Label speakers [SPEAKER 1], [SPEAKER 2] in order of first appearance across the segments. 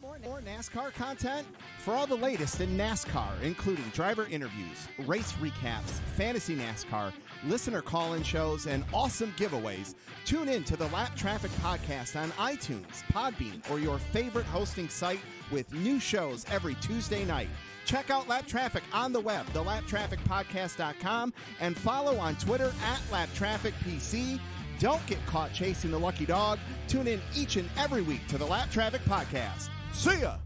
[SPEAKER 1] More NASCAR content? For all the latest in NASCAR, including driver interviews, race recaps, fantasy NASCAR, listener call-in shows, and awesome giveaways, tune in to the Lap Traffic Podcast on iTunes, Podbean, or your favorite hosting site with new shows every Tuesday night. Check out Lap Traffic on the web, thelaptrafficpodcast.com, and follow on Twitter @LapTrafficPC. Don't get caught chasing the lucky dog. Tune in each and every week to the Lap Traffic Podcast. See ya!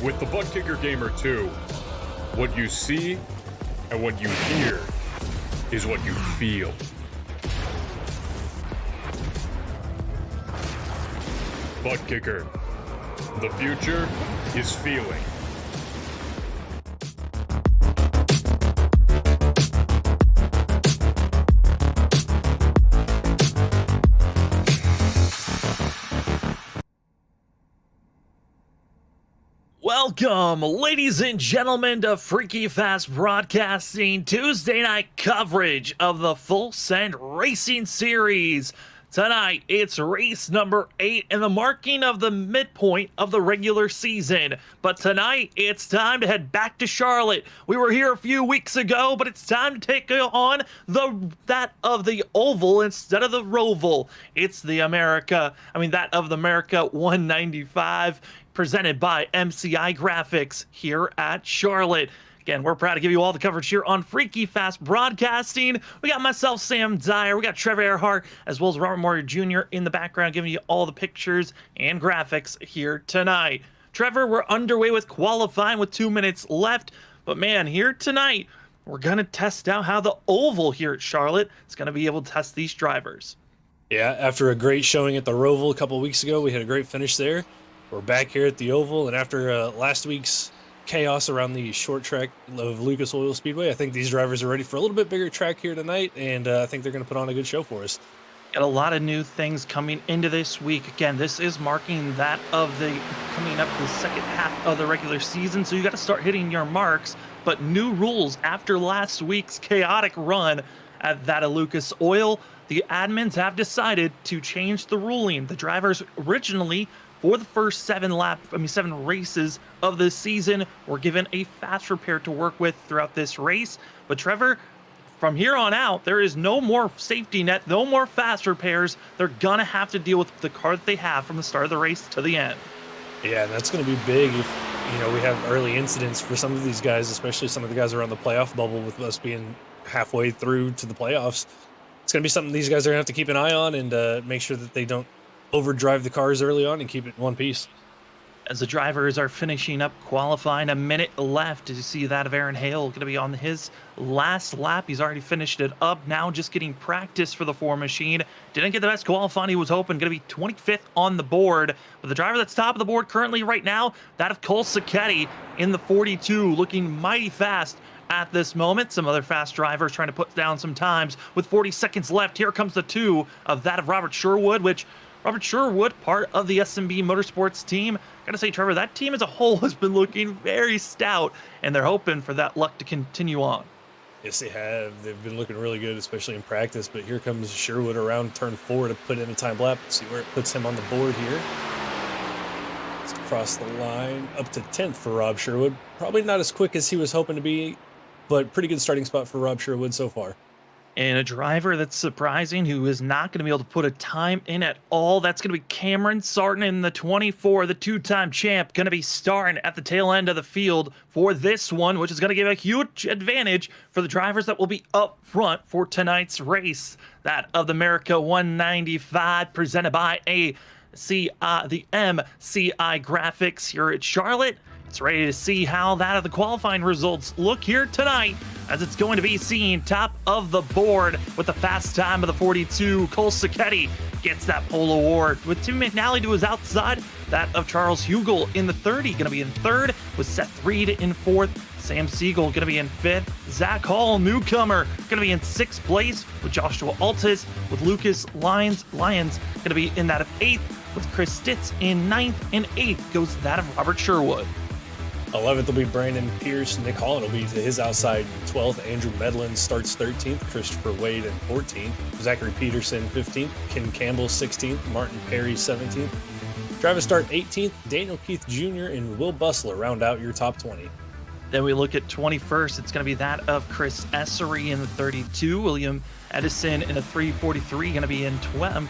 [SPEAKER 2] With the ButtKicker Gamer 2, what you see and what you hear is what you feel. ButtKicker, the future is feeling.
[SPEAKER 3] Welcome, ladies and gentlemen, to Freaky Fast Broadcasting Tuesday night coverage of the Full Send Racing Series. Tonight, it's race number 8 and the marking of the midpoint of the regular season. But tonight, it's time to head back to Charlotte. We were here a few weeks ago, but it's time to take on that of the oval instead of the roval. It's the that of the Merica 195. Presented by MCI Graphics here at Charlotte. Again, we're proud to give you all the coverage here on Freaky Fast Broadcasting. We got myself, Sam Dyer, we got Trevor Earhart, as well as Robert Moore Jr. in the background, giving you all the pictures and graphics here tonight. Trevor, we're underway with qualifying with 2 minutes left, but man, here tonight, we're going to test out how the oval here at Charlotte is going to be able to test these drivers.
[SPEAKER 4] Yeah, after a great showing at the Roval a couple weeks ago, we had a great finish there. We're back here at the Oval, and after last week's chaos around the short track of Lucas Oil Speedway, I think these drivers are ready for a little bit bigger track here tonight, and I think they're going to put on a good show for us.
[SPEAKER 3] Got a lot of new things coming into this week. Again, this is marking that of the coming up the second half of the regular season, so you got to start hitting your marks. But new rules after last week's chaotic run at that of Lucas Oil, the admins have decided to change the ruling. The drivers originally, for the first 7 races of the season, were given a fast repair to work with throughout this race. But Trevor, from here on out, there is no more safety net, no more fast repairs. They're gonna have to deal with the car that they have from the start of the race to the end.
[SPEAKER 4] Yeah, that's going to be big if, we have early incidents for some of these guys, especially some of the guys around the playoff bubble with us being halfway through to the playoffs. It's going to be something these guys are going to have to keep an eye on and make sure that they don't overdrive the cars early on and keep it in one piece.
[SPEAKER 3] As the drivers are finishing up qualifying, a minute left. As you see that of Aaron Hale going to be on his last lap. He's already finished it up, now just getting practice for the 4 machine. Didn't get the best qualifying he was hoping. Going to be 25th on the board. But the driver that's top of the board currently right now, that of Cole Sacchetti in the 42, looking mighty fast at this moment. Some other fast drivers trying to put down some times with 40 seconds left. Here comes the 2 of that of Robert Sherwood, which Robert Sherwood, part of the SMB Motorsports team. Gotta say, Trevor, that team as a whole has been looking very stout, and they're hoping for that luck to continue on.
[SPEAKER 4] Yes, they have. They've been looking really good, especially in practice, but here comes Sherwood around turn 4 to put in a time lap. See where it puts him on the board here. Let's cross the line up to 10th for Rob Sherwood. Probably not as quick as he was hoping to be, but pretty good starting spot for Rob Sherwood so far.
[SPEAKER 3] And a driver that's surprising, who is not going to be able to put a time in at all, that's going to be Cameron Sarton in the 24, the 2-time champ, going to be starting at the tail end of the field for this one, which is going to give a huge advantage for the drivers that will be up front for tonight's race. That of the Merica 195, presented by the MCI Graphics here at Charlotte. It's ready to see how that of the qualifying results look here tonight, as it's going to be seen top of the board with the fast time of the 42. Cole Sacchetti gets that pole award with Tim McNally to his outside. That of Charles Hugel in the 30, going to be in third, with Seth Reed in fourth. Sam Siegel going to be in 5th. Zach Hall, newcomer, going to be in 6th place with Joshua Altis, with Lucas Lyons going to be in that of 8th, with Chris Stitz in 9th, and 8th goes that of Robert Sherwood.
[SPEAKER 4] 11th will be Brandon Pierce. Nick Holland will be to his outside 12th. Andrew Medlin starts 13th. Christopher Wade in 14th. Zachary Peterson 15th. Ken Campbell 16th. Martin Perry 17th. Travis Start 18th. Daniel Keith Jr. and Will Bustler round out your top 20.
[SPEAKER 3] Then we look at 21st. It's going to be that of Chris Essery in the 32. William Edison in a 343, going to be in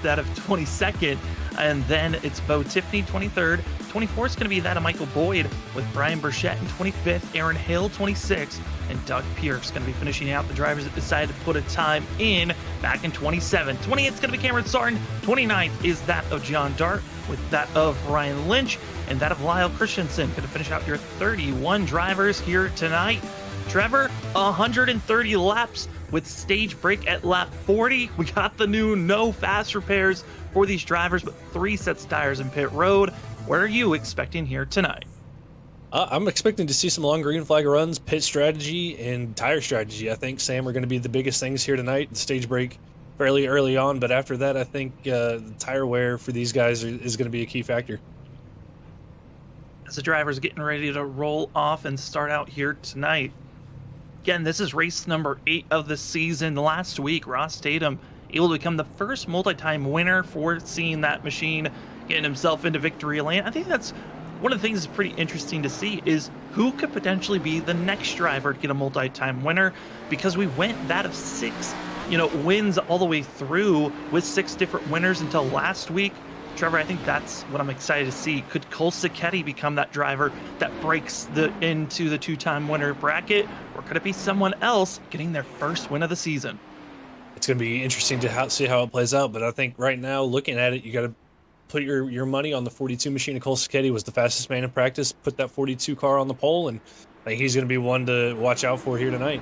[SPEAKER 3] that of 22nd. And then it's Bo Tiffany, 23rd. 24th is going to be that of Michael Boyd with Brian Burchett in 25th. Aaron Hill, 26th. And Doug Pierce going to be finishing out the drivers that decided to put a time in back in 27th. 28th is going to be Cameron Sarton. 29th is that of John Dart with that of Ryan Lynch. And that of Lyle Christensen. Going to finish out your 31 drivers here tonight. Trevor, 130 laps with stage break at lap 40. We got the new no fast repairs for these drivers, but 3 sets of tires in pit road. What are you expecting here tonight?
[SPEAKER 4] I'm expecting to see some long green flag runs, pit strategy, and tire strategy. I think, Sam, are going to be the biggest things here tonight. The stage break fairly early on, but after that, I think the tire wear for these guys is going to be a key factor.
[SPEAKER 3] As the drivers are getting ready to roll off and start out here tonight. Again, this is race number 8 of the season. Last week, Ross Tatum able to become the first multi-time winner for seeing that machine getting himself into victory lane. I think that's one of the things that's pretty interesting to see is who could potentially be the next driver to get a multi-time winner, because we went that of 6, wins all the way through with 6 different winners until last week. Trevor, I think that's what I'm excited to see. Could Cole Sacchetti become that driver that breaks into the 2-time winner bracket, or could it be someone else getting their first win of the season?
[SPEAKER 4] It's going to be interesting to see how it plays out, but I think right now, looking at it, you got to put your money on the 42 machine. Cole Sacchetti was the fastest man in practice. Put that 42 car on the pole, and I think he's going to be one to watch out for here tonight.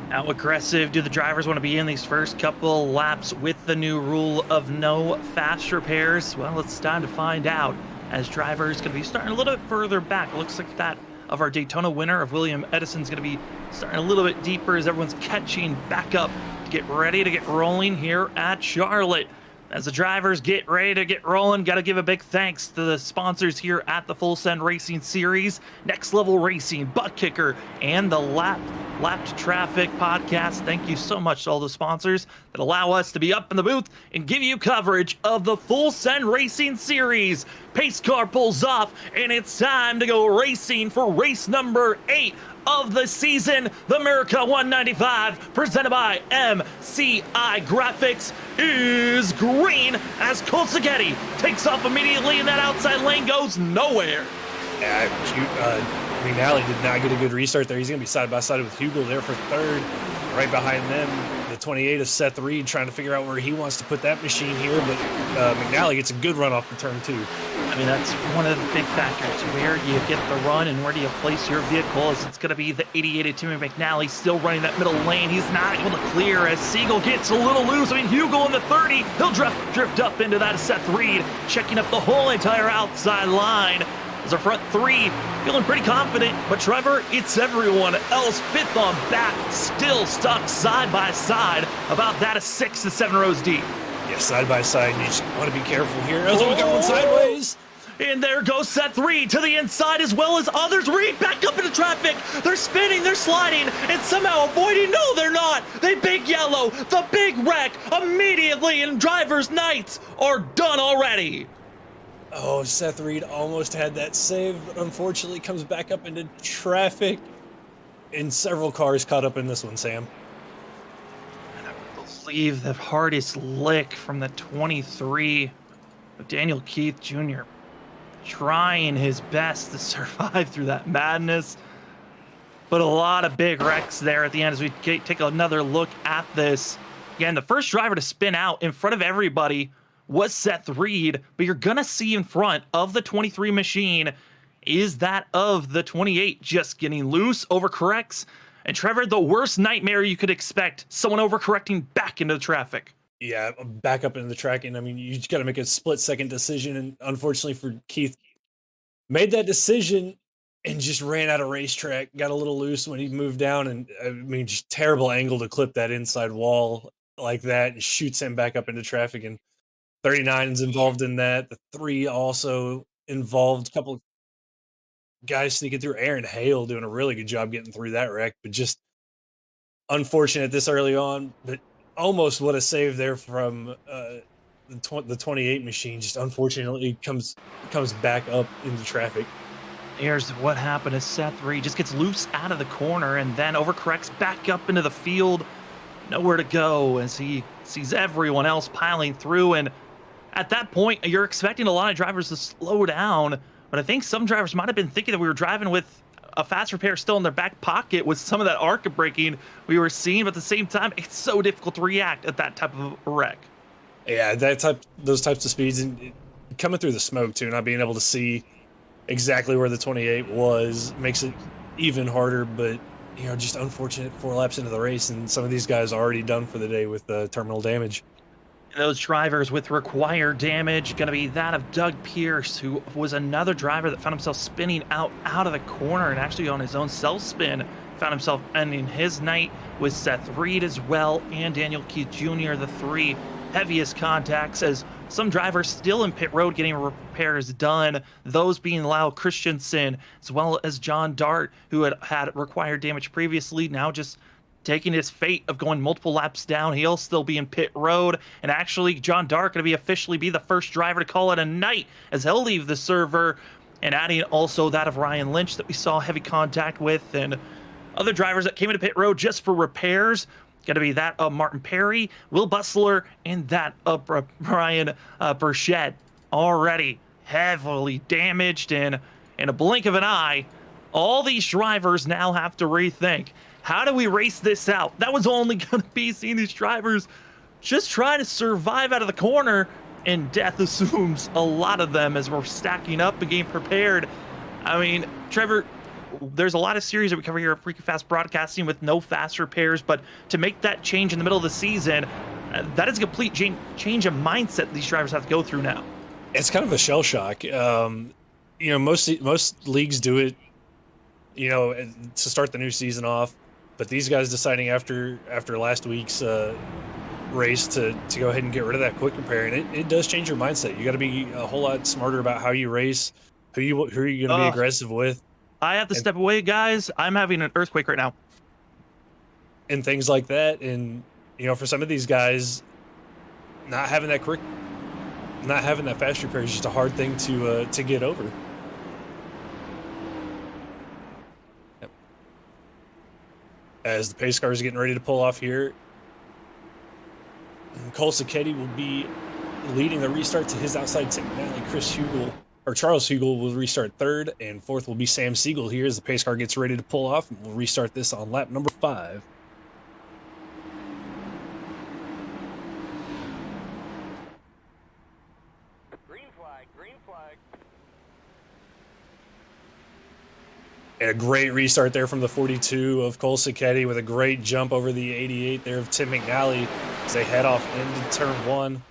[SPEAKER 3] How aggressive do the drivers want to be in these first couple laps with the new rule of no fast repairs? Well, it's time to find out, as drivers going to be starting a little bit further back. It looks like that of our Daytona winner of William Edison's going to be starting a little bit deeper as everyone's catching back up to get ready to get rolling here at Charlotte. As the drivers get ready to get rolling, got to give a big thanks to the sponsors here at the Full Send Racing Series, Next Level Racing, ButtKicker, and the Lapped Traffic podcast. Thank you so much to all the sponsors that allow us to be up in the booth and give you coverage of the Full Send Racing Series. Pace car pulls off, and it's time to go racing for race number 8 of the season. The Merica 195, presented by MCI Graphics, is green as Cole Sacchetti takes off immediately, and that outside lane goes nowhere.
[SPEAKER 4] Yeah, McNally did not get a good restart there. He's going to be side by side with Hugo there for 3rd. Right behind them, the 28 of Seth Reed, trying to figure out where he wants to put that machine here, but McNally gets a good run off the turn 2.
[SPEAKER 3] I mean, that's one of the big factors. Where do you get the run and where do you place your vehicle? As it's going to be the 88 of Timmy McNally still running that middle lane. He's not able to clear as Siegel gets a little loose. I mean, Hugo in the 30. He'll drift up into that Seth Reed, checking up the whole entire outside line. As our front 3 feeling pretty confident, but Trevor, it's everyone else 5th on back, still stuck side by side, about that of 6 to 7 rows deep.
[SPEAKER 4] Yeah, side by side, you just want to be careful here. We got one sideways.
[SPEAKER 3] And there goes Seth Reed to the inside, as well as others. Reed back up into traffic. They're spinning, they're sliding, and somehow avoiding. No, they're not. They big yellow, the big wreck immediately, and drivers' nights are done already.
[SPEAKER 4] Oh, Seth Reed almost had that save, but unfortunately comes back up into traffic. And several cars caught up in this one, Sam.
[SPEAKER 3] I believe the hardest lick from the 23 of Daniel Keith Jr. trying his best to survive through that madness. But a lot of big wrecks there at the end as we take another look at this. Again, the first driver to spin out in front of everybody was Seth Reed, but you're going to see in front of the 23 machine is that of the 28 just getting loose, overcorrects. And Trevor, the worst nightmare you could expect, someone overcorrecting back into the traffic.
[SPEAKER 4] Yeah, back up into the track. And I mean, you just got to make a split-second decision. And unfortunately for Keith, made that decision and just ran out of racetrack, got a little loose when he moved down, and I mean, just terrible angle to clip that inside wall like that, and shoots him back up into traffic. And 39 is involved in that. The 3 also involved, a couple of guys sneaking through. Aaron Hale doing a really good job getting through that wreck, but just unfortunate this early on. But almost what a save there from the 28 machine. Just unfortunately comes back up into traffic.
[SPEAKER 3] Here's what happened to Seth Reed. Just gets loose out of the corner and then overcorrects back up into the field. Nowhere to go as he sees everyone else piling through. And at that point, you're expecting a lot of drivers to slow down. But I think some drivers might have been thinking that we were driving with a fast repair still in their back pocket with some of that arc braking we were seeing. But at the same time, it's so difficult to react at that type of wreck.
[SPEAKER 4] Yeah, those types of speeds, and coming through the smoke too, not being able to see exactly where the 28 was makes it even harder. But just unfortunate 4 laps into the race, and some of these guys are already done for the day with terminal damage.
[SPEAKER 3] And those drivers with required damage going to be that of Doug Pierce, who was another driver that found himself spinning out of the corner and actually on his own self spin found himself ending his night with Seth Reed as well and Daniel Keith Jr., the 3 heaviest contacts, as some drivers still in pit road getting repairs done, those being Lyle Christensen as well as John Dart, who had required damage previously, now just taking his fate of going multiple laps down. He'll still be in pit road, and actually John Dart going to be officially the first driver to call it a night as he'll leave the server, and adding also that of Ryan Lynch that we saw heavy contact with, and other drivers that came into pit road just for repairs. Going to be that of Martin Perry, Will Bustler, and that of Brian Burchett, already heavily damaged. And in a blink of an eye, all these drivers now have to rethink, how do we race this out? That was only going to be seeing these drivers just trying to survive out of the corner, and death assumes a lot of them as we're stacking up and getting prepared. I mean, Trevor, there's a lot of series that we cover here at Freaky Fast Broadcasting with no fast repairs, but to make that change in the middle of the season, that is a complete change of mindset these drivers have to go through now.
[SPEAKER 4] It's kind of a shell shock. Most leagues do it, to start the new season off, but these guys deciding after last week's race to go ahead and get rid of that quick repair, and it does change your mindset. You got to be a whole lot smarter about how you race, who are you going to be aggressive with.
[SPEAKER 3] I have to step away, guys. I'm having an earthquake right now.
[SPEAKER 4] And things like that. And, for some of these guys, not having that fast repair is just a hard thing to get over. Yep. As the pace car is getting ready to pull off here, Cole Sacchetti will be leading the restart to his outside Tim McNally. Charles Hugel will restart 3rd, and 4th will be Sam Siegel here as the pace car gets ready to pull off, and we'll restart this on lap number 5.
[SPEAKER 5] Green flag.
[SPEAKER 4] And a great restart there from the 42 of Cole Sacchetti with a great jump over the 88 there of Tim McNally as they head off into turn 1.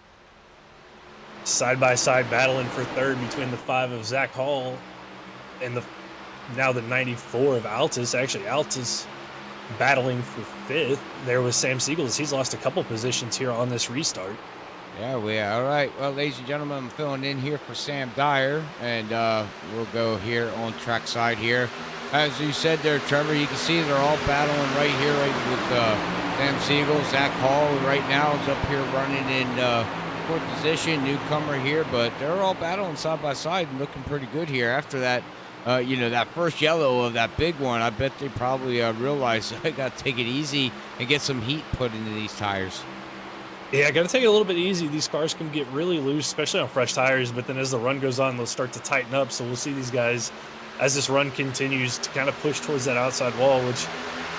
[SPEAKER 4] Side-by-side battling for 3rd between the 5 of Zach Hall and now the 94 of Altus. Actually, Altus battling for 5th. There was Sam Siegel as he's lost a couple positions here on this restart.
[SPEAKER 6] Yeah, we are. All right. Well, ladies and gentlemen, I'm filling in here for Sam Dyer, and we'll go here on track side here. As you said there, Trevor, you can see they're all battling right here with Sam Siegel. Zach Hall right now is up here running in fourth position, newcomer here, but they're all battling side by side and looking pretty good here. After that, that first yellow of that big one, I bet they probably realized I got to take it easy and get some heat put into these tires.
[SPEAKER 4] Yeah, got to take it a little bit easy. These cars can get really loose, especially on fresh tires, but then as the run goes on, they'll start to tighten up. So we'll see these guys, as this run continues, to kind of push towards that outside wall, which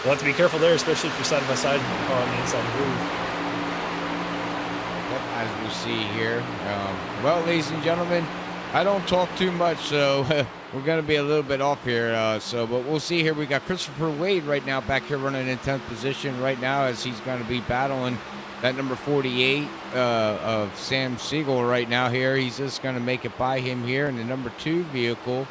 [SPEAKER 4] we'll have to be careful there, especially if you're side by side on the inside groove.
[SPEAKER 6] As we see here. Well, ladies and gentlemen, I don't talk too much, so we're going to be a little bit off here. But we'll see here. We got Christopher Wade right now back here running in 10th position right now as he's going to be battling that number 48 of Sam Siegel right now here. He's just going to make it by him here in the number 2 vehicle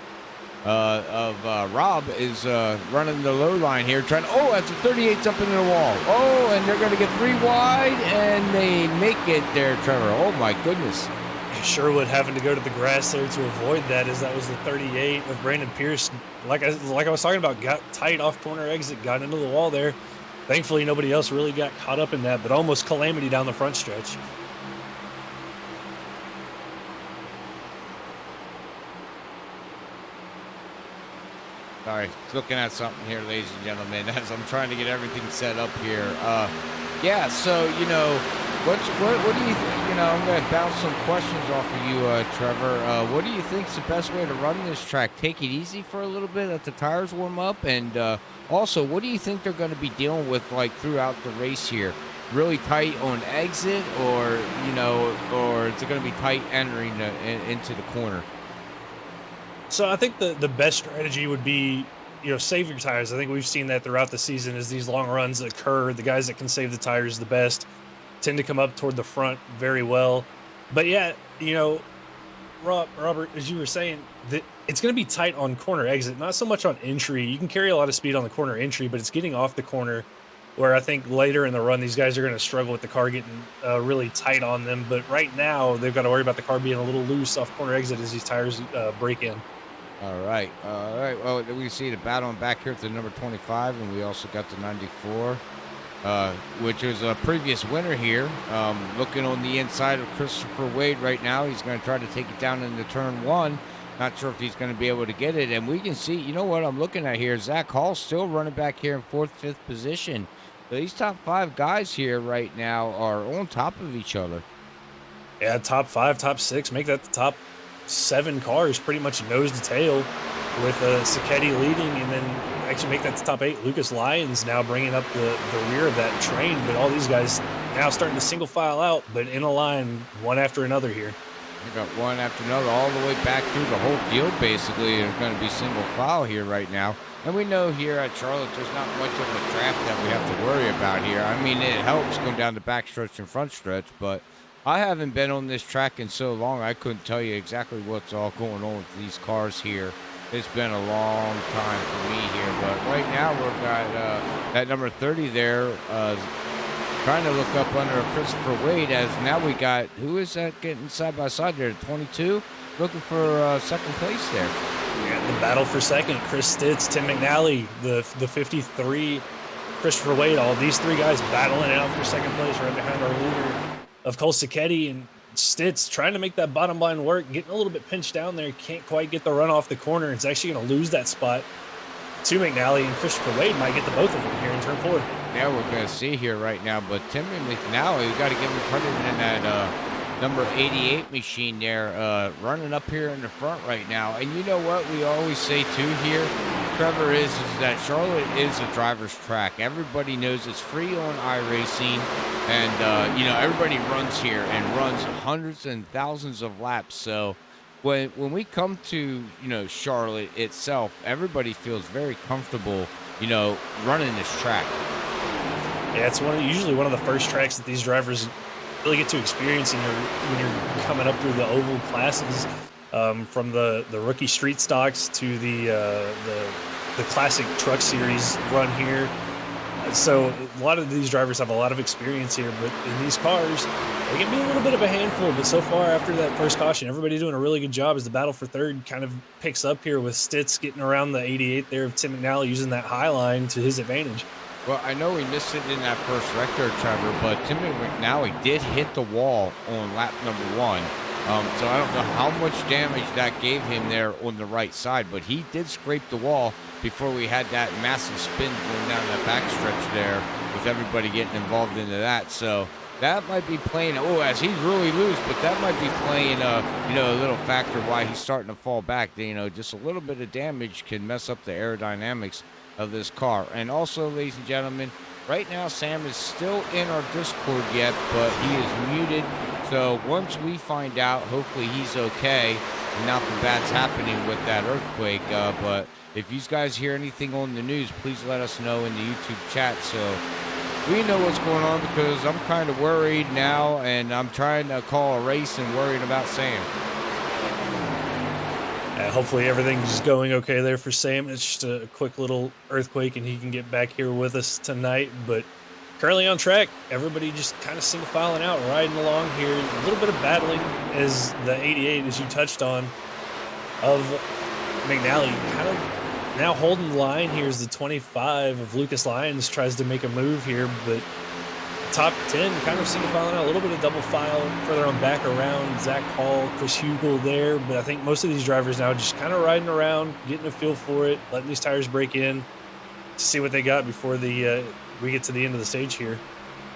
[SPEAKER 6] Rob is running the low line here, trying to, oh, that's a 38's up into the wall. Oh, and they're going to get 3 wide, and they make it there, Trevor. Oh, my goodness.
[SPEAKER 4] Sherwood having to go to the grass there to avoid that, as that was the 38 of Brandon Pierce. Like I was talking about, got tight off corner exit, got into the wall there. Thankfully, nobody else really got caught up in that, but almost calamity down the front stretch.
[SPEAKER 6] Sorry, looking at something here, ladies and gentlemen, as I'm trying to get everything set up here. Yeah, so, what do you think? I'm going to bounce some questions off of you, Trevor. What do you think is the best way to run this track? Take it easy for a little bit, let the tires warm up, and also, what do you think they're going to be dealing with, like, throughout the race here? Really tight on exit, or is it going to be tight entering into the corner?
[SPEAKER 4] So I think the best strategy would be, save your tires. I think we've seen that throughout the season as these long runs occur. The guys that can save the tires the best tend to come up toward the front very well. But yeah, Robert, as you were saying, that it's going to be tight on corner exit, not so much on entry. You can carry a lot of speed on the corner entry, but it's getting off the corner where I think later in the run, these guys are going to struggle with the car getting really tight on them. But right now, they've got to worry about the car being a little loose off corner exit as these tires break in.
[SPEAKER 6] All right. Well, we see the battling back here at the number 25, and we also got the 94, which was a previous winner here. Looking on the inside of Christopher Wade right now. He's going to try to take it down into turn 1. Not sure if he's going to be able to get it. And we can see, what I'm looking at here, Zach Hall still running back here in 4th, 5th position. So these top 5 guys here right now are on top of each other.
[SPEAKER 4] Yeah, top 5, top 6, make that the top 7 cars pretty much nose to tail, with Sacchetti leading, and then actually make that the top 8. Lucas Lyons now bringing up the rear of that train, but all these guys now starting to single file out, but in a line one after another here.
[SPEAKER 6] We got one after another all the way back through the whole field, basically. It's going to be single file here right now. And we know here at Charlotte there's not much of a draft that we have to worry about here. I mean, it helps going down the back stretch and front stretch, but I haven't been on this track in so long, I couldn't tell you exactly what's all going on with these cars here. It's been a long time for me here, but right now we've got that number 30 there trying to look up under Christopher Wade, as now we got, who is that getting side by side there, 22, looking for second place there.
[SPEAKER 4] Yeah, the battle for second, Chris Stitz, Tim McNally, the 53, Christopher Wade, all these 3 guys battling it out for second place right behind our leader of Cole Sacchetti, and Stitz trying to make that bottom line work, getting a little bit pinched down there, can't quite get the run off the corner. It's actually going to lose that spot to McNally, and Christopher Wade might get the both of them here in turn 4.
[SPEAKER 6] Yeah, we're going to see here right now, but Tim McNally, we got to give him credit in that number 88 machine there, running up here in the front right now. And you know what we always say too here, Trevor, is that Charlotte is a driver's track. Everybody knows it's free on iRacing, and everybody runs here and runs hundreds and thousands of laps. So when we come to Charlotte itself, everybody feels very comfortable running this track.
[SPEAKER 4] Yeah, it's usually one of the first tracks that these drivers really get to experience when you're coming up through the oval classes, from the rookie street stocks to the classic truck series run here. So a lot of these drivers have a lot of experience here, but in these cars, they can be a little bit of a handful. But so far, after that first caution, everybody doing a really good job as the battle for third kind of picks up here, with Stitz getting around the 88 there of Tim McNally, using that high line to his advantage.
[SPEAKER 6] Well, I know we missed it in that first wreck there, Trevor, but Tim McNally did hit the wall on lap number 1. So I don't know how much damage that gave him there on the right side, but he did scrape the wall before we had that massive spin going down that backstretch there, with everybody getting involved into that. So that might be playing, as he's really loose, but that might be playing a little factor why he's starting to fall back. Just a little bit of damage can mess up the aerodynamics of this car. And also, ladies and gentlemen, right now Sam is still in our Discord yet, but he is muted. So once we find out, hopefully he's okay and nothing bad's happening with that earthquake. But if you guys hear anything on the news, please let us know in the YouTube chat so we know what's going on, because I'm kind of worried now, and I'm trying to call a race and worried about Sam.
[SPEAKER 4] Hopefully everything's going okay there for Sam. It's just a quick little earthquake and he can get back here with us tonight. But currently on track, everybody just kind of single filing out, riding along here. A little bit of battling as the 88, as you touched on, of McNally kind of now holding the line here as the 25 of Lucas Lyons tries to make a move here, but top 10 kind of single filing out, a little bit of double file further on back around Zach Hall, Chris Hugel there, but I think most of these drivers now just kind of riding around, getting a feel for it, letting these tires break in to see what they got before we get to the end of the stage here.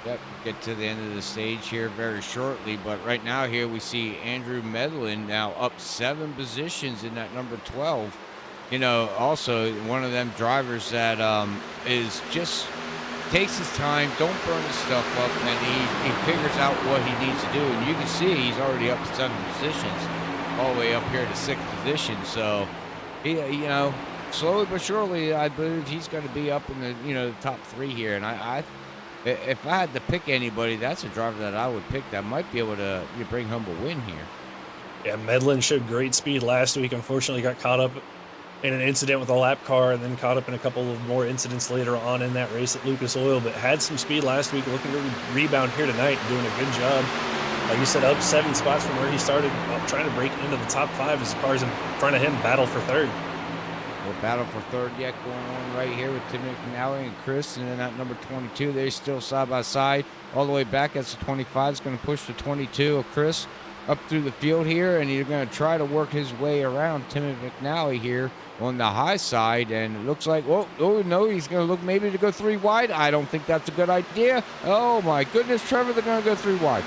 [SPEAKER 6] Yep, get to the end of the stage here very shortly, but right now here we see Andrew Medlin now up 7 positions in that number 12. You know, also one of them drivers that is just takes his time, don't burn his stuff up, and he figures out what he needs to do. And you can see he's already up 7 positions, all the way up here to 6th position. So, he, you know, slowly but surely, I believe he's going to be up in the the top 3 here. And if I had to pick anybody, that's a driver that I would pick that might be able to bring home a win here.
[SPEAKER 4] Yeah, Medlin showed great speed last week. Unfortunately, got caught up in an incident with a lap car and then caught up in a couple of more incidents later on in that race at Lucas Oil, but had some speed last week, looking to rebound here tonight and doing a good job. Like you said, up 7 spots from where he started, trying to break into the top 5 as the cars in front of him battle for 3rd.
[SPEAKER 6] No battle for 3rd yet going on right here with Tim McNally and Chris, and then at number 22, they're still side by side. All the way back, that's the 25. Is going to push the 22 of Chris up through the field here, and he's going to try to work his way around Tim McNally here on the high side, and it looks like, oh no, he's going to look maybe to go 3 wide. I don't think that's a good idea. Oh my goodness, Trevor, they're going to go 3 wide.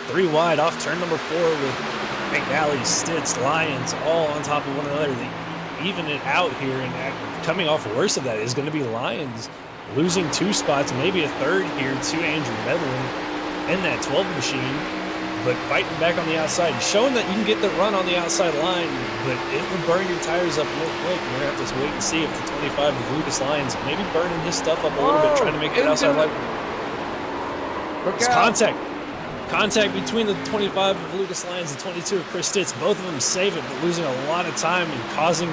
[SPEAKER 4] 3 wide off turn number 4 with McNally, Stitz, Lyons all on top of one another. They even it out here, and coming off worse of that is going to be Lyons losing 2 spots, maybe a 3rd here to Andrew Medlin in that 12 machine. But fighting back on the outside, showing that you can get the run on the outside line, but it will burn your tires up real quick. We're going to have to wait and see if the 25 of Lucas Lyons maybe burning his stuff up a little bit, trying to make that outside line. It's contact. Contact between the 25 of Lucas Lyons and 22 of Chris Stitz. Both of them save it, but losing a lot of time and causing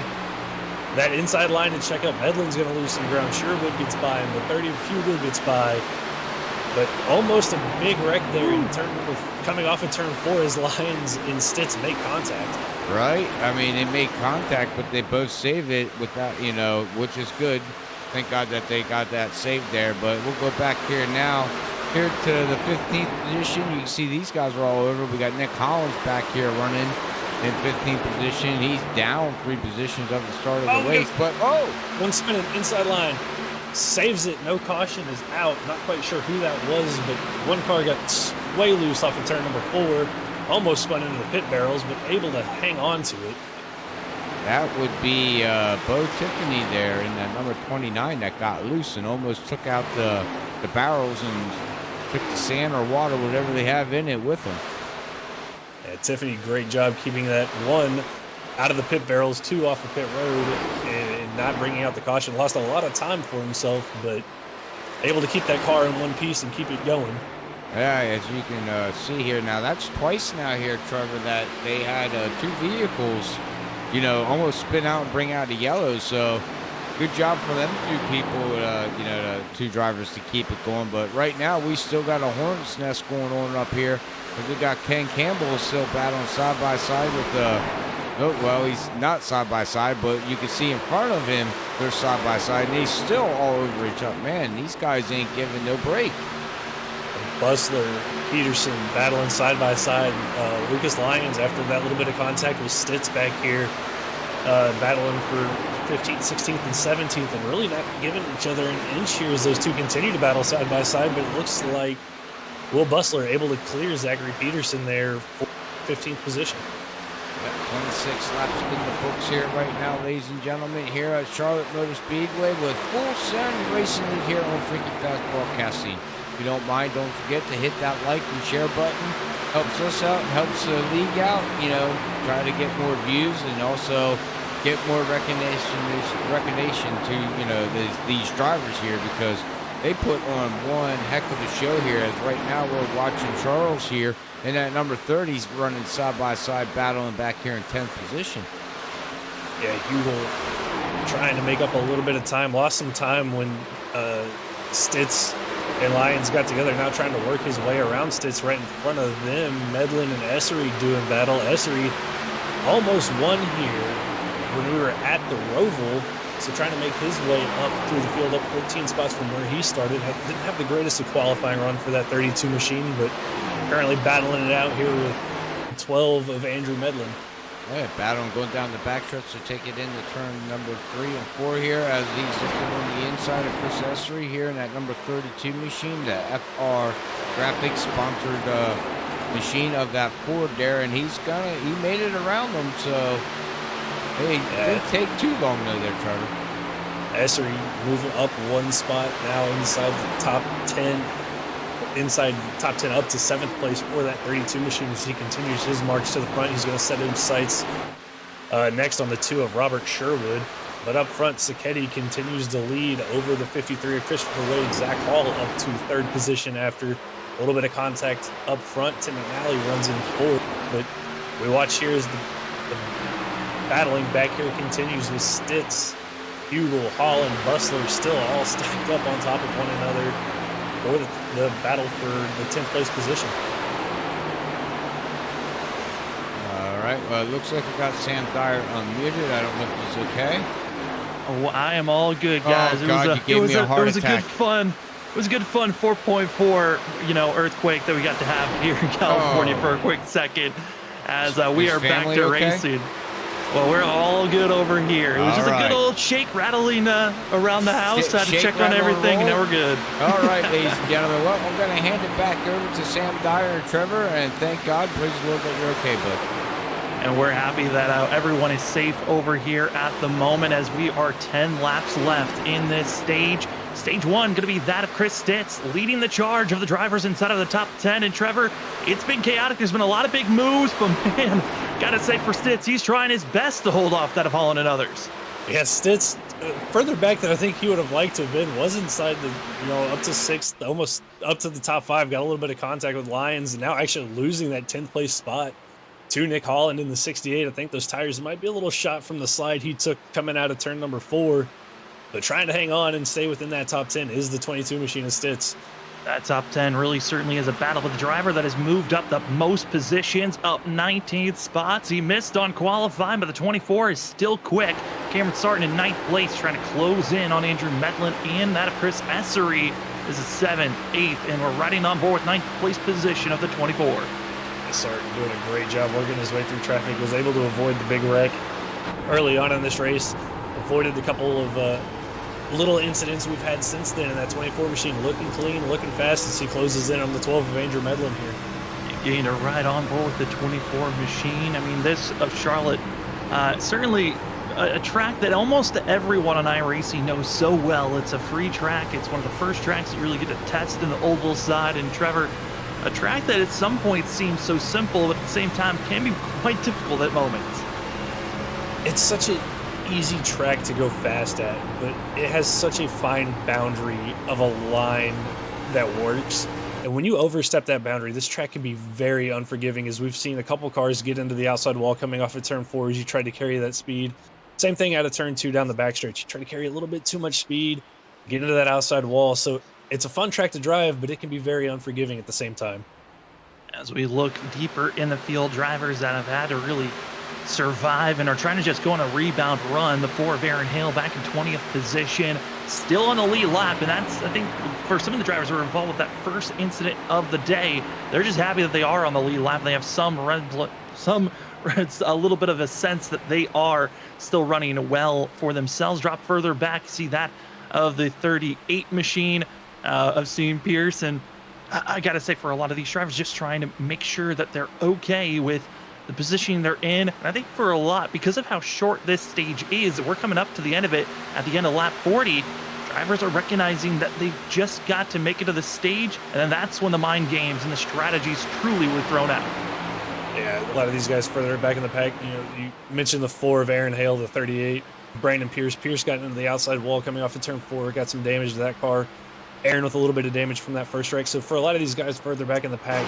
[SPEAKER 4] that inside line to check up. Medlin's going to lose some ground. Sherwood gets by him. The 30 of Hugel gets by. But almost a big wreck there in turn number, coming off of turn 4 as Lyons and Stitz make contact.
[SPEAKER 6] Right? I mean, they make contact, but they both save it without, which is good. Thank God that they got that saved there. But we'll go back here now, here to the 15th position. You can see these guys are all over. We got Nick Collins back here running in 15th position. He's down 3 positions at the start of the race. But,
[SPEAKER 4] one spinning inside line. Saves it, no caution, is out. Not quite sure who that was, but one car got way loose off of turn number 4, almost spun into the pit barrels, but able to hang on to it.
[SPEAKER 6] That would be Bo Tiffany there in that number 29 that got loose and almost took out the barrels and took the sand or water, whatever they have in it, with them.
[SPEAKER 4] Yeah, Tiffany, great job keeping that 1 out of the pit barrels, 2 off the pit road, and not bringing out the caution. Lost a lot of time for himself, but able to keep that car in one piece and keep it going.
[SPEAKER 6] Yeah, as you can see here now, that's twice now here, Trevor, that they had 2 vehicles, almost spin out and bring out the yellow. So good job for them 2 people, the 2 drivers to keep it going. But right now, we still got a hornet's nest going on up here. We got Ken Campbell still battling side by side with well, he's not side by side, but you can see in front of him, they're side by side, and he's still all over each other. Man, these guys ain't giving no break.
[SPEAKER 4] Bustler, Peterson battling side by side. Lucas Lyons, after that little bit of contact with Stitz back here, battling for 15th, 16th, and 17th, and really not giving each other an inch here as those 2 continue to battle side by side. But it looks like Will Bustler able to clear Zachary Peterson there for 15th position.
[SPEAKER 6] 26 laps in the books here right now, ladies and gentlemen, here at Charlotte Motor Speedway with Full Send Racing League here on Freaky Fast Broadcasting. If you don't mind, don't forget to hit that like and share button. Helps us out, helps the league out, try to get more views and also get more recognition to, these drivers here, because they put on one heck of a show here. As right now we're watching Charles here, and that number 30's running side by side, battling back here in 10th position.
[SPEAKER 4] Yeah, Hugel trying to make up a little bit of time. Lost some time when Stitz and Lyons got together. Now trying to work his way around Stitz right in front of them. Medlin and Essery doing battle. Essery almost won here when we were at the Roval. So trying to make his way up through the field, up 14 spots from where he started. Didn't have the greatest of qualifying run for that 32 machine, but currently battling it out here with 12 of Andrew Medlin.
[SPEAKER 6] Yeah, battling going down the backstretch to take it into turn number 3 and 4 here as he's looking on the inside of Chris Essery here in that number 32 machine, the FR Graphics sponsored machine of that Ford there, and he made it around them, so hey, didn't take too long though there, Trevor.
[SPEAKER 4] Essery moving up 1 spot now inside the top 10. Inside top 10 up to 7th place for that 32 machine as he continues his march to the front. He's going to set his sights next on the 2 of Robert Sherwood. But up front, Sacchetti continues to lead over the 53 of Christopher Wade. Zach Hall up to 3rd position after a little bit of contact up front. Tim McNally runs in 4th. But we watch here as the battling back here continues with Stitz, Hugel, Hall, and Bustler still all stacked up on top of one another for the battle for the 10th place position.
[SPEAKER 6] All right, well, it looks like we got Sam Dyer unmuted. I don't know if he's okay.
[SPEAKER 3] Oh, I am all good, guys.
[SPEAKER 6] Oh, God, you gave me a heart
[SPEAKER 3] it was
[SPEAKER 6] attack.
[SPEAKER 3] a good fun 4.4, earthquake that we got to have here in California for a quick second as we are back to racing. Well, we're all good over here. It was just a good old shake, rattling around the house. Had to check on everything, and now we're good.
[SPEAKER 6] All right, ladies and gentlemen. Well, I'm going to hand it back over to Sam Dyer and Trevor, and thank God, praise the Lord that you're okay, bud.
[SPEAKER 3] And we're happy that everyone is safe over here at the moment as we are 10 laps left in this stage. Stage 1 going to be that of Chris Stitz leading the charge of the drivers inside of the top 10. And Trevor, it's been chaotic. There's been a lot of big moves, but man, gotta say for Stitz, he's trying his best to hold off that of Holland and others.
[SPEAKER 4] Yeah, Stitz, further back than I think he would have liked to have been, was inside the, up to 6th, almost up to the top 5, got a little bit of contact with Lyons, and now actually losing that 10th place spot to Nick Holland in the 68. I think those tires might be a little shot from the slide he took coming out of turn number 4. But trying to hang on and stay within that top 10 is the 22 machine of Stitz.
[SPEAKER 3] That top 10 really certainly is a battle with the driver that has moved up the most positions, up 19 spots. He missed on qualifying, but the 24 is still quick. Cameron starting in 9th place, trying to close in on Andrew Medlin and that of Chris Essery. This is 7th, 8th, and we're riding on board with 9th place position of the 24.
[SPEAKER 4] Sarton doing a great job working his way through traffic, was able to avoid the big wreck early on in this race, avoided a couple of little incidents we've had since then, and that 24 machine looking clean, looking fast as he closes in on the 12 of Andrew Medlin here.
[SPEAKER 3] Getting to ride on board with the 24 machine. I mean, this of Charlotte, certainly a track that almost everyone on iRacing knows so well. It's a free track. It's one of the first tracks that you really get to test in the oval side. And Trevor, a track that at some point seems so simple, but at the same time can be quite difficult at moments.
[SPEAKER 4] It's such an easy track to go fast at, but it has such a fine boundary of a line that works. And when you overstep that boundary, this track can be very unforgiving, as we've seen a couple cars get into the outside wall coming off of turn 4 as you try to carry that speed. Same thing out of turn 2 down the backstretch. You try to carry a little bit too much speed, get into that outside wall. So it's a fun track to drive, but it can be very unforgiving at the same time.
[SPEAKER 3] As we look deeper in the field, drivers that have had to really survive and are trying to just go on a rebound run. The 4 of Aaron Hale back in 20th position, still on the lead lap, and that's, I think, for some of the drivers who were involved with that first incident of the day, they're just happy that they are on the lead lap. They have a little bit of a sense that they are still running well for themselves. Drop further back, see that of the 38 machine of Sean Pearson. I gotta say, for a lot of these drivers, just trying to make sure that they're okay with the position they're in. And I think for a lot, because of how short this stage is, we're coming up to the end of it at the end of lap 40. Drivers are recognizing that they've just got to make it to the stage, and then that's when the mind games and the strategies truly were thrown out.
[SPEAKER 4] Yeah, a lot of these guys further back in the pack. You mentioned the 4 of Aaron Hale, the 38, Brandon Pierce. Pierce got into the outside wall coming off of turn 4, got some damage to that car. Aaron with a little bit of damage from that first wreck. So for a lot of these guys further back in the pack,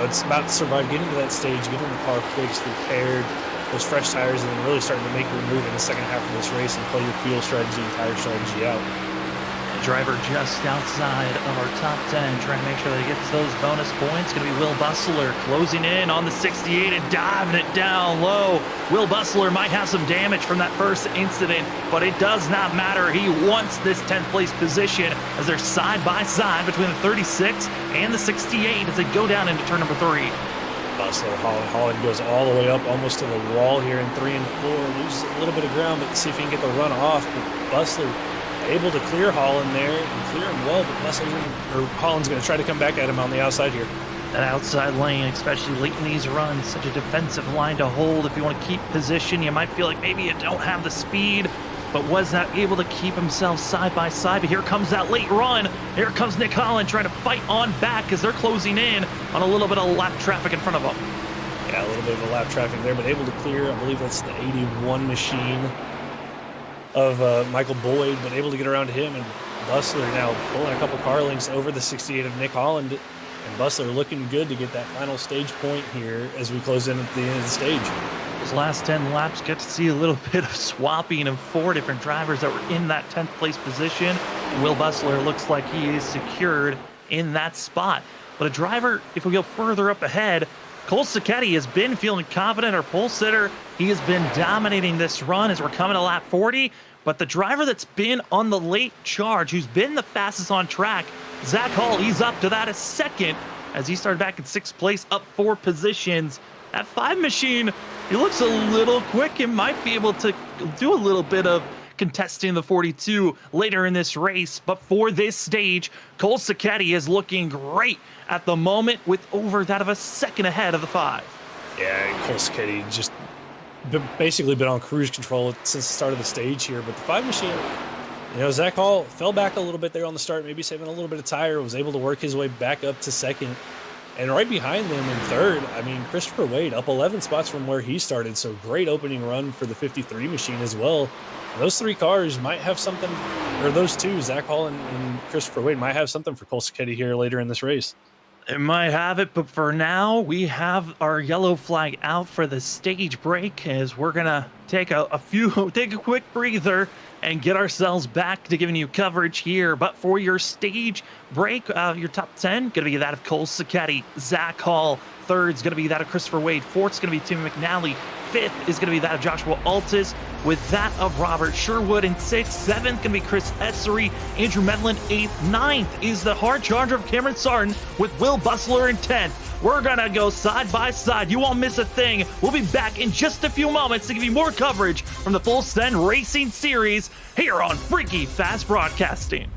[SPEAKER 4] it's about to survive, get into that stage, get in the car fixed, repaired, those fresh tires and then really starting to make your move in the second half of this race and play your fuel strategy and tire strategy out.
[SPEAKER 3] The driver just outside of our top 10, trying to make sure that he gets those bonus points. Going to be Will Bustler closing in on the 68 and diving it down low. Will Bustler might have some damage from that first incident, but it does not matter. He wants this 10th place position as they're side by side between the 36 and the 68 as they go down into turn number 3.
[SPEAKER 4] Bustler, Holland goes all the way up almost to the wall here in 3 and 4. Loses a little bit of ground, but see if he can get the run off. But Bustler able to clear Holland there and clear him well, but Holland's going to try to come back at him on the outside here.
[SPEAKER 3] That outside lane, especially late in these runs, such a defensive line to hold. If you want to keep position, you might feel like maybe you don't have the speed, but was not able to keep himself side by side. But here comes that late run. Here comes Nick Holland trying to fight on back as they're closing in on a little bit of lap traffic in front of them.
[SPEAKER 4] Yeah, a little bit of a lap traffic there, but able to clear. I believe that's the 81 machine of Michael Boyd, but able to get around him, and Bustler now pulling a couple car lengths over the 68 of Nick Holland, and Bustler looking good to get that final stage point here as we close in at the end of the stage.
[SPEAKER 3] Those last 10 laps get to see a little bit of swapping of 4 different drivers that were in that 10th place position. Will Bustler looks like he is secured in that spot. But a driver, if we go further up ahead, Cole Sacchetti has been feeling confident, our pole sitter. He has been dominating this run as we're coming to lap 40. But the driver that's been on the late charge, who's been the fastest on track, Zach Hall, he's up to that a second as he started back in 6th place, up 4 positions. That 5 machine, he looks a little quick and might be able to do a little bit of contesting the 42 later in this race. But for this stage, Cole Sacchetti is looking great at the moment with over that of a second ahead of the 5.
[SPEAKER 4] Yeah, Cole Sacchetti just basically been on cruise control since the start of the stage here. But the 5 machine, you know, Zach Hall fell back a little bit there on the start, maybe saving a little bit of tire, was able to work his way back up to 2nd. And right behind them in 3rd, I mean, Christopher Wade up 11 spots from where he started. So great opening run for the 53 machine as well. Those 3 cars might have something, or those 2, Zach Hall and Christopher Wade, might have something for Cole Sacchetti here later in this race.
[SPEAKER 3] It might have it, but for now, we have our yellow flag out for the stage break as we're going to take take a quick breather and get ourselves back to giving you coverage here. But for your stage break, your top 10, going to be that of Cole Sacchetti, Zach Hall. 3rd's going to be that of Christopher Wade. 4th's going to be Tim McNally. 5th is going to be that of Joshua Altis, with that of Robert Sherwood in 6th. 7th going to be Chris Essery, Andrew Medlin 8th. 9th is the hard charger of Cameron Sarton with Will Bustler in 10th. We're going to go side by side. You won't miss a thing. We'll be back in just a few moments to give you more coverage from the Full Send Racing Series here on Freaky Fast Broadcasting.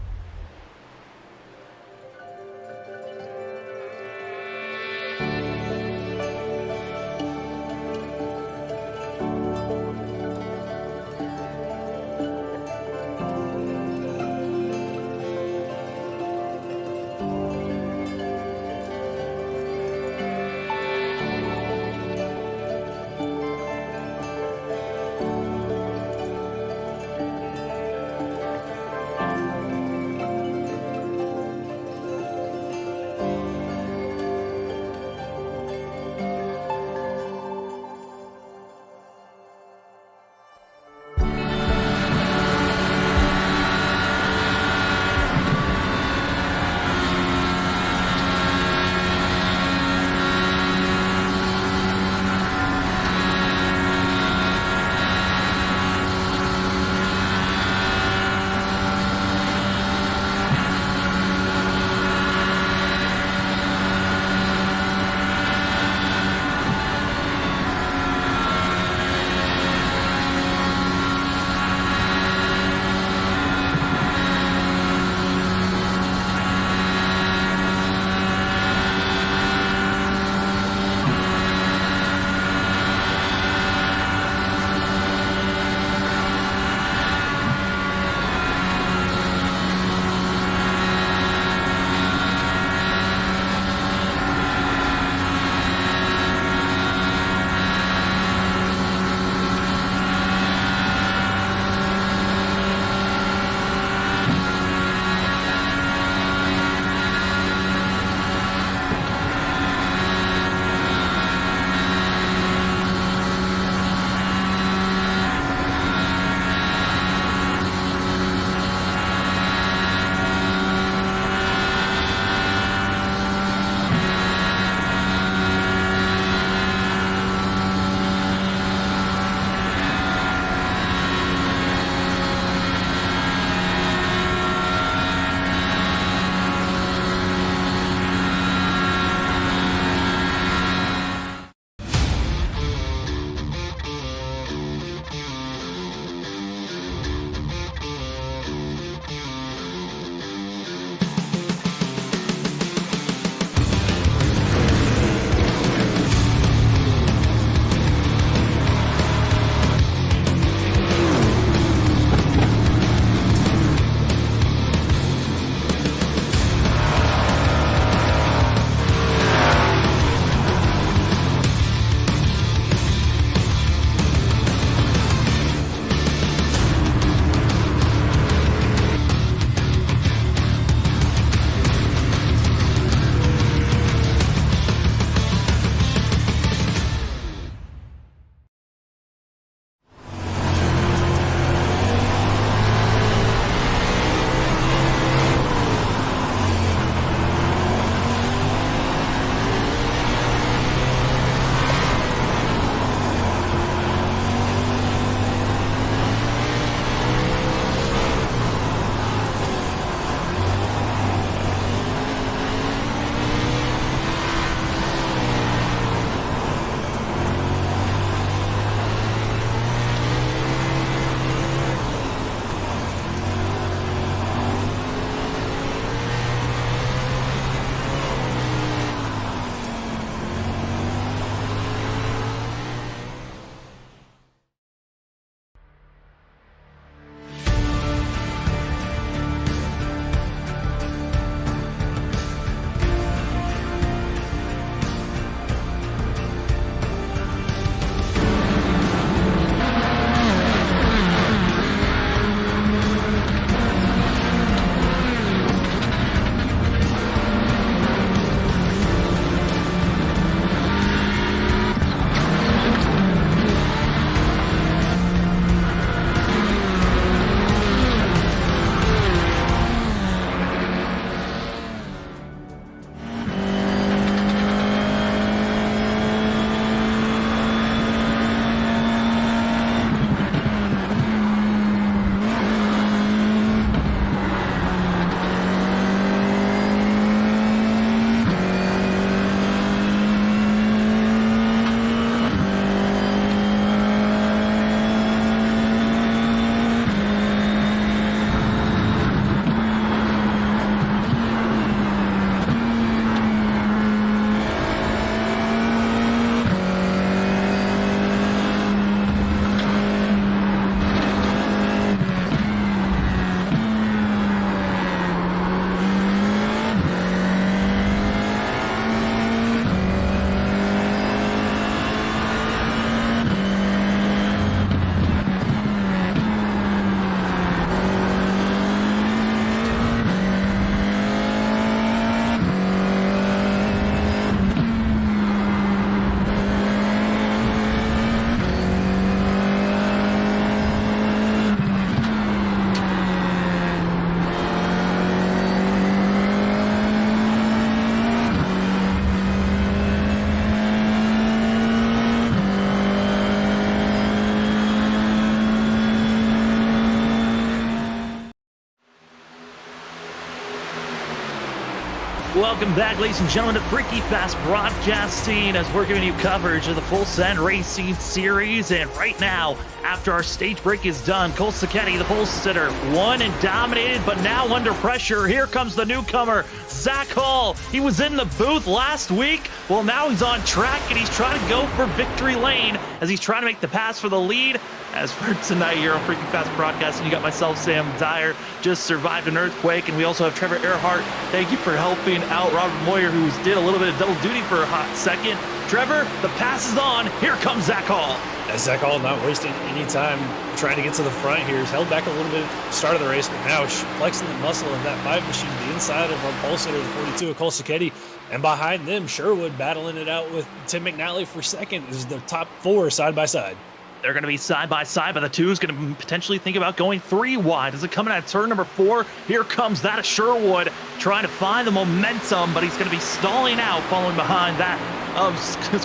[SPEAKER 3] Welcome back, ladies and gentlemen, to Freaky Fast Broadcasting as we're giving you coverage of the Full Send Racing Series. And right now, after our stage break is done, Cole Sacchetti, the pole sitter, won and dominated, but now under pressure. Here comes the newcomer, Zach Hall. He was in the booth last week. Well, now he's on track, and he's trying to go for victory lane as he's trying to make the pass for the lead. As for tonight here on Freaky Fast Broadcasting, you got myself, Sam Dyer, just survived an earthquake, and we also have Trevor Earhart. Thank you for helping out Robert Moyer, who did a little bit of double duty for a hot second. Trevor, the pass is on. Here comes Zach Hall.
[SPEAKER 4] Zach Hall not wasting any time trying to get to the front here. He's held back a little bit at the start of the race, but now flexing the muscle of that 5 machine to the inside of our pole sitter, the 42 of Cole Sacchetti. And behind them, Sherwood battling it out with Tim McNally for second. This is the top 4 side by side.
[SPEAKER 3] They're going to be side by side, but the two is going to potentially think about going 3 wide. As it coming at turn number 4, here comes that of Sherwood trying to find the momentum, but he's going to be stalling out, following behind that of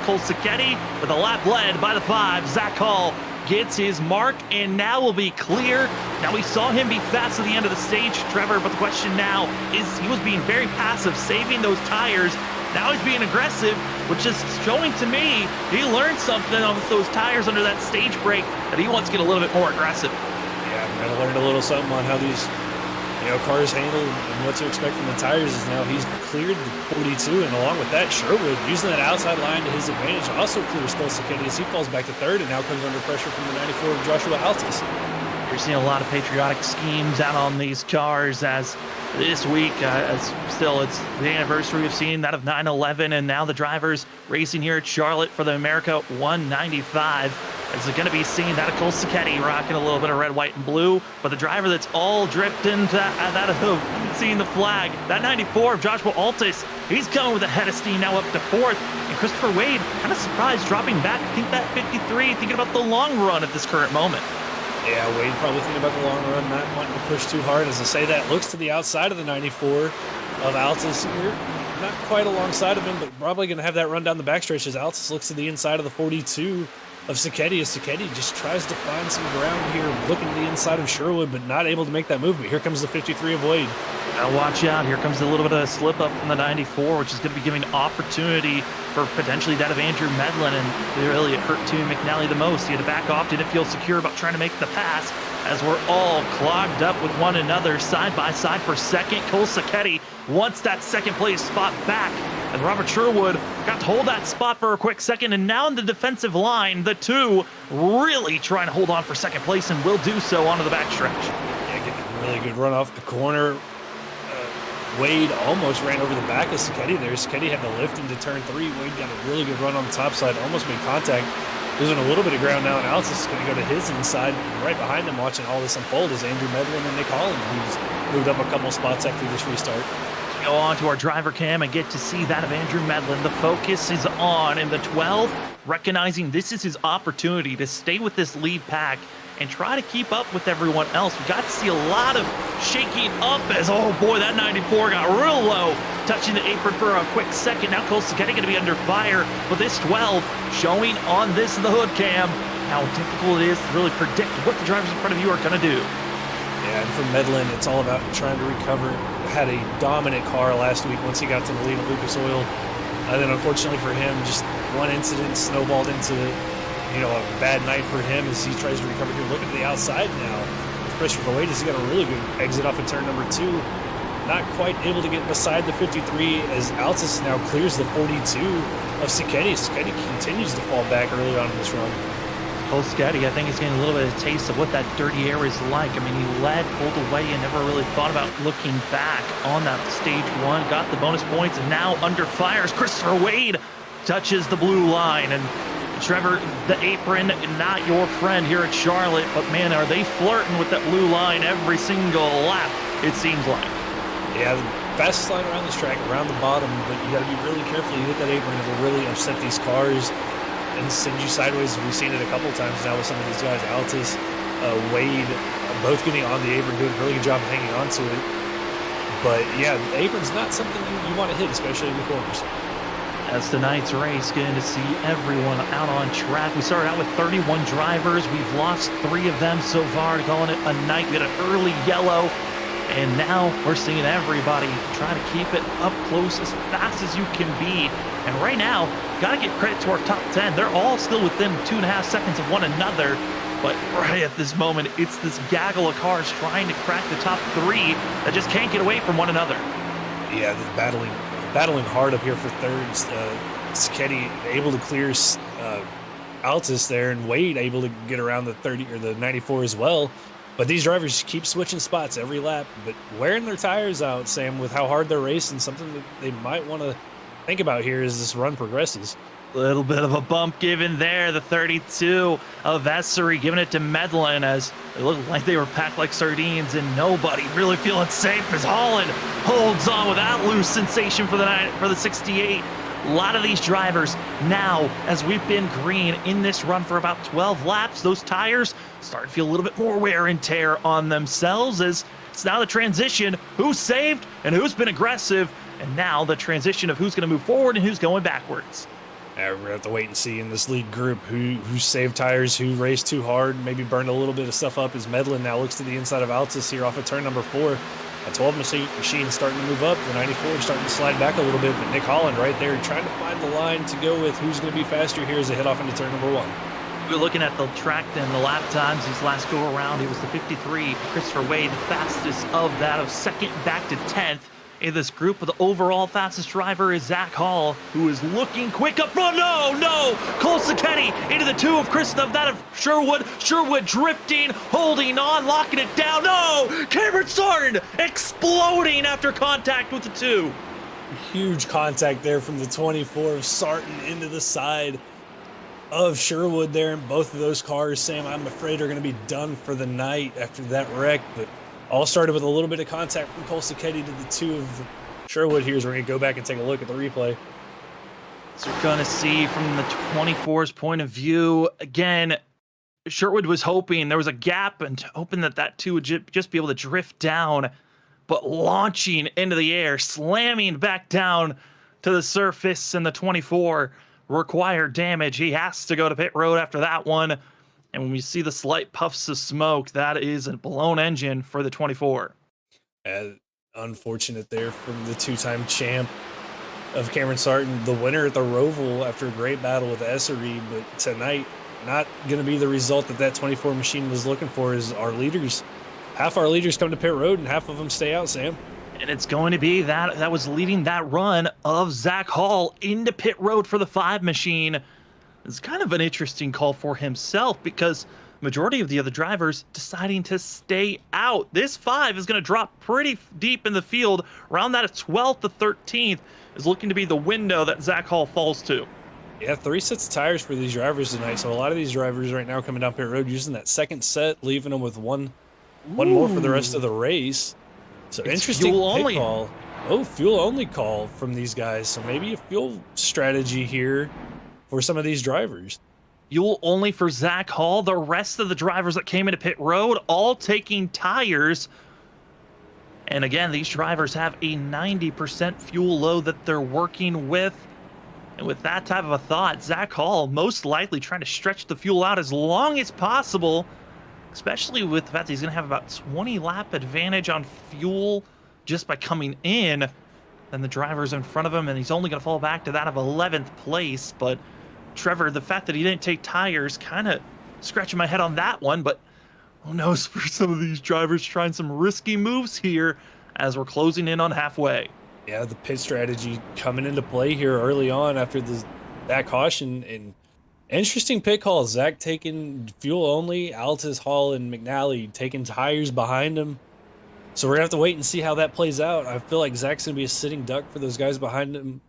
[SPEAKER 3] Cole Sacchetti, with a lap led by the 5. Zach Hall gets his mark, and now will be clear. Now, we saw him be fast at the end of the stage, Trevor, but the question now is he was being very passive, saving those tires. Now he's being aggressive, which is showing to me he learned something on those tires under that stage break, that he wants to get a little bit more aggressive.
[SPEAKER 4] Yeah, I'm going to learn a little something on how these cars handle and what to expect from the tires. Is now he's cleared the 42, and along with that, Sherwood using that outside line to his advantage also clears Cole Sacchetti as he falls back to 3rd and now comes under pressure from the 94 of Joshua Altus.
[SPEAKER 3] You're seeing a lot of patriotic schemes out on these cars as this week, still it's the anniversary of seeing that of 9/11, and now the drivers racing here at Charlotte for the Merica 195. It's going to be seeing that of Cole Sacchetti rocking a little bit of red, white, and blue, but the driver that's all dripped into that of seeing the flag, that 94 of Joshua Altus, he's coming with a head of steam now up to 4th, and Christopher Wade kind of surprised dropping back. I think that 53, thinking about the long run at this current moment.
[SPEAKER 4] Yeah, Wade probably thinking about the long run, not wanting to push too hard. As I say that, looks to the outside of the 94 of Altus here. Not quite alongside of him, but probably going to have that run down the backstretch as Altus looks to the inside of the 42 of Sacchetti. As Sacchetti just tries to find some ground here, looking to the inside of Sherwood, but not able to make that move. But here comes the 53 of Wade.
[SPEAKER 3] Now watch out. Here comes a little bit of a slip up from the 94, which is going to be giving opportunity for potentially that of Andrew Medlin, and really it hurt Tim McNally the most. He had to back off, didn't feel secure about trying to make the pass, as we're all clogged up with one another side by side for second. Cole Sacchetti wants that second place spot back, and Robert Sherwood got to hold that spot for a quick second, and now in the defensive line, the two really trying to hold on for second place, and will do so onto the backstretch.
[SPEAKER 4] Yeah, getting a really good run off the corner. Wade almost ran over the back of Sacchetti there. Sacchetti had to lift into turn 3. Wade got a really good run on the top side, almost made contact. Losing a little bit of ground now, and Altus is going to go to his inside. And right behind them, watching all this unfold, is Andrew Medlin and Nick Holland, who's moved up a couple spots after this restart.
[SPEAKER 3] Go on to our driver cam and get to see that of Andrew Medlin. The focus is on in the 12, recognizing this is his opportunity to stay with this lead pack and try to keep up with everyone else. We got to see a lot of shaking up as, oh boy, that 94 got real low, touching the apron for a quick second. Now Cole Sacchetti going to be under fire, but this 12 showing on the hood cam how difficult it is to really predict what the drivers in front of you are going to do.
[SPEAKER 4] Yeah, and for Medlin, it's all about trying to recover. Had a dominant car last week once he got to the lead at Lucas Oil. And then unfortunately for him, just one incident snowballed into a bad night for him as he tries to recover here. Looking to the outside now with Christopher Wade as he got a really good exit off of turn number 2. Not quite able to get beside the 53 as Altus now clears the 42 of Sacchetti. Sacchetti continues to fall back early on in this run.
[SPEAKER 3] Cole Sacchetti, I think he's getting a little bit of a taste of what that dirty air is like. I mean, he led, pulled away, and never really thought about looking back on that stage 1. Got the bonus points, and now under fire as Christopher Wade touches the blue line. And Trevor, the apron, not your friend here at Charlotte, but man, are they flirting with that blue line every single lap, it seems like.
[SPEAKER 4] Yeah, the fastest line around this track, around the bottom, but you got to be really careful. You hit that apron, it will really upset these cars and send you sideways. We've seen it a couple of times now with some of these guys. Altus, Wade, both getting on the apron, doing a really good job of hanging on to it. But yeah, the apron's not something you want to hit, especially in the corners.
[SPEAKER 3] As tonight's race, getting to see everyone out on track. We started out with 31 drivers. We've lost 3 of them so far, calling it a night. We had an early yellow, And now we're seeing everybody trying to keep it up close as fast as you can be. And right now, got to give credit to our top 10. They're all still within 2.5 seconds of one another. But right at this moment, it's this gaggle of cars trying to crack the top 3 that just can't get away from one another.
[SPEAKER 4] Yeah, battling hard up here for thirds. Siketti able to clear Altus there, and Wade able to get around the 30 or the 94 as well. But these drivers keep switching spots every lap, but wearing their tires out, Sam, with how hard they're racing, something that they might want to think about here as this run progresses.
[SPEAKER 3] Little bit of a bump given there. The 32 of Essery giving it to Medlin as it looked like they were packed like sardines, and nobody really feeling safe as Holland holds on with that loose sensation for the 68. A lot of these drivers now, as we've been green in this run for about 12 laps, those tires start to feel a little bit more wear and tear on themselves, as it's now the transition, who's saved and who's been aggressive, and now the transition of who's going to move forward and who's going backwards.
[SPEAKER 4] We're going to have to wait and see in this lead group who saved tires, who raced too hard, maybe burned a little bit of stuff up, as Medlin now looks to the inside of Altus here off of turn number 4. A 12 machine starting to move up. The 94 starting to slide back a little bit, but Nick Holland right there trying to find the line to go with who's going to be faster here as they head off into turn number 1.
[SPEAKER 3] We're looking at the track and the lap times. His last go around, it was the 53. Christopher Wade, the fastest of that, of second back to 10th. In this group, the overall fastest driver is Zach Hall, who is looking quick up front. No! Cole Siketti into the 2 of Christoph, that of Sherwood. Sherwood drifting, holding on, locking it down. No! Cameron Sarton exploding after contact with the 2.
[SPEAKER 4] Huge contact there from the 24 of Sarton into the side of Sherwood there in both of those cars. Sam, I'm afraid are going to be done for the night after that wreck, but all started with a little bit of contact from Cole Siketti to the 2 of Sherwood here, as we're going to go back and take a look at the replay.
[SPEAKER 3] So you're going to see from the 24's point of view, again, Sherwood was hoping there was a gap and hoping that 2 would just be able to drift down, but launching into the air, slamming back down to the surface, and the 24 required damage. He has to go to pit road after that one. And when we see the slight puffs of smoke, that is a blown engine for the 24.
[SPEAKER 4] Unfortunate there from the 2-time champ of Cameron Sarton, the winner at the Roval after a great battle with Essery. But tonight, not going to be the result that 24 machine was looking for, as our leaders, half our leaders come to pit road and half of them stay out, Sam.
[SPEAKER 3] And it's going to be that was leading that run of Zach Hall into pit road for the 5 machine. It's kind of an interesting call for himself, because majority of the other drivers deciding to stay out. This 5 is going to drop pretty deep in the field. Around that 12th to 13th is looking to be the window that Zach Hall falls to.
[SPEAKER 4] Yeah, 3 sets of tires for these drivers tonight. So a lot of these drivers right now coming down pit road using that second set, leaving them with one more for the rest of the race. So it's interesting pit call. Oh, fuel only call from these guys. So maybe a fuel strategy here for some of these drivers.
[SPEAKER 3] Fuel only for Zach Hall. The rest of the drivers that came into pit road all taking tires. And again, these drivers have a 90% fuel load that they're working with. And with that type of a thought, Zach Hall most likely trying to stretch the fuel out as long as possible, especially with the fact that he's going to have about 20 lap advantage on fuel just by coming in than the drivers in front of him. And he's only going to fall back to that of 11th place. But Trevor, the fact that he didn't take tires, kind of scratching my head on that one, but who knows for some of these drivers trying some risky moves here as we're closing in on halfway.
[SPEAKER 4] Yeah, the pit strategy coming into play here early on after that caution. And interesting pit call. Zach taking fuel only, Altus, Hall, and McNally taking tires behind him. So we're going to have to wait and see how that plays out. I feel like Zach's going to be a sitting duck for those guys behind him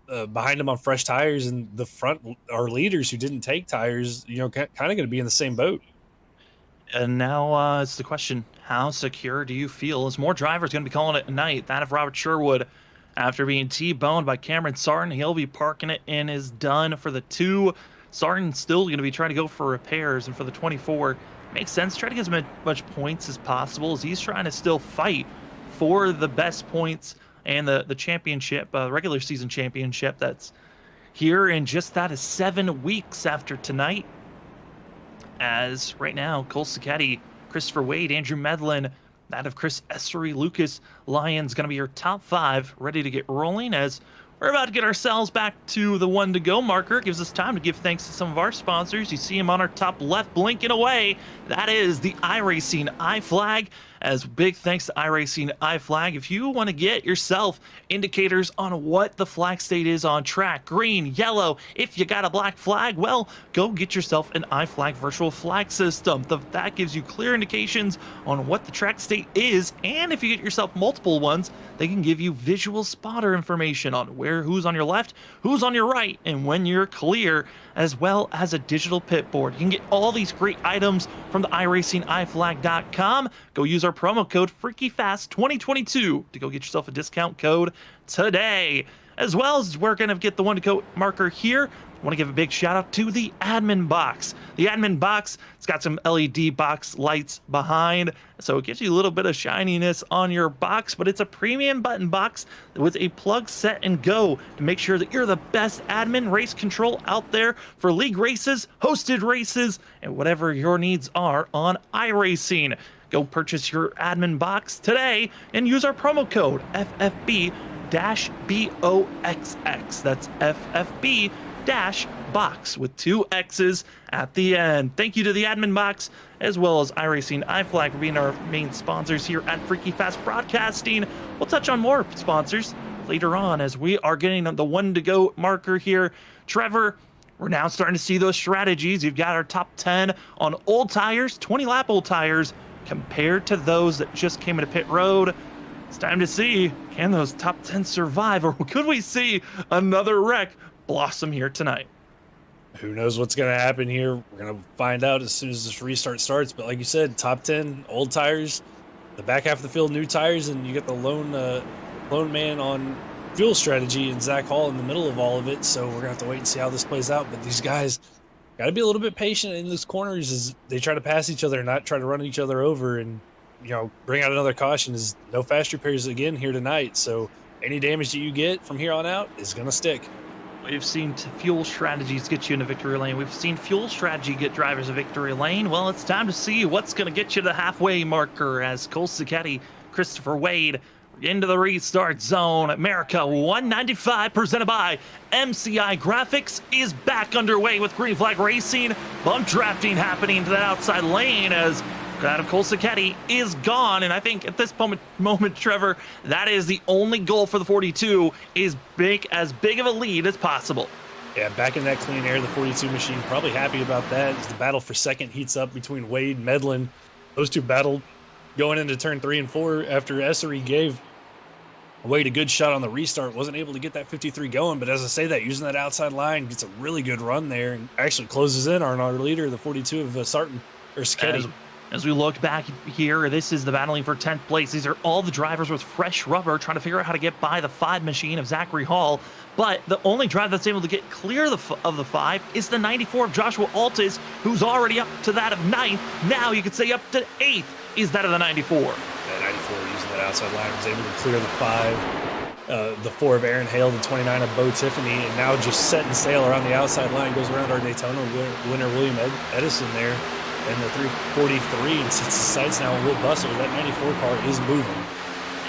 [SPEAKER 4] on fresh tires, and the front our leaders who didn't take tires, kind of going to be in the same boat.
[SPEAKER 3] And now it's the question, how secure do you feel? As more drivers going to be calling it a night. That of Robert Sherwood, after being T-boned by Cameron Sarton, he'll be parking it and is done for the 2. Sarton still going to be trying to go for repairs, and for the 24, makes sense. Try to get as much points as possible, as he's trying to still fight for the best points and the championship, regular season championship that's here in just that is 7 weeks after tonight. As right now, Cole Siketti, Christopher Wade, Andrew Medlin, that of Chris Essery. Lucas Lyon's going to be your top 5, ready to get rolling as we're about to get ourselves back to the 1 to go marker. It gives us time to give thanks to some of our sponsors. You see him on our top left blinking away. That is the iRacing iFlag. As big thanks to iRacing iFlag. If you want to get yourself indicators on what the flag state is on track, green, yellow, if you got a black flag, well, go get yourself an iFlag virtual flag system. That gives you clear indications on what the track state is, and if you get yourself multiple ones, they can give you visual spotter information on who's on your left, who's on your right, and when you're clear, as well as a digital pit board. You can get all these great items from the iRacingIFlag.com. Go use our promo code FreakyFast2022 to go get yourself a discount code today. As well as we're going to get the 1 to go marker here, I want to give a big shout out to the admin box. The admin box, it's got some LED box lights behind, so it gives you a little bit of shininess on your box, but it's a premium button box with a plug, set, and go to make sure that you're the best admin race control out there for league races, hosted races, and whatever your needs are on iRacing. Go purchase your admin box today and use our promo code FFB-BOXX. That's FFB-box with 2 X's at the end. Thank you to the admin box as well as iRacing iFlag for being our main sponsors here at Freaky Fast Broadcasting. We'll touch on more sponsors later on as we are getting the 1 to go marker here. Trevor, we're now starting to see those strategies. You've got our top 10 on old tires, 20 lap old tires, compared to those that just came into pit road. It's time to see, can those top 10 survive, or could we see another wreck blossom here tonight?
[SPEAKER 4] Who knows what's going to happen here? We're going to find out as soon as this restart starts. But like you said, top 10 old tires, the back half of the field new tires, and you get the lone man on fuel strategy and Zach Hall in the middle of all of it. So we're going to have to wait and see how this plays out. But these guys got to be a little bit patient in these corners as they try to pass each other, not try to run each other over, and bring out another caution. Is no fast repairs again here tonight. So any damage that you get from here on out is going to stick.
[SPEAKER 3] We've seen fuel strategies get you into victory lane. We've seen fuel strategy get drivers a victory lane. Well, it's time to see what's going to get you to the halfway marker as Cole Sacchetti, Christopher Wade into the restart zone. Merica 195 presented by MCI Graphics is back underway with Green Flag Racing. Bump drafting happening to that outside lane as that of Cole Sacchetti is gone, and I think at this moment, Trevor, that is the only goal for the 42 is as big of a lead as possible.
[SPEAKER 4] Yeah, back in that clean air, the 42 machine probably happy about that as the battle for second heats up between Wade and Medlin. Those two battled going into turn 3 and 4 after Essery gave Wade a good shot on the restart. Wasn't able to get that 53 going, but as I say that, using that outside line, gets a really good run there and actually closes in on our leader, the 42 of Sarton, or Sacchetti.
[SPEAKER 3] As we look back here, this is the battling for 10th place. These are all the drivers with fresh rubber trying to figure out how to get by the 5 machine of Zachary Hall. But the only driver that's able to get clear of the 5 is the 94 of Joshua Altis, who's already up to that of 9th. Now you could say up to 8th is that of the 94.
[SPEAKER 4] That 94 using that outside line was able to clear the 5. The 4 of Aaron Hale, the 29 of Bo Tiffany, and now just setting sail around the outside line, goes around our Daytona winner William Edison there. And the 343 and sets the sights now on Will Bustle. That 94 car is moving.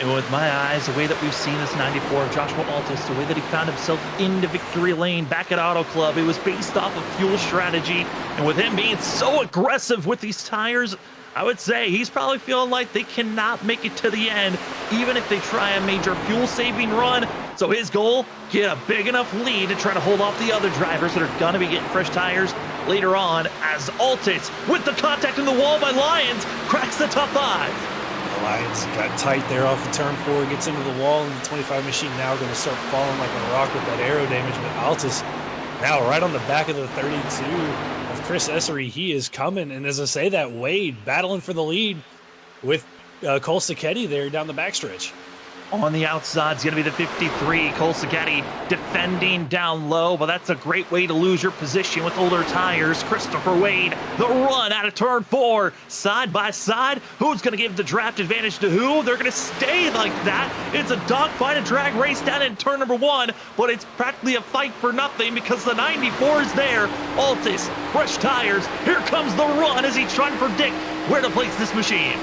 [SPEAKER 3] And with my eyes, the way that we've seen this 94 of Joshua Altis, the way that he found himself into victory lane back at Auto Club, it was based off of fuel strategy. And with him being so aggressive with these tires, I would say he's probably feeling like they cannot make it to the end, even if they try a major fuel-saving run. So his goal, get a big enough lead to try to hold off the other drivers that are going to be getting fresh tires later on as Altis, with the contact in the wall by Lyons, cracks the top 5.
[SPEAKER 4] The Lions got tight there off of turn 4, gets into the wall, and the 25 machine now going to start falling like a rock with that aero damage. But Altis now right on the back of the 32 of Chris Essery. He is coming, and as I say that, Wade battling for the lead with Cole Sacchetti there down the backstretch.
[SPEAKER 3] On the outside is going to be the 53, Cole Sacchetti defending down low, but that's a great way to lose your position with older tires. Christopher Wade, the run out of turn 4, side by side. Who's going to give the draft advantage to who? They're going to stay like that. It's a dogfight, a drag race down in turn number 1, but it's practically a fight for nothing because the 94 is there. Altis, fresh tires. Here comes the run as he's trying to predict where to place this machine.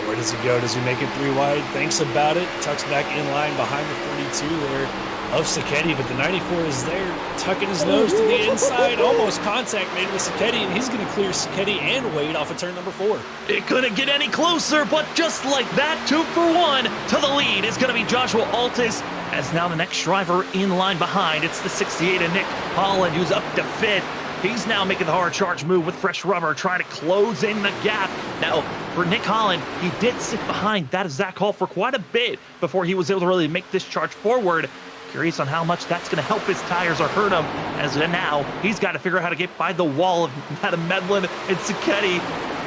[SPEAKER 4] Where does he go? Does he make it 3 wide? Thinks about it. Tucks back in line behind the 42 there of Sacchetti, but the 94 is there, tucking his nose to the inside. Almost contact made with Sacchetti, and he's going to clear Sacchetti and Wade off of turn number 4.
[SPEAKER 3] It couldn't get any closer, but just like that, 2 for 1 to the lead is going to be Joshua Altis, as now the next driver in line behind. It's the 68 of Nick Holland, who's up to 5th. He's now making the hard charge move with fresh rubber, trying to close in the gap. Now, for Nick Holland, he did sit behind that Zach Hall for quite a bit before he was able to really make this charge forward. Curious on how much that's going to help his tires or hurt him, as now he's got to figure out how to get by the wall of Adam Medlin and Sacchetti.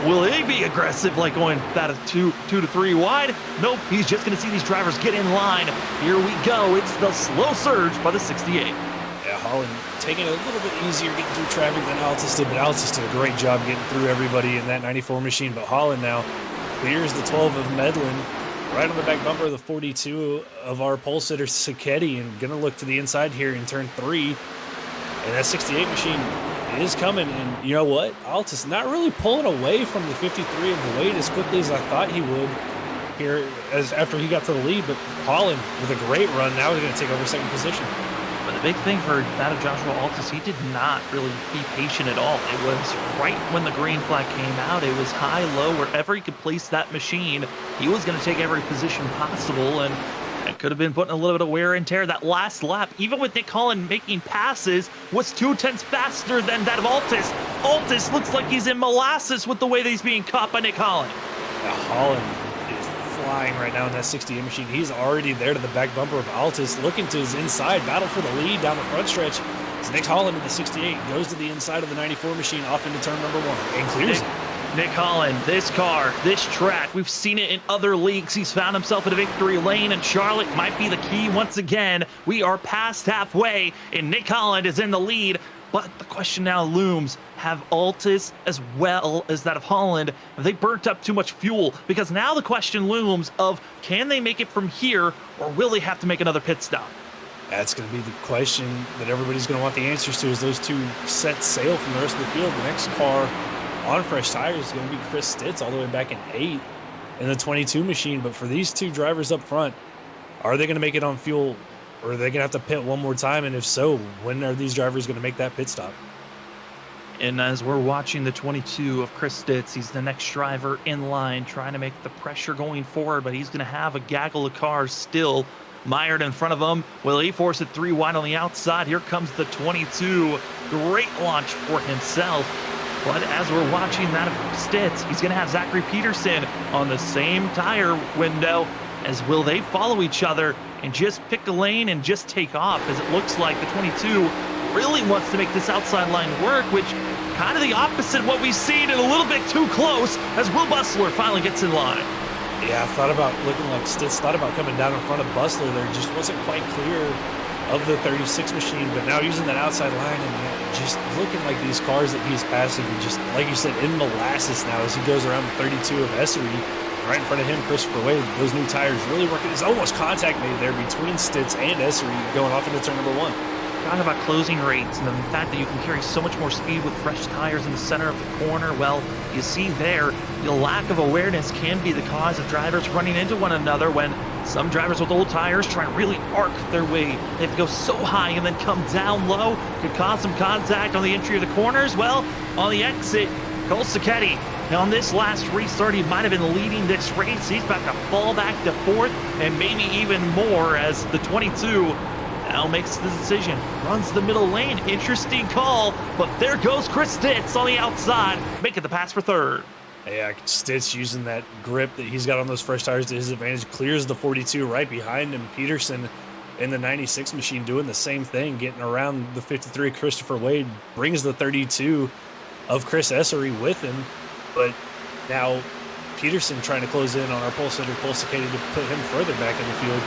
[SPEAKER 3] Will he be aggressive, like going that 2 to 3 wide? Nope, he's just going to see these drivers get in line. Here we go. It's the slow surge by the 68.
[SPEAKER 4] Yeah, Holland taking it a little bit easier getting through traffic than Altis did, but Altis did a great job getting through everybody in that 94 machine. But Holland now clears the 12 of Medlin, right on the back bumper of the 42 of our pole sitter Sacchetti, and gonna look to the inside here in turn 3. And that 68 machine is coming, and you know what? Altis not really pulling away from the 53 of Wade as quickly as I thought he would here as after he got to the lead, but Holland with a great run now is gonna take over second position.
[SPEAKER 3] But the big thing for that of Joshua Altis, he did not really be patient at all. It was right when the green flag came out. It was high, low, wherever he could place that machine. He was going to take every position possible, and it could have been putting a little bit of wear and tear. That last lap, even with Nick Holland making passes, was 2/10 faster than that of Altis. Altis looks like he's in molasses with the way that he's being caught by Nick Holland.
[SPEAKER 4] Now Holland is flying right now in that 68 machine. He's already there to the back bumper of Altis, looking to his inside, battle for the lead down the front stretch. It's Nick Holland in the 68, goes to the inside of the 94 machine, off into turn number 1, and clears it.
[SPEAKER 3] Nick Holland, this car, this track, we've seen it in other leagues. He's found himself in a victory lane, and Charlotte might be the key once again. We are past halfway, and Nick Holland is in the lead. But the question now looms, have Altis as well as that of Holland, have they burnt up too much fuel? Because now the question looms of, can they make it from here, or will they have to make another pit stop?
[SPEAKER 4] That's going to be the question that everybody's going to want the answers to, as those two set sail from the rest of the field. The next car on fresh tires is going to be Chris Stitz, all the way back in 8th in the 22 machine. But for these two drivers up front, are they going to make it on fuel, or are they going to have to pit one more time? And if so, when are these drivers going to make that pit stop?
[SPEAKER 3] And as we're watching the 22 of Chris Stitz, he's the next driver in line, trying to make the pressure going forward, but he's going to have a gaggle of cars still mired in front of him. Will he force it 3 wide on the outside? Here comes the 22. Great launch for himself. But as we're watching that of Stitz, he's going to have Zachary Peterson on the same tire window. As will they follow each other and just pick a lane and just take off, as it looks like the 22 really wants to make this outside line work, which kind of the opposite of what we've seen, and a little bit too close as Will Bustler finally gets in line.
[SPEAKER 4] Yeah, I thought about looking like Stitz, thought about coming down in front of Bustler there, just wasn't quite clear of the 36 machine, but now using that outside line and just looking like these cars that he's passing, just like you said, in molasses now as he goes around the 32 of Essery. Right in front of him, Christopher Wade, those new tires really working. There's almost contact made there between Stitz and Essery going off into turn number 1.
[SPEAKER 3] Talking about closing rates and the fact that you can carry so much more speed with fresh tires in the center of the corner, well, you see there, the lack of awareness can be the cause of drivers running into one another when some drivers with old tires try to really arc their way. They have to go so high and then come down low. Could cause some contact on the entry of the corners. Well, on the exit, Cole Sacchetti. Now, on this last restart, he might have been leading this race. He's about to fall back to 4th and maybe even more, as the 22 now makes the decision. Runs the middle lane. Interesting call, but there goes Chris Stitz on the outside, making the pass for 3rd.
[SPEAKER 4] Yeah, Stitz using that grip that he's got on those fresh tires to his advantage, clears the 42 right behind him. Peterson in the 96 machine doing the same thing, getting around the 53 Christopher Wade, brings the 32 of Chris Essery with him. But now Peterson trying to close in on our pole sitter, Cole Sacchetti, to put him further back in the field.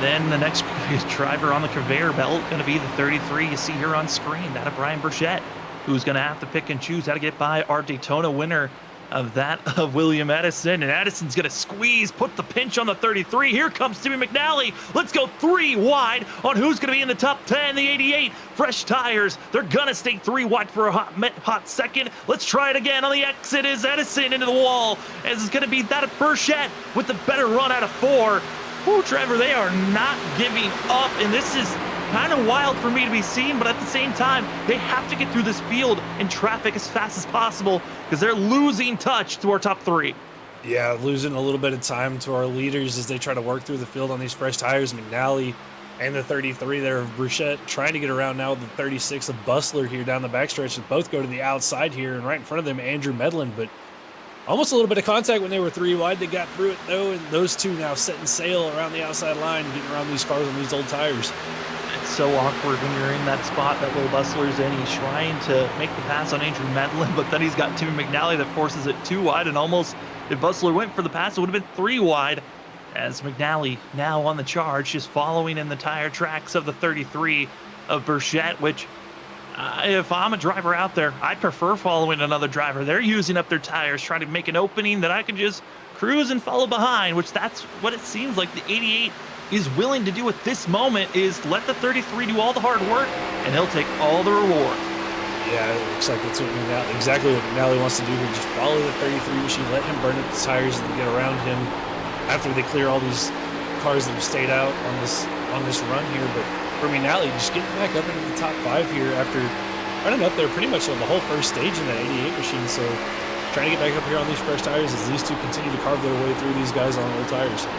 [SPEAKER 3] Then the next driver on the conveyor belt going to be the 33 you see here on screen, that of Brian Burchett, who's going to have to pick and choose how to get by our Daytona winner of that of William Edison, and Edison's gonna squeeze, put the pinch on the 33. Here comes Timmy McNally. Let's go 3 wide on who's gonna be in the top 10, the 88. Fresh tires, they're gonna stay 3 wide for a hot second. Let's try it again. On the exit is Edison into the wall, as it's gonna be that of Burchett with the better run out of 4. Ooh, Trevor, they are not giving up, and this is kind of wild for me to be seen, but at the same time, they have to get through this field in traffic as fast as possible because they're losing touch to our top 3.
[SPEAKER 4] Yeah, losing a little bit of time to our leaders as they try to work through the field on these fresh tires. McNally and the 33 there of Bruchette trying to get around now the 36 of Bustler here down the backstretch. And both go to the outside here, and right in front of them, Andrew Medlin, but almost a little bit of contact when they were 3 wide. They got through it, though, and those two now setting sail around the outside line, getting around these cars on these old tires.
[SPEAKER 3] It's so awkward when you're in that spot that Will Bustler's in. He's trying to make the pass on Andrew Medlin, but then he's got Timmy McNally that forces it 2 wide, and almost, if Bustler went for the pass, it would have been 3 wide, as McNally now on the charge, just following in the tire tracks of the 33 of Burchett, which if I'm a driver out there, I prefer following another driver. They're using up their tires, trying to make an opening that I can just cruise and follow behind, which that's what it seems like the 88 is willing to do at this moment, is let the 33 do all the hard work, and he'll take all the reward.
[SPEAKER 4] Yeah, it looks like that's what exactly what McNally wants to do here. Just follow the 33 machine, let him burn up the tires and get around him after they clear all these cars that have stayed out on this run here. But for McNally, just getting back up into the top 5 here after running up there pretty much on the whole first stage in that 88 machine. So trying to get back up here on these fresh tires as these two continue to carve their way through these guys on old tires.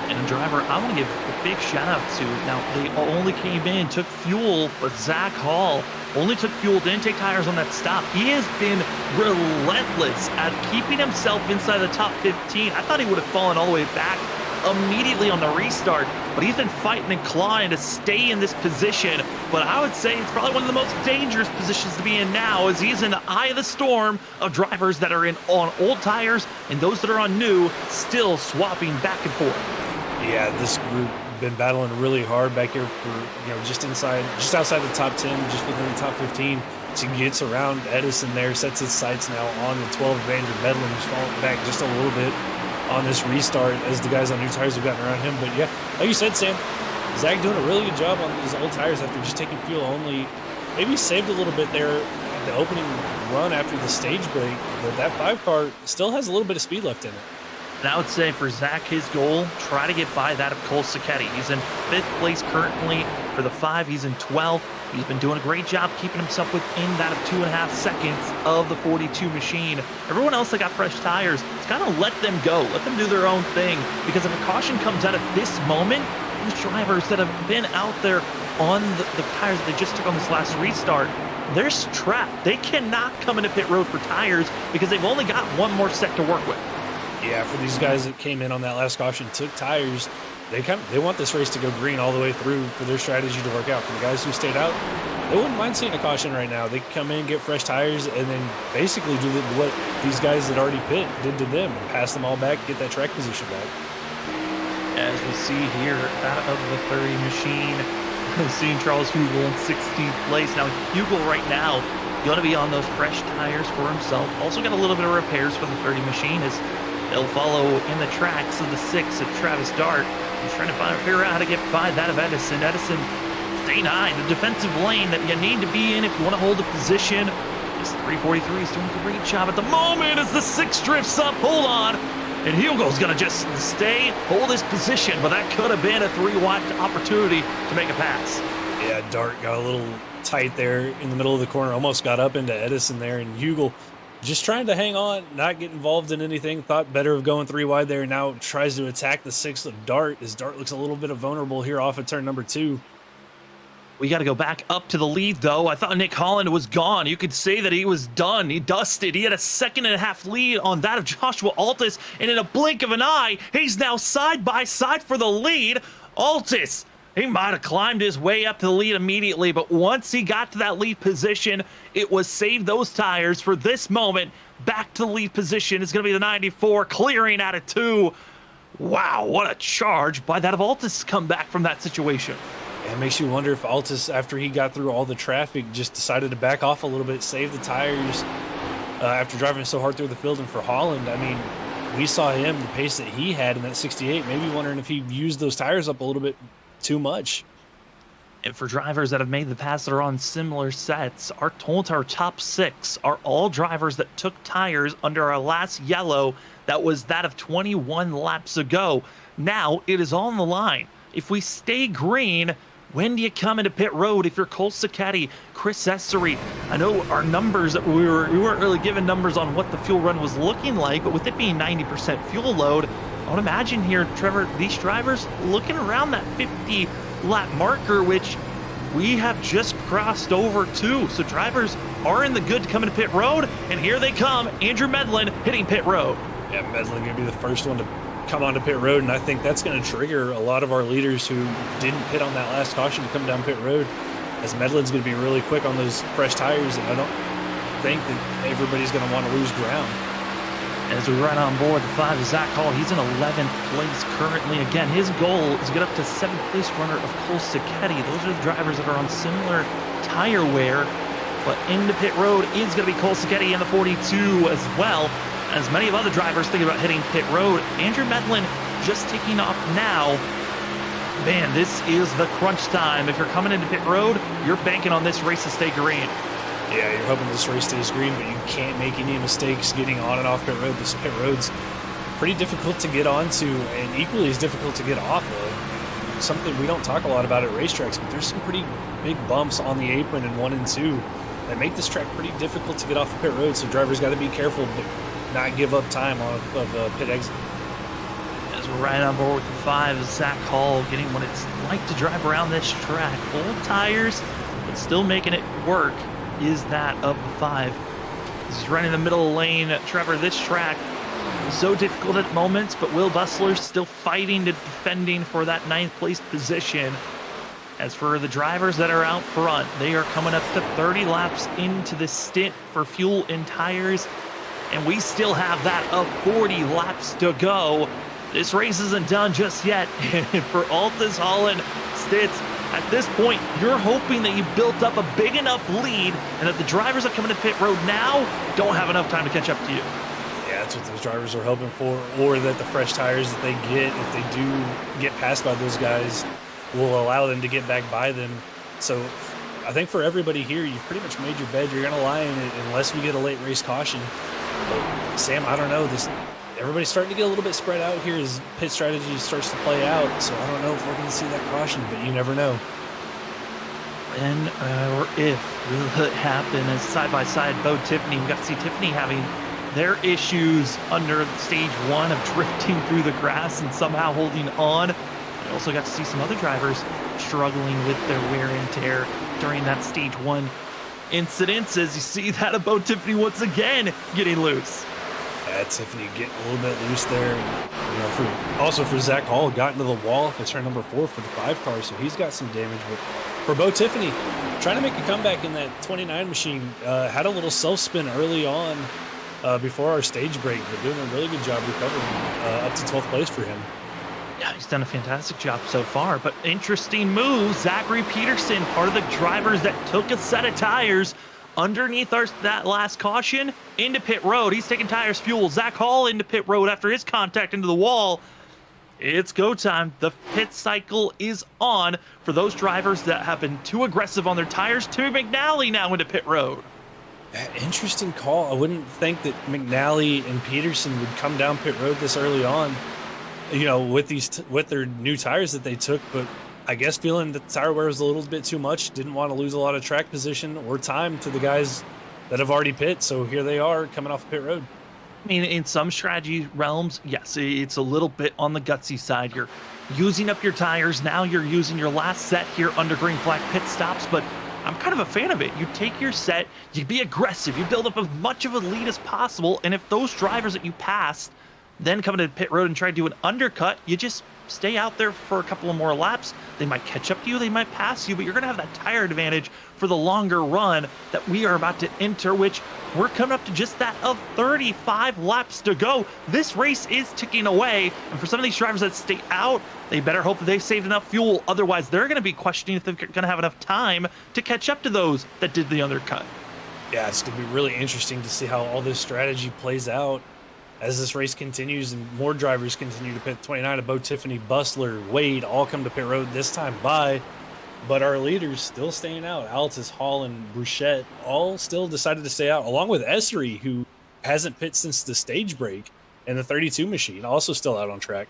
[SPEAKER 3] And a driver I want to give a big shout out to. Now, they only came in, took fuel, but Zach Hall only took fuel, didn't take tires on that stop. He has been relentless at keeping himself inside the top 15. I thought he would have fallen all the way back immediately on the restart, but he's been fighting and clawing to stay in this position. But I would say it's probably one of the most dangerous positions to be in now, as he's in the eye of the storm of drivers that are on old tires and those that are on new, still swapping back and forth.
[SPEAKER 4] Yeah, this group been battling really hard back here for, just outside the top 10, just within the top 15. So he gets around Edison there, sets his sights now on the 12 of Andrew Medlin, who's falling back just a little bit on this restart as the guys on new tires have gotten around him. But yeah, like you said, Sam, Zach doing a really good job on these old tires after just taking fuel only. Maybe saved a little bit there at the opening run after the stage break, but that 5 car still has a little bit of speed left in it.
[SPEAKER 3] And I would say for Zach, his goal, try to get by that of Cole Sacchetti. He's in 5th place currently. For the 5, he's in 12th. He's been doing a great job keeping himself within that of 2.5 seconds of the 42 machine. Everyone else that got fresh tires, it's kind of let them go, let them do their own thing. Because if a caution comes out at this moment, those drivers that have been out there on the tires that they just took on this last restart, they're trapped. They cannot come into pit road for tires because they've only got one more set to work with.
[SPEAKER 4] Yeah, for these guys that came in on that last caution, took tires, they want this race to go green all the way through for their strategy to work out. For the guys who stayed out, they wouldn't mind seeing a caution right now. They can come in, get fresh tires, and then basically do what these guys that already pit did to them, and pass them all back, get that track position back.
[SPEAKER 3] As we see here, out of the 30 machine, seeing Charles Hugel in 16th place. Now, Hugel right now, going to be on those fresh tires for himself. Also got a little bit of repairs for the 30 machine as they'll follow in the tracks of the 6 of Travis Dart. He's trying to figure out how to get by that of Edison. Edison staying high, the defensive lane that you need to be in if you want to hold a position. This 343 is doing a great job at the moment as the 6 drifts up. Hold on. And Hugo's going to just stay, hold his position, but that could have been a 3-wide opportunity to make a pass.
[SPEAKER 4] Yeah, Dart got a little tight there in the middle of the corner, almost got up into Edison there, and Hugel just trying to hang on, not get involved in anything, thought better of going 3 wide there, now tries to attack the 6 of Dart, as Dart looks a little bit vulnerable here off of turn number 2.
[SPEAKER 3] We got to go back up to the lead, though. I thought Nick Holland was gone. You could say that he was done. He dusted. He had a 2.5 lead on that of Joshua Altus, and in a blink of an eye, he's now side by side for the lead. Altus, he might have climbed his way up to the lead immediately, but once he got to that lead position, it was save those tires for this moment. Back to the lead position is going to be the 94, clearing out of 2. Wow, what a charge by that of Altus to come back from that situation.
[SPEAKER 4] It makes you wonder if Altus, after he got through all the traffic, just decided to back off a little bit, save the tires, after driving so hard through the field. And for Holland, I mean, we saw him, the pace that he had in that 68, maybe wondering if he used those tires up a little bit too much.
[SPEAKER 3] And for drivers that have made the pass that are on similar sets, our top 6 are all drivers that took tires under our last yellow that was that of 21 laps ago. Now it is on the line. If we stay green, when do you come into pit road? If you're Cole Sacchetti, Chris Essery, I know our numbers, we weren't really given numbers on what the fuel run was looking like, but with it being 90% fuel load, I would imagine here, Trevor, these drivers looking around that 50 lap marker, which we have just crossed over to. So drivers are in the good to come into pit road, and here they come. Andrew Medlin hitting pit road.
[SPEAKER 4] Yeah, Medlin going to be the first one to come onto pit road, and I think that's going to trigger a lot of our leaders who didn't pit on that last caution to come down pit road, as Medlin's going to be really quick on those fresh tires, and I don't think that everybody's going to want to lose ground.
[SPEAKER 3] As we run on board the 5 is Zach Hall. He's in 11th place currently. Again, his goal is to get up to 7th place runner of Cole Sacchetti. Those are the drivers that are on similar tire wear. But into pit road is going to be Cole Sacchetti in the 42 as well. As many of other drivers think about hitting pit road. Andrew Medlin just taking off now. Man, this is the crunch time. If you're coming into pit road, you're banking on this race to stay green.
[SPEAKER 4] Yeah, you're hoping this race stays green, but you can't make any mistakes getting on and off pit road. This pit road's pretty difficult to get onto and equally as difficult to get off of. Something we don't talk a lot about at racetracks, but there's some pretty big bumps on the apron in 1 and 2 that make this track pretty difficult to get off the pit road, so drivers got to be careful but not give up time of pit exit.
[SPEAKER 3] As we're right on board with the 5, Zach Hall getting what it's like to drive around this track. Old tires, but still making it work. Is that of the 5. He's running the middle lane. Trevor, this track is so difficult at moments, but Will Bussler's still fighting to defending for that 9th place position. As for the drivers that are out front, they are coming up to 30 laps into the stint for fuel and tires, and we still have that of 40 laps to go. This race isn't done just yet. And for Altus Holland Stitz, at this point, you're hoping that you built up a big enough lead and that the drivers that come into pit road now don't have enough time to catch up to you.
[SPEAKER 4] Yeah, that's what those drivers are hoping for, or that the fresh tires that they get, if they do get passed by those guys, will allow them to get back by them. So I think for everybody here, you've pretty much made your bed. You're going to lie in it unless we get a late race caution. But Sam, I don't know. Everybody's starting to get a little bit spread out here as pit strategy starts to play out. So I don't know if we're going to see that caution, but you never know.
[SPEAKER 3] When or if will it happen? As side by side, Bo Tiffany, we got to see Tiffany having their issues under stage 1 of drifting through the grass and somehow holding on. We also got to see some other drivers struggling with their wear and tear during that stage 1 incidents, as you see that of Bo Tiffany once again getting loose.
[SPEAKER 4] Yeah, Tiffany getting a little bit loose there. And, also for Zach Hall, got into the wall for turn number 4 for the 5 car, so he's got some damage. But for Bo Tiffany, trying to make a comeback in that 29 machine, had a little self-spin early on before our stage break, but doing a really good job recovering up to 12th place for him.
[SPEAKER 3] Yeah, he's done a fantastic job so far, but interesting move. Zachary Peterson, part of the drivers that took a set of tires underneath that last caution into pit road. He's taking tires fuel. Zach Hall into pit road after his contact into the wall. It's go time. The pit cycle is on for those drivers that have been too aggressive on their tires. Timmy McNally now into pit road.
[SPEAKER 4] Interesting call. I wouldn't think that McNally and Peterson would come down pit road this early on, with their new tires that they took, but I guess feeling that the tire wear was a little bit too much, didn't want to lose a lot of track position or time to the guys that have already pit. So here they are coming off pit road.
[SPEAKER 3] I mean, in some strategy realms, yes, it's a little bit on the gutsy side. You're using up your tires. Now you're using your last set here under green flag pit stops, but I'm kind of a fan of it. You take your set, you be aggressive, you build up as much of a lead as possible, and if those drivers that you passed then come into pit road and try to do an undercut, you just stay out there for a couple of more laps. They might catch up to you, they might pass you, but you're going to have that tire advantage for the longer run that we are about to enter, which we're coming up to just that of 35 laps to go. This race is ticking away, and for some of these drivers that stay out, they better hope that they've saved enough fuel. Otherwise, they're going to be questioning if they're going to have enough time to catch up to those that did the undercut.
[SPEAKER 4] Yeah, it's going to be really interesting to see how all this strategy plays out as this race continues and more drivers continue to pit. 29 of Bo Tiffany, Bustler, Wade all come to pit road this time by, but our leaders still staying out. Altus, Hall, and Bruchette all still decided to stay out, along with Essery, who hasn't pit since the stage break, and the 32 machine also still out on track.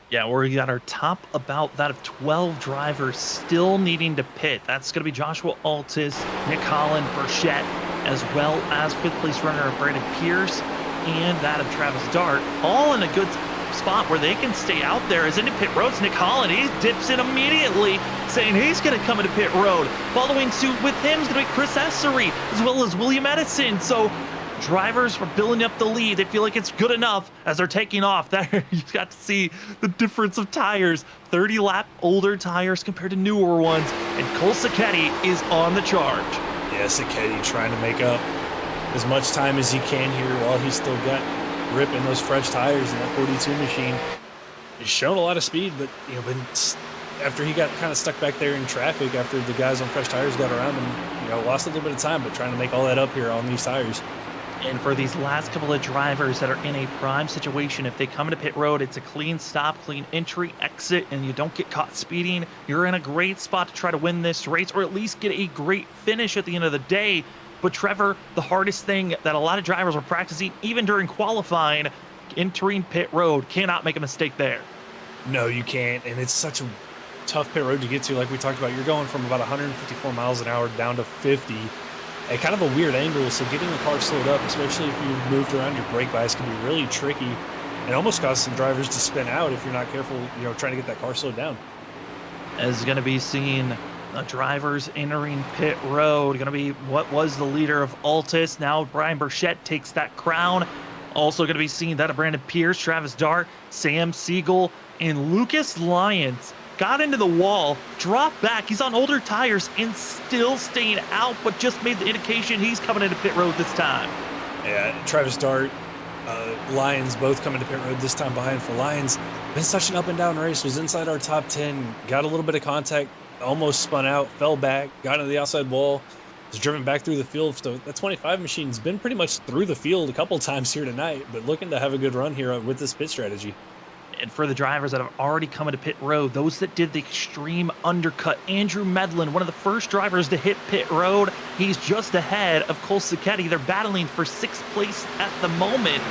[SPEAKER 3] Yeah, we got our top about that of 12 drivers still needing to pit. That's going to be Joshua Altus, Nick Holland, Burchett, as well as fifth place runner Brandon Pierce and that of Travis Dart, all in a good spot where they can stay out there. As into pit roads, Nick Holland, he dips in immediately, saying he's going to come into pit road. Following suit with him is going to be Chris Essery, as well as William Edison. So drivers are building up the lead. They feel like it's good enough as they're taking off. There, you got to see the difference of tires. 30 lap older tires compared to newer ones. And Cole Sacchetti is on the charge.
[SPEAKER 4] Yeah, Sacchetti trying to make up as much time as he can here while he's still got grip in those fresh tires in that 42 machine. He's shown a lot of speed, but after he got kind of stuck back there in traffic, after the guys on fresh tires got around him, lost a little bit of time, but trying to make all that up here on these tires.
[SPEAKER 3] And for these last couple of drivers that are in a prime situation, if they come into pit road, it's a clean stop, clean entry, exit, and you don't get caught speeding, you're in a great spot to try to win this race or at least get a great finish at the end of the day. But Trevor, the hardest thing that a lot of drivers are practicing, even during qualifying, entering pit road, cannot make a mistake there.
[SPEAKER 4] No, you can't, and it's such a tough pit road to get to. Like we talked about, you're going from about 154 miles an hour down to 50 at kind of a weird angle, so getting the car slowed up, especially if you've moved around your brake bias, can be really tricky and almost cause some drivers to spin out if you're not careful, trying to get that car slowed down.
[SPEAKER 3] As going to be seeing drivers entering pit road, going to be what was the leader of Altus. Now Brian Burchett takes that crown. Also going to be seeing that of Brandon Pierce, Travis Dart, Sam Siegel, and Lucas Lyons. Got into the wall, dropped back. He's on older tires and still staying out, but just made the indication he's coming into pit road this time.
[SPEAKER 4] Yeah, Travis Dart, Lyons both coming to pit road this time behind for Lyons. Been such an up and down race, was inside our top 10, got a little bit of contact, almost spun out, fell back, got into the outside wall, was driven back through the field. So that 25 machine's been pretty much through the field a couple times here tonight, but looking to have a good run here with this pit strategy.
[SPEAKER 3] And for the drivers that have already come into pit road, those that did the extreme undercut, Andrew Medlin, one of the first drivers to hit pit road, he's just ahead of Cole Sacchetti. They're battling for 6th place at the moment,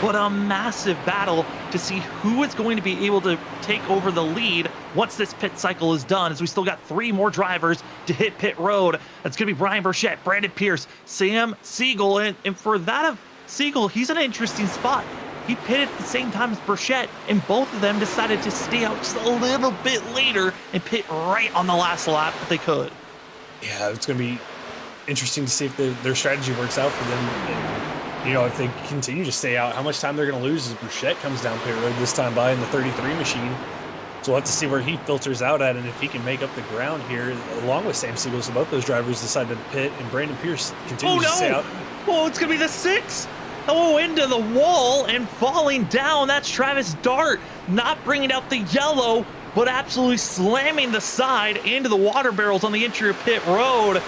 [SPEAKER 3] but a massive battle to see who is going to be able to take over the lead once this pit cycle is done, as we still got 3 more drivers to hit pit road. That's going to be Brian Burchett, Brandon Pierce, Sam Siegel, and for that of Siegel, he's in an interesting spot. He pitted at the same time as Burchett, and both of them decided to stay out just a little bit later and pit right on the last lap if they could.
[SPEAKER 4] Yeah, it's going to be interesting to see if their strategy works out for them. And, if they continue to stay out, how much time they're going to lose as Burchett comes down pit road this time by in the 33 machine. So we'll have to see where he filters out at and if he can make up the ground here, along with Sam Siegel. So both those drivers decided to pit, and Brandon Pierce continues to stay out.
[SPEAKER 3] Oh, it's going to be the 6. Oh, into the wall and falling down. That's Travis Dart, not bringing out the yellow, but absolutely slamming the side into the water barrels on the interior pit road.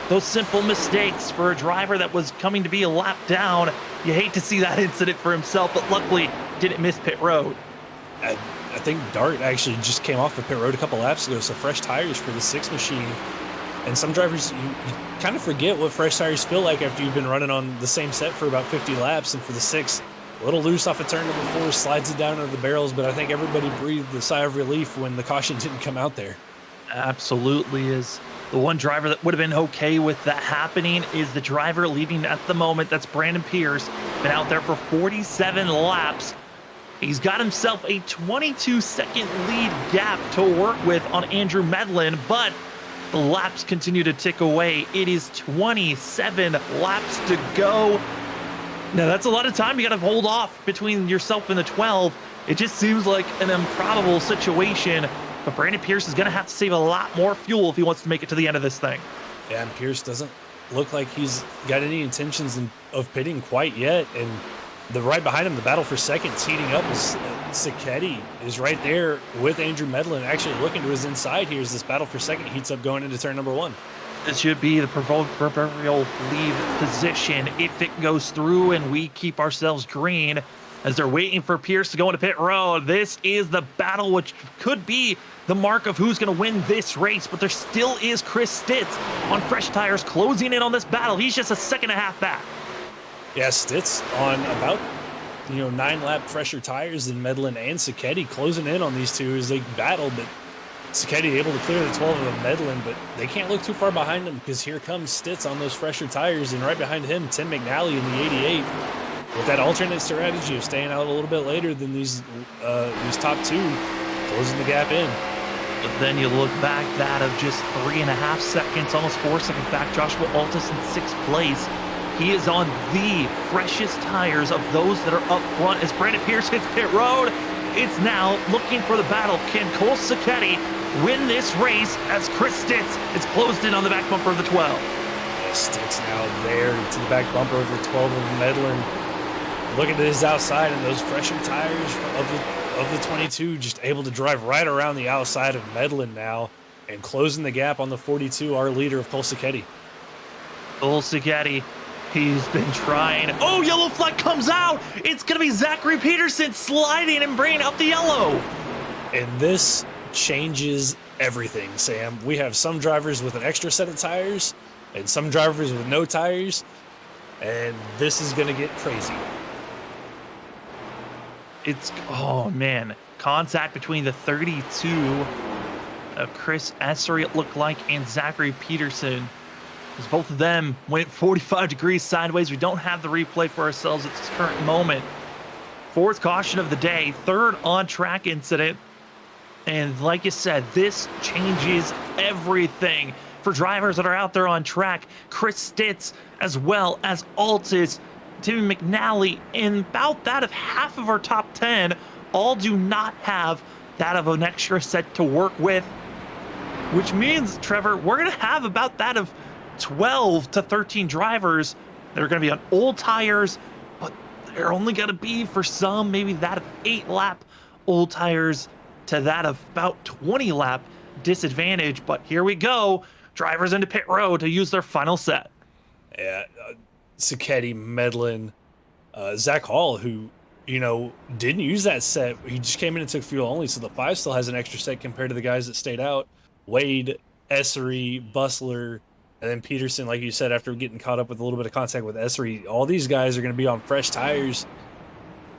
[SPEAKER 3] Those simple mistakes for a driver that was coming to be a lap down. You hate to see that incident for himself, but luckily didn't miss pit road.
[SPEAKER 4] I think Dart actually just came off the pit road a couple laps ago, so fresh tires for the 6 machine. And some drivers, you kind of forget what fresh tires feel like after you've been running on the same set for about 50 laps. And for the 6, a little loose off of turn number 4, slides it down into the barrels. But I think everybody breathed a sigh of relief when the caution didn't come out there.
[SPEAKER 3] Absolutely is. The one driver that would have been okay with that happening is the driver leading at the moment. That's Brandon Pierce. Been out there for 47 laps. He's got himself a 22-second lead gap to work with on Andrew Medlin, but the laps continue to tick away. It is 27 laps to go. Now, that's a lot of time. You got to hold off between yourself and the 12. It just seems like an improbable situation. But Brandon Pierce is going to have to save a lot more fuel if he wants to make it to the end of this thing.
[SPEAKER 4] Yeah, and Pierce doesn't look like he's got any intentions of pitting quite yet. And right behind him, the battle for second's heating up. Sacchetti is right there with Andrew Medlin, actually looking to his inside here as this battle for second heats up going into turn number 1.
[SPEAKER 3] This should be the proverbial lead position if it goes through and we keep ourselves green as they're waiting for Pierce to go into pit road. This is the battle which could be the mark of who's going to win this race, but there still is Chris Stitz on fresh tires closing in on this battle. He's just a second and a half back.
[SPEAKER 4] Yeah, Stitz on about 9-lap fresher tires than Medlin and Sacchetti, closing in on these two as they battle, but Sacchetti able to clear the 12 of Medlin, but they can't look too far behind him because here comes Stitz on those fresher tires, and right behind him, Tim McNally in the 88 with that alternate strategy of staying out a little bit later than these top two, closing the gap in.
[SPEAKER 3] But then you look back, that of just 3.5 seconds, almost 4 seconds back, Joshua Altus in 6th place. He is on the freshest tires of those that are up front as Brandon Pierce hits pit road. It's now looking for the battle. Can Cole Sacchetti win this race as Chris Stitz is closed in on the back bumper of the 12?
[SPEAKER 4] Stitz now there to the back bumper of the 12 of Medlin. Looking to his outside and those fresher tires of the 22, just able to drive right around the outside of Medlin now and closing the gap on the 42, our leader of Cole Sacchetti.
[SPEAKER 3] Cole Sacchetti, he's been trying. Oh, yellow flag comes out. It's going to be Zachary Peterson sliding and bringing out the yellow.
[SPEAKER 4] And this changes everything, Sam. We have some drivers with an extra set of tires and some drivers with no tires, and this is going to get crazy.
[SPEAKER 3] Oh man, contact between the 32 of Chris Essery, it looked like, and Zachary Peterson, as both of them went 45 degrees sideways. We don't have the replay for ourselves at this current moment. 4th caution of the day, 3rd on-track incident, and like you said, this changes everything for drivers that are out there on track. Chris Stitz, as well as Altus, Timmy McNally, and about that of half of our top 10 all do not have that of an extra set to work with, which means, Trevor, we're going to have about that of 12 to 13 drivers that are going to be on old tires, but they're only going to be for some, maybe that of 8-lap old tires to that of about 20-lap disadvantage. But here we go, drivers into pit road to use their final set.
[SPEAKER 4] Yeah, Sacchetti, Medlin, Zach Hall, who, didn't use that set. He just came in and took fuel only, so the 5 still has an extra set compared to the guys that stayed out. Wade, Essery, Bustler, and then Peterson, like you said, after getting caught up with a little bit of contact with Essery, all these guys are going to be on fresh tires.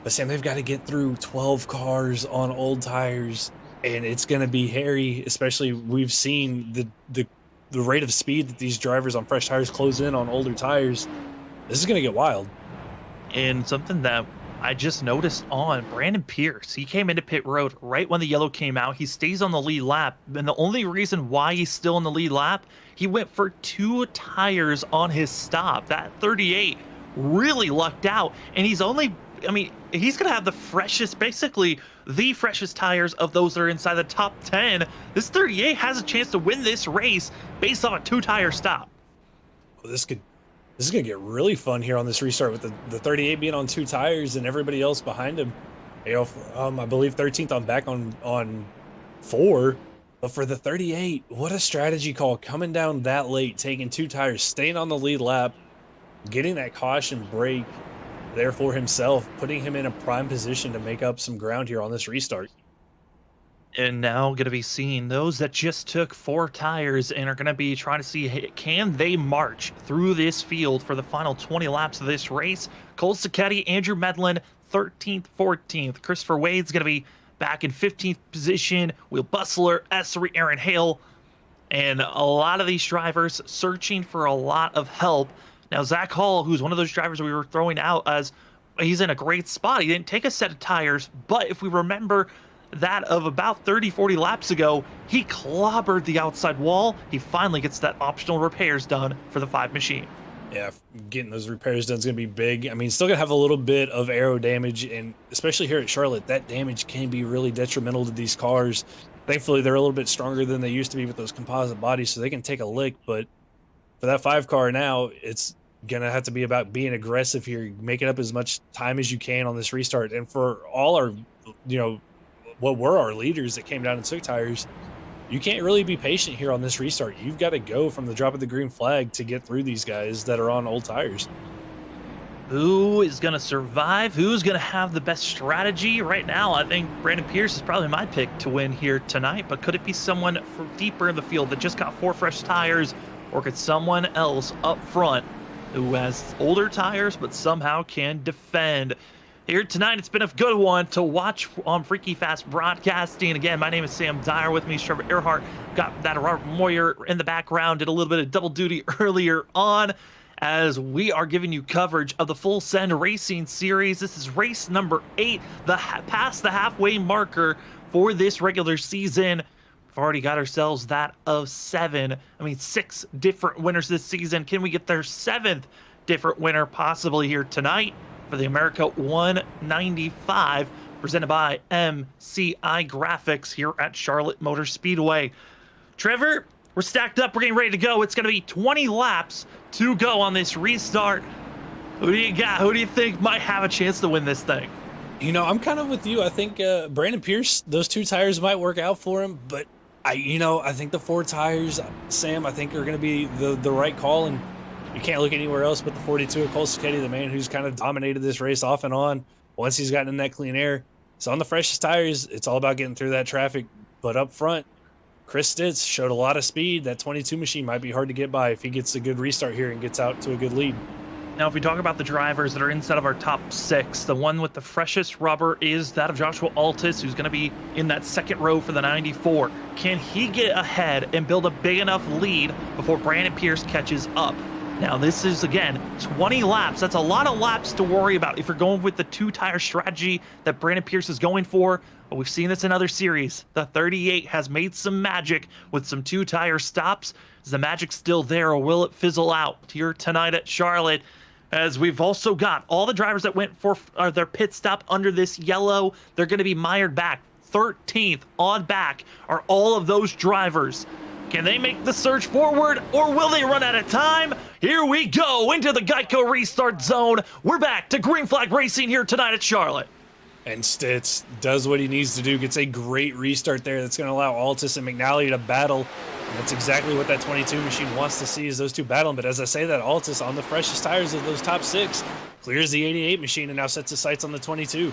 [SPEAKER 4] But Sam, they've got to get through 12 cars on old tires, and it's going to be hairy, especially we've seen the rate of speed that these drivers on fresh tires close in on older tires. This is going to get wild.
[SPEAKER 3] And something that I just noticed on Brandon Pierce, he came into pit road right when the yellow came out. He stays on the lead lap, and the only reason why he's still in the lead lap, he went for 2 tires on his stop. That 38 really lucked out, and he's only, he's going to have the freshest, basically the freshest tires of those that are inside the top 10. This 38 has a chance to win this race based on a 2-tire stop.
[SPEAKER 4] Well, this is going to get really fun here on this restart with the 38 being on 2 tires and everybody else behind him. I believe 13th on back on 4. But for the 38, what a strategy call, coming down that late, taking 2 tires, staying on the lead lap, getting that caution break there for himself, putting him in a prime position to make up some ground here on this restart.
[SPEAKER 3] And now going to be seeing those that just took 4 tires and are going to be trying to see, can they march through this field for the final 20 laps of this race? Cole Sacchetti, Andrew Medlin, 13th, 14th. Christopher Wade's going to be back in 15th position. Will Bustler, Essery, Aaron Hale, and a lot of these drivers searching for a lot of help. Now, Zach Hall, who's one of those drivers we were throwing out as he's in a great spot. He didn't take a set of tires, but if we remember that of about 30-40 laps ago, he clobbered the outside wall. He finally gets that optional repairs done for the 5 machine.
[SPEAKER 4] Yeah, getting those repairs done is going to be big. Still going to have a little bit of aero damage, and especially here at Charlotte, that damage can be really detrimental to these cars. Thankfully, they're a little bit stronger than they used to be with those composite bodies, so they can take a lick. But for that 5 car now, it's going to have to be about being aggressive here, making up as much time as you can on this restart. And for all our, what were our leaders that came down and took tires, you can't really be patient here on this restart. You've got to go from the drop of the green flag to get through these guys that are on old tires.
[SPEAKER 3] Who is going to survive? Who's going to have the best strategy? Right now, I think Brandon Pierce is probably my pick to win here tonight, but could it be someone from deeper in the field that just got 4 fresh tires, or could someone else up front who has older tires but somehow can defend? Here tonight, it's been a good one to watch on Freaky Fast Broadcasting. Again, my name is Sam Dyer. With me, Trevor Earhart. Got that Robert Moyer in the background. Did a little bit of double duty earlier on, as we are giving you coverage of the Full Send Racing Series. This is race number 8, past the halfway marker for this regular season. We've already got ourselves that of 6 different winners this season. Can we get their 7th different winner possibly here tonight for the Merica 195, presented by MCI Graphics here at Charlotte Motor Speedway? Trevor, we're stacked up. We're getting ready to go. It's going to be 20 laps to go on this restart. Who do you got? Who do you think might have a chance to win this thing?
[SPEAKER 4] You know, I'm kind of with you. I think Brandon Pierce, those 2 tires might work out for him, but I think the 4 tires, Sam, I think are going to be the right call, and you can't look anywhere else but the 42 of Cole Sacchetti, the man who's kind of dominated this race off and on once he's gotten in that clean air. So on the freshest tires, it's all about getting through that traffic, but up front, Chris Stitz showed a lot of speed. That 22 machine might be hard to get by if he gets a good restart here and gets out to a good lead.
[SPEAKER 3] Now, if we talk about the drivers that are inside of our top 6, the one with the freshest rubber is that of Joshua Altis, who's going to be in that second row for the 94. Can he get ahead and build a big enough lead before Brandon Pierce catches up? Now, this is, again, 20 laps. That's a lot of laps to worry about if you're going with the 2-tire strategy that Brandon Pierce is going for. But we've seen this in other series. The 38 has made some magic with some 2-tire stops. Is the magic still there, or will it fizzle out here tonight at Charlotte? As we've also got all the drivers that went for their pit stop under this yellow, they're going to be mired back. 13th on back are all of those drivers. Can they make the surge forward, or will they run out of time? Here we go into the Geico restart zone. We're back to green flag racing here tonight at Charlotte.
[SPEAKER 4] And Stitz does what he needs to do, gets a great restart there that's going to allow Altis and McNally to battle. And that's exactly what that 22 machine wants to see, is those two battling. But as I say that, Altis on the freshest tires of those top 6 clears the 88 machine and now sets his sights on the 22.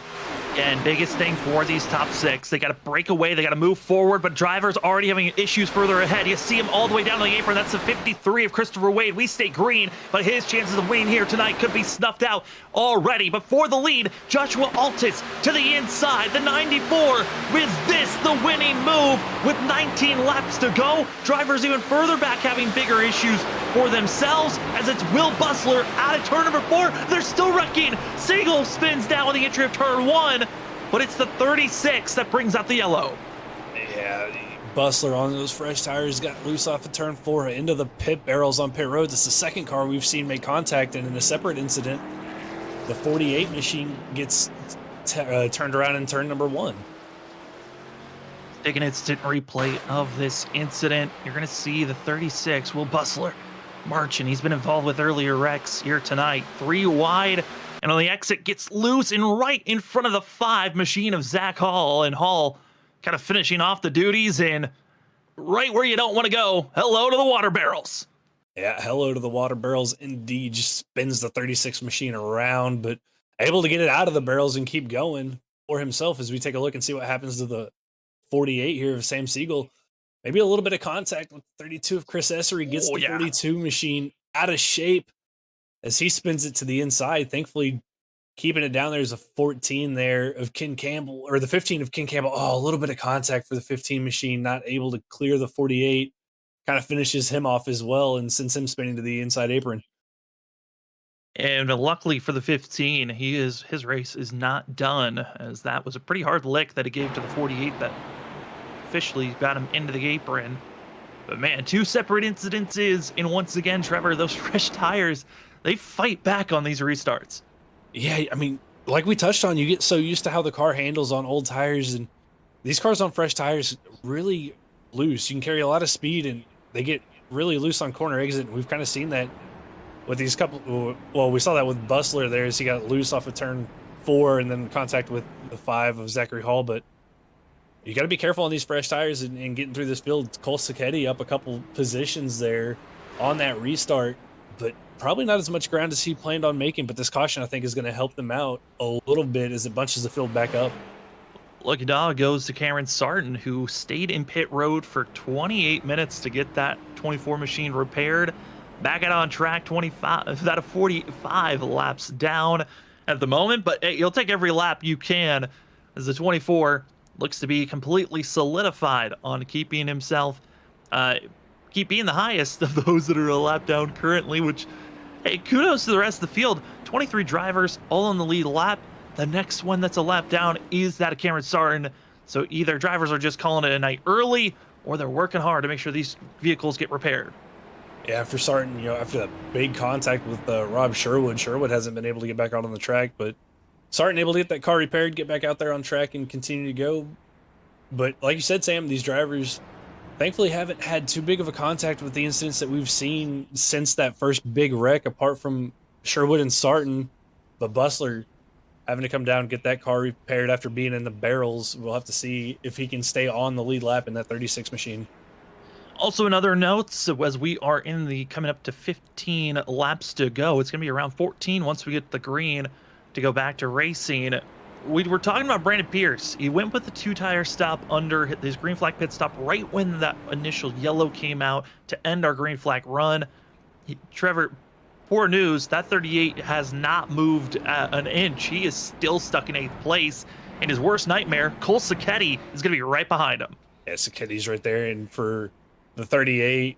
[SPEAKER 3] And biggest thing for these top 6, they got to break away, they got to move forward, but drivers already having issues further ahead. You see him all the way down to the apron. That's the 53 of Christopher Wade. We stay green, but his chances of winning here tonight could be snuffed out already. But for the lead, Joshua Altis to the inside, the 94. With this the winning move with 19 laps to go? Drivers even further back having bigger issues for themselves, as it's Will Bustler out of turn number 4. They're still wrecking. Siegel spins down with the entry of turn 1, but it's the 36 that brings out the yellow.
[SPEAKER 4] Yeah, Bustler on those fresh tires got loose off of turn 4 into the pit barrels on pit roads. It's the second car we've seen make contact, and in a separate incident, the 48 machine gets turned around in turn number 1.
[SPEAKER 3] Take an instant replay of this incident. You're going to see the 36, Will Bustler, marching. He's been involved with earlier wrecks here tonight. 3 wide, and on the exit gets loose and right in front of the 5 machine of Zach Hall. And Hall kind of finishing off the duties and right where you don't want to go. Hello to the water barrels.
[SPEAKER 4] Yeah, hello to the water barrels indeed. Just spins the 36 machine around, but able to get it out of the barrels and keep going for himself as we take a look and see what happens to the 48 here of Sam Siegel. Maybe a little bit of contact with 32 of Chris Essery, gets the 42 machine out of shape as he spins it to the inside. Thankfully, keeping it down, there's a 14 there of Ken Campbell, or the 15 of Ken Campbell. Oh, a little bit of contact for the 15 machine, not able to clear the 48. Kind of finishes him off as well and sends him spinning to the inside apron.
[SPEAKER 3] And luckily for the 15, his race is not done, as that was a pretty hard lick that he gave to the 48 that officially got him into the apron. But man, 2 separate incidences, and once again, Trevor, those fresh tires, they fight back on these restarts.
[SPEAKER 4] Yeah, I mean, like we touched on, you get so used to how the car handles on old tires, and these cars on fresh tires really loose. You can carry a lot of speed, and they get really loose on corner exit. We've kind of seen that with these couple. Well, we saw that with Bustler there as he got loose off of turn 4 and then contact with the 5 of Zachary Hall. But You got to be careful on these fresh tires and getting through this field. Cole Sacchetti up a couple positions there on that restart, but probably not as much ground as he planned on making. But this caution, I think, is going to help them out a little bit as it bunches the field back up.
[SPEAKER 3] Lucky dog goes to Cameron Sarton, who stayed in pit road for 28 minutes to get that 24 machine repaired. Back out on track, 45 laps down at the moment, but hey, you'll take every lap you can, as the 24 looks to be completely solidified on keeping himself, keep being the highest of those that are a lap down currently, which, hey, kudos to the rest of the field. 23 drivers all on the lead lap. The next one that's a lap down is that of Cameron Sarton. So either drivers are just calling it a night early, or they're working hard to make sure these vehicles get repaired.
[SPEAKER 4] Yeah, after Sarton, after that big contact with Rob Sherwood hasn't been able to get back out on the track, but Sarton able to get that car repaired, get back out there on track, and continue to go. But like you said, Sam, these drivers thankfully haven't had too big of a contact with the incidents that we've seen since that first big wreck, apart from Sherwood and Sarton. But Bustler having to come down and get that car repaired after being in the barrels. We'll have to see if he can stay on the lead lap in that 36 machine.
[SPEAKER 3] Also, another note, so as we are in the coming up to 15 laps to go, it's going to be around 14 once we get the green to go back to racing. We were talking about Brandon Pierce. He went with the 2-tire stop under his green flag pit stop right when that initial yellow came out to end our green flag run. Trevor, poor news, that 38 has not moved an inch. He is still stuck in 8th place. And his worst nightmare, Cole Sacchetti, is going to be right behind him.
[SPEAKER 4] Yeah, Sacchetti's right there. And for the 38,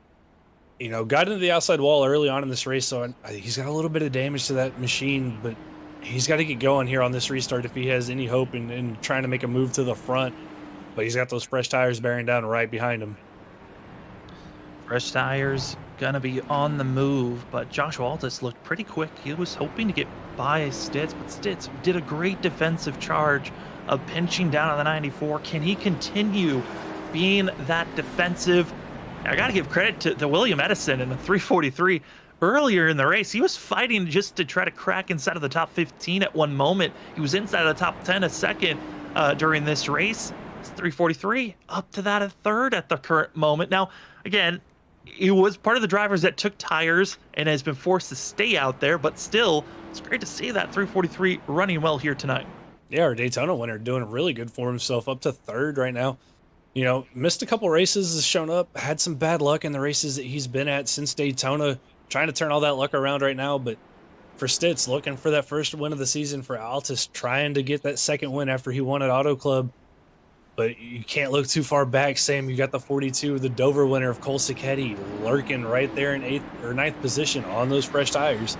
[SPEAKER 4] got into the outside wall early on in this race, so he's got a little bit of damage to that machine, but he's got to get going here on this restart if he has any hope in trying to make a move to the front. But he's got those fresh tires bearing down right behind him.
[SPEAKER 3] Fresh tires gonna be on the move, but Joshua Altus looked pretty quick. He was hoping to get by Stitz, but Stitz did a great defensive charge of pinching down on the 94. Can he continue being that defensive? I gotta give credit to William Edison in the 343. Earlier in the race, he was fighting just to try to crack inside of the top 15 at one moment. He was inside of the top 10 a second during this race. It's 343, up to that a third at the current moment. Now, again, he was part of the drivers that took tires and has been forced to stay out there, but still, it's great to see that 343 running well here tonight.
[SPEAKER 4] Yeah, our Daytona winner doing really good for himself, up to third right now. Missed a couple races, has shown up, had some bad luck in the races that he's been at since Daytona, trying to turn all that luck around right now. But for Stitz, looking for that first win of the season, for Altus trying to get that second win after he won at Auto Club. But you can't look too far back, Sam. You got the 42, the Dover winner of Cole Sacchetti, lurking right there in 8th or 9th position on those fresh tires.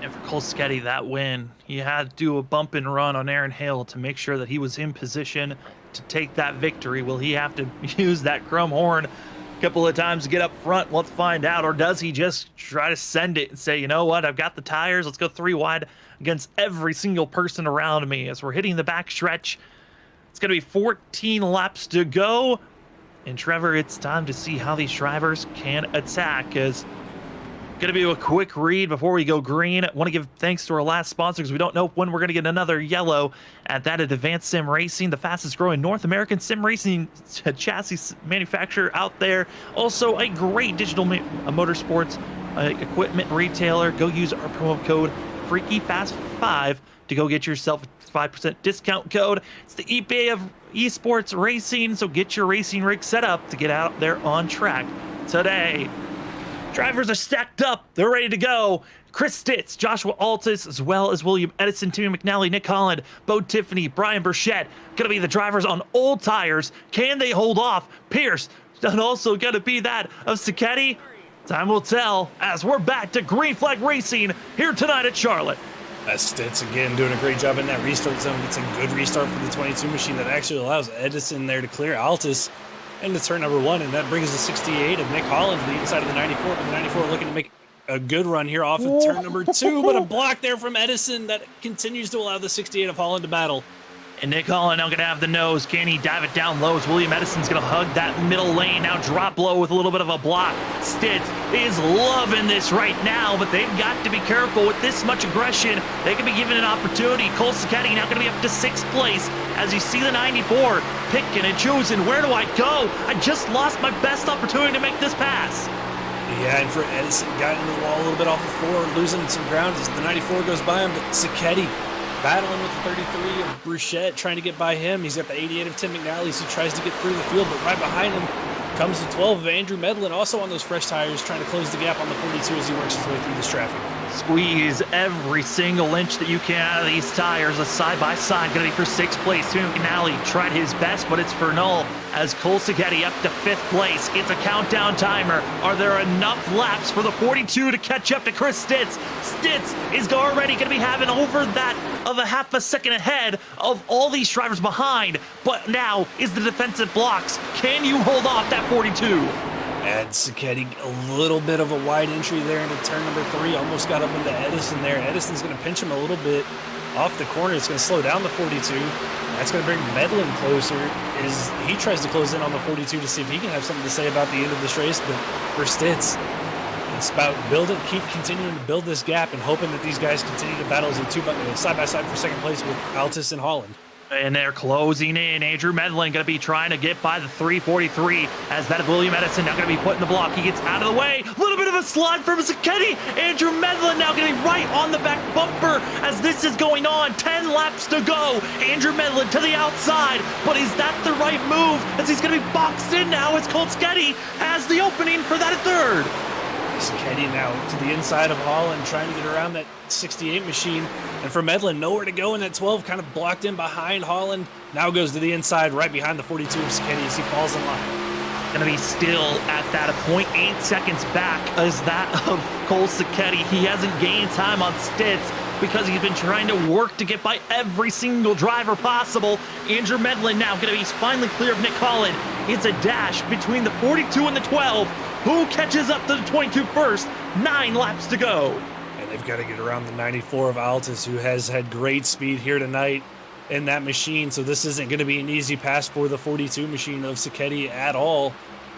[SPEAKER 3] And for Cole Sacchetti, that win, he had to do a bump and run on Aaron Hill to make sure that he was in position to take that victory. Will he have to use that chrome horn a couple of times to get up front? Let's find out. Or does he just try to send it and say, you know what, I've got the tires, let's go 3 wide against every single person around me. As we're hitting the back stretch, it's going to be 14 laps to go. And Trevor, it's time to see how these drivers can attack. As going to be a quick read before we go green. Want to give thanks to our last sponsor because we don't know when we're going to get another yellow. At that, at Advanced Sim Racing, the fastest growing North American sim racing chassis manufacturer out there. Also, a great digital motorsports equipment retailer. Go use our promo code FreakyFast5 to go get yourself a 5% discount code. It's the eBay of esports racing, so get your racing rig set up to get out there on track today. Drivers are stacked up. They're ready to go. Chris Stitz, Joshua Altus, as well as William Edison, Timmy McNally, Nick Holland, Bo Tiffany, Brian Burchett. Going to be the drivers on old tires. Can they hold off Pierce? And also going to be that of Sacchetti. Time will tell as we're back to green flag racing here tonight at Charlotte.
[SPEAKER 4] That's Stitz again doing a great job in that restart zone. It's a good restart for the 22 machine that actually allows Edison there to clear Altus into turn number 1, and that brings the 68 of Nick Holland to the inside of the 94. But the 94 looking to make a good run here off of turn number 2, but a block there from Edison that continues to allow the 68 of Holland to battle.
[SPEAKER 3] And Nick Holland now going to have the nose. Can he dive it down low? As William Edison's going to hug that middle lane. Now drop low with a little bit of a block. Stitz is loving this right now, but they've got to be careful with this much aggression. They could be given an opportunity. Cole Sacchetti now going to be up to 6th place as you see the 94 picking and choosing. Where do I go? I just lost my best opportunity to make this pass.
[SPEAKER 4] Yeah, and for Edison, got into the wall a little bit off the floor, losing some ground as the 94 goes by him, but Sacchetti battling with the 33 of Bruchette, trying to get by him. He's got the 88 of Tim McNally as he tries to get through the field, but right behind him comes the 12 of Andrew Medlin, also on those fresh tires, trying to close the gap on the 42 as he works his way through this traffic.
[SPEAKER 3] Squeeze every single inch that you can out of these tires. A side-by-side going to be for 6th place. Tim McNally tried his best, but it's for null as Cole Sacchetti up to 5th place. It's a countdown timer. Are there enough laps for the 42 to catch up to Chris Stitz? Stitz is already going to be having over that of a half a second ahead of all these drivers behind, but now is the defensive blocks. Can you hold off that 42?
[SPEAKER 4] And Sacchetti, a little bit of a wide entry there into turn number 3. Almost got up into Edison there. Edison's going to pinch him a little bit off the corner. It's going to slow down the 42. That's going to bring Medlin closer as he tries to close in on the 42 to see if he can have something to say about the end of this race. But for Stitz, it's about keep continuing to build this gap and hoping that these guys continue to battle as a side-by-side for 2nd place with Altus and Holland.
[SPEAKER 3] And they're closing in. Andrew Medlin going to be trying to get by the 343 as that of William Edison now going to be put in the block. He gets out of the way. A little bit of a slide from Sacchetti. Andrew Medlin now going to be right on the back bumper as this is going on. 10 laps to go. Andrew Medlin to the outside. But is that the right move as he's going to be boxed in now as Colt Sacchetti has the opening for that 3rd.
[SPEAKER 4] Sacchetti now to the inside of Holland, trying to get around that 68 machine. And for Medlin, nowhere to go in that 12, kind of blocked in behind Holland. Now goes to the inside, right behind the 42 of Sacchetti as he falls in line.
[SPEAKER 3] Going to be still at that 0.8 seconds back as that of Cole Sacchetti. He hasn't gained time on Stitz because he's been trying to work to get by every single driver possible. Andrew Medlin now going to be finally clear of Nick Holland. It's a dash between the 42 and the 12. Who catches up to the 22 first? 9 laps to go.
[SPEAKER 4] And they've got to get around the 94 of Altus, who has had great speed here tonight in that machine. So this isn't going to be an easy pass for the 42 machine of Sacchetti at all.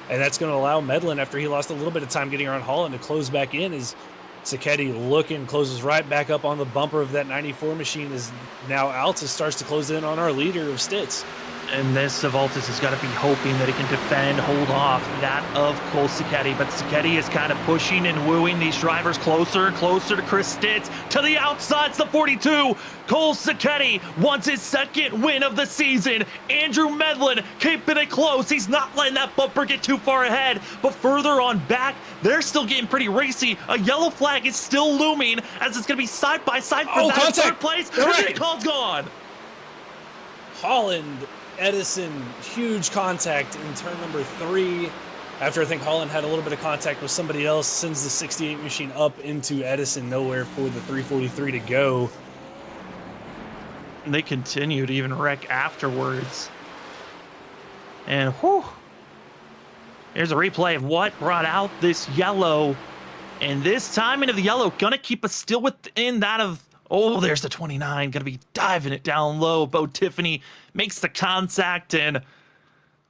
[SPEAKER 4] And that's going to allow Medlin, after he lost a little bit of time getting around Holland, to close back in as Sacchetti closes right back up on the bumper of that 94 machine as now Altus starts to close in on our leader of Stitz.
[SPEAKER 3] And this Altus has got to be hoping that he can defend, hold off that of Cole Sacchetti. But Sacchetti is kind of pushing and wooing these drivers closer and closer to Chris Stitz. To the outside, it's the 42. Cole Sacchetti wants his 2nd win of the season. Andrew Medlin keeping it close. He's not letting that bumper get too far ahead. But further on back, they're still getting pretty racy. A yellow flag is still looming as it's going to be side by side for that 3rd place. And the call's gone.
[SPEAKER 4] Holland, Edison, huge contact in turn number 3. After I think Holland had a little bit of contact with somebody else, sends the 68 machine up into Edison, nowhere for the 343 to go.
[SPEAKER 3] And they continue to even wreck afterwards. And whew, here's a replay of what brought out this yellow. And this timing of the yellow gonna keep us still within that of, oh, there's the 29, gonna be diving it down low. Bo Tiffany makes the contact, and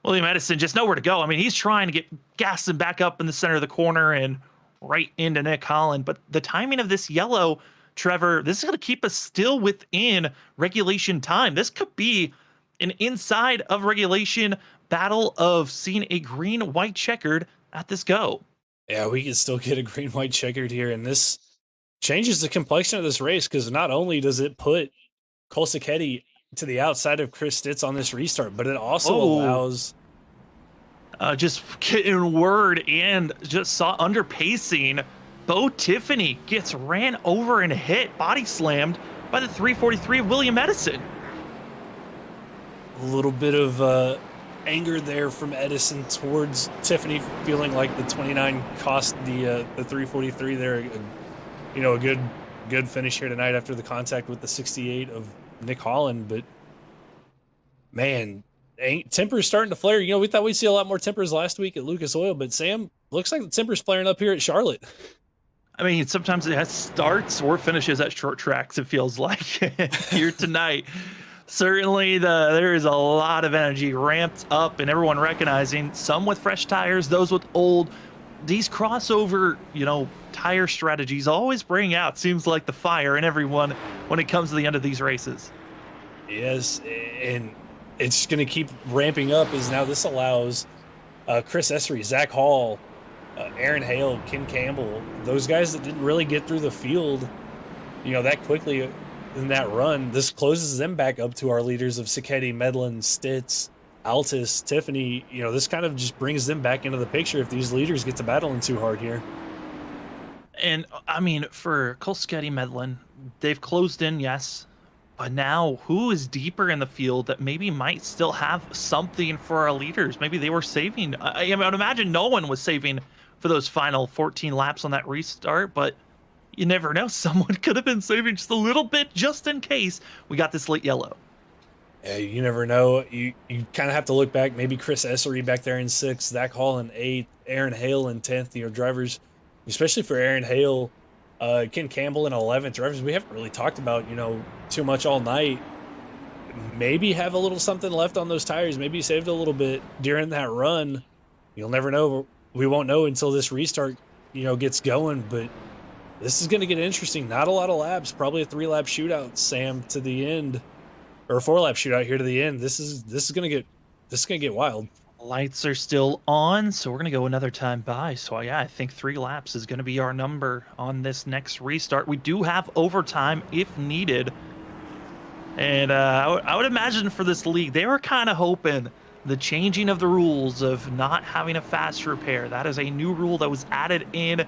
[SPEAKER 3] William Edison just nowhere to go. I mean, he's trying to get gassing back up in the center of the corner and right into Nick Holland. But the timing of this yellow, Trevor, this is gonna keep us still within regulation time. This could be an inside of regulation battle of seeing a green-white checkered at this go.
[SPEAKER 4] Yeah, we can still get a green-white checkered here, and this changes the complexion of this race because not only does it put Cole Sacchetti to the outside of Chris Stitz on this restart, but it also allows...
[SPEAKER 3] just getting word and just saw under pacing, Bo Tiffany gets ran over and hit, body slammed by the 343 of William Edison.
[SPEAKER 4] A little bit of anger there from Edison towards Tiffany, feeling like the 29 cost the 343 there. A good finish here tonight after the contact with the 68 of Nick Holland. But man, temper's starting to flare. We thought we'd see a lot more tempers last week at Lucas Oil, but Sam, looks like the temper's flaring up here at Charlotte.
[SPEAKER 3] I mean, sometimes it has starts or finishes at short tracks, it feels like here tonight. Certainly, there is a lot of energy ramped up, and everyone recognizing some with fresh tires, those with old. These crossover, tire strategies always bring out, seems like, the fire in everyone when it comes to the end of these races.
[SPEAKER 4] Yes, and it's going to keep ramping up as now this allows Chris Essery, Zach Hall, Aaron Hale, Ken Campbell, those guys that didn't really get through the field, that quickly in that run. This closes them back up to our leaders of Sacchetti, Medlin, Stitz, Altus, Tiffany. This kind of just brings them back into the picture if these leaders get to battling too hard here.
[SPEAKER 3] And I mean, for Kolsketti, Medlin, they've closed in, yes. But now, who is deeper in the field that maybe might still have something for our leaders? Maybe they were saving. I would imagine no one was saving for those final 14 laps on that restart, but you never know. Someone could have been saving just a little bit just in case we got this late yellow.
[SPEAKER 4] Yeah, you never know. You kind of have to look back. Maybe Chris Essery back there in 6th, Zach Hall in 8th, Aaron Hale in 10th. Drivers, especially for Aaron Hale, Ken Campbell in 11th. Drivers we haven't really talked about, too much all night. Maybe have a little something left on those tires. Maybe saved a little bit during that run. You'll never know. We won't know until this restart, gets going. But this is going to get interesting. Not a lot of laps. Probably a 3-lap shootout, Sam, to the end. Or a 4-lap shootout here to the end. This is gonna get wild.
[SPEAKER 3] Lights are still on, so we're gonna go another time by. So yeah, I think 3 laps is gonna be our number on this next restart. We do have overtime if needed, and I would imagine for this league they were kind of hoping the changing of the rules of not having a fast repair. That is a new rule that was added in.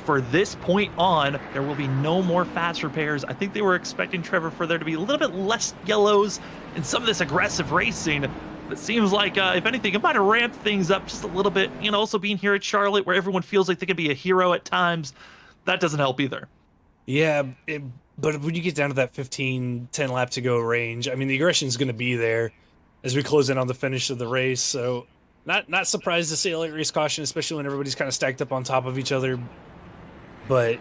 [SPEAKER 3] For this point on, there will be no more fast repairs. I think they were expecting, Trevor, for there to be a little bit less yellows and some of this aggressive racing. But it seems like, if anything, it might have ramped things up just a little bit. Also being here at Charlotte where everyone feels like they could be a hero at times, that doesn't help either.
[SPEAKER 4] Yeah, but when you get down to that 10 lap to go range, I mean, the aggression is going to be there as we close in on the finish of the race. So not surprised to see a late race caution, especially when everybody's kind of stacked up on top of each other. But,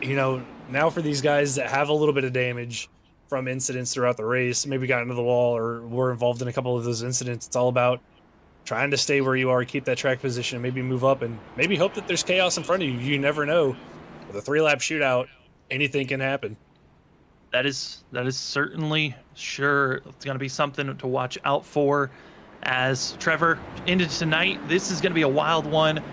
[SPEAKER 4] now for these guys that have a little bit of damage from incidents throughout the race, maybe got into the wall or were involved in a couple of those incidents, it's all about trying to stay where you are, keep that track position, maybe move up, and maybe hope that there's chaos in front of you. You never know. With a 3-lap shootout, anything can happen.
[SPEAKER 3] That is certainly sure. It's going to be something to watch out for. As Trevor ended tonight, this is going to be a wild one.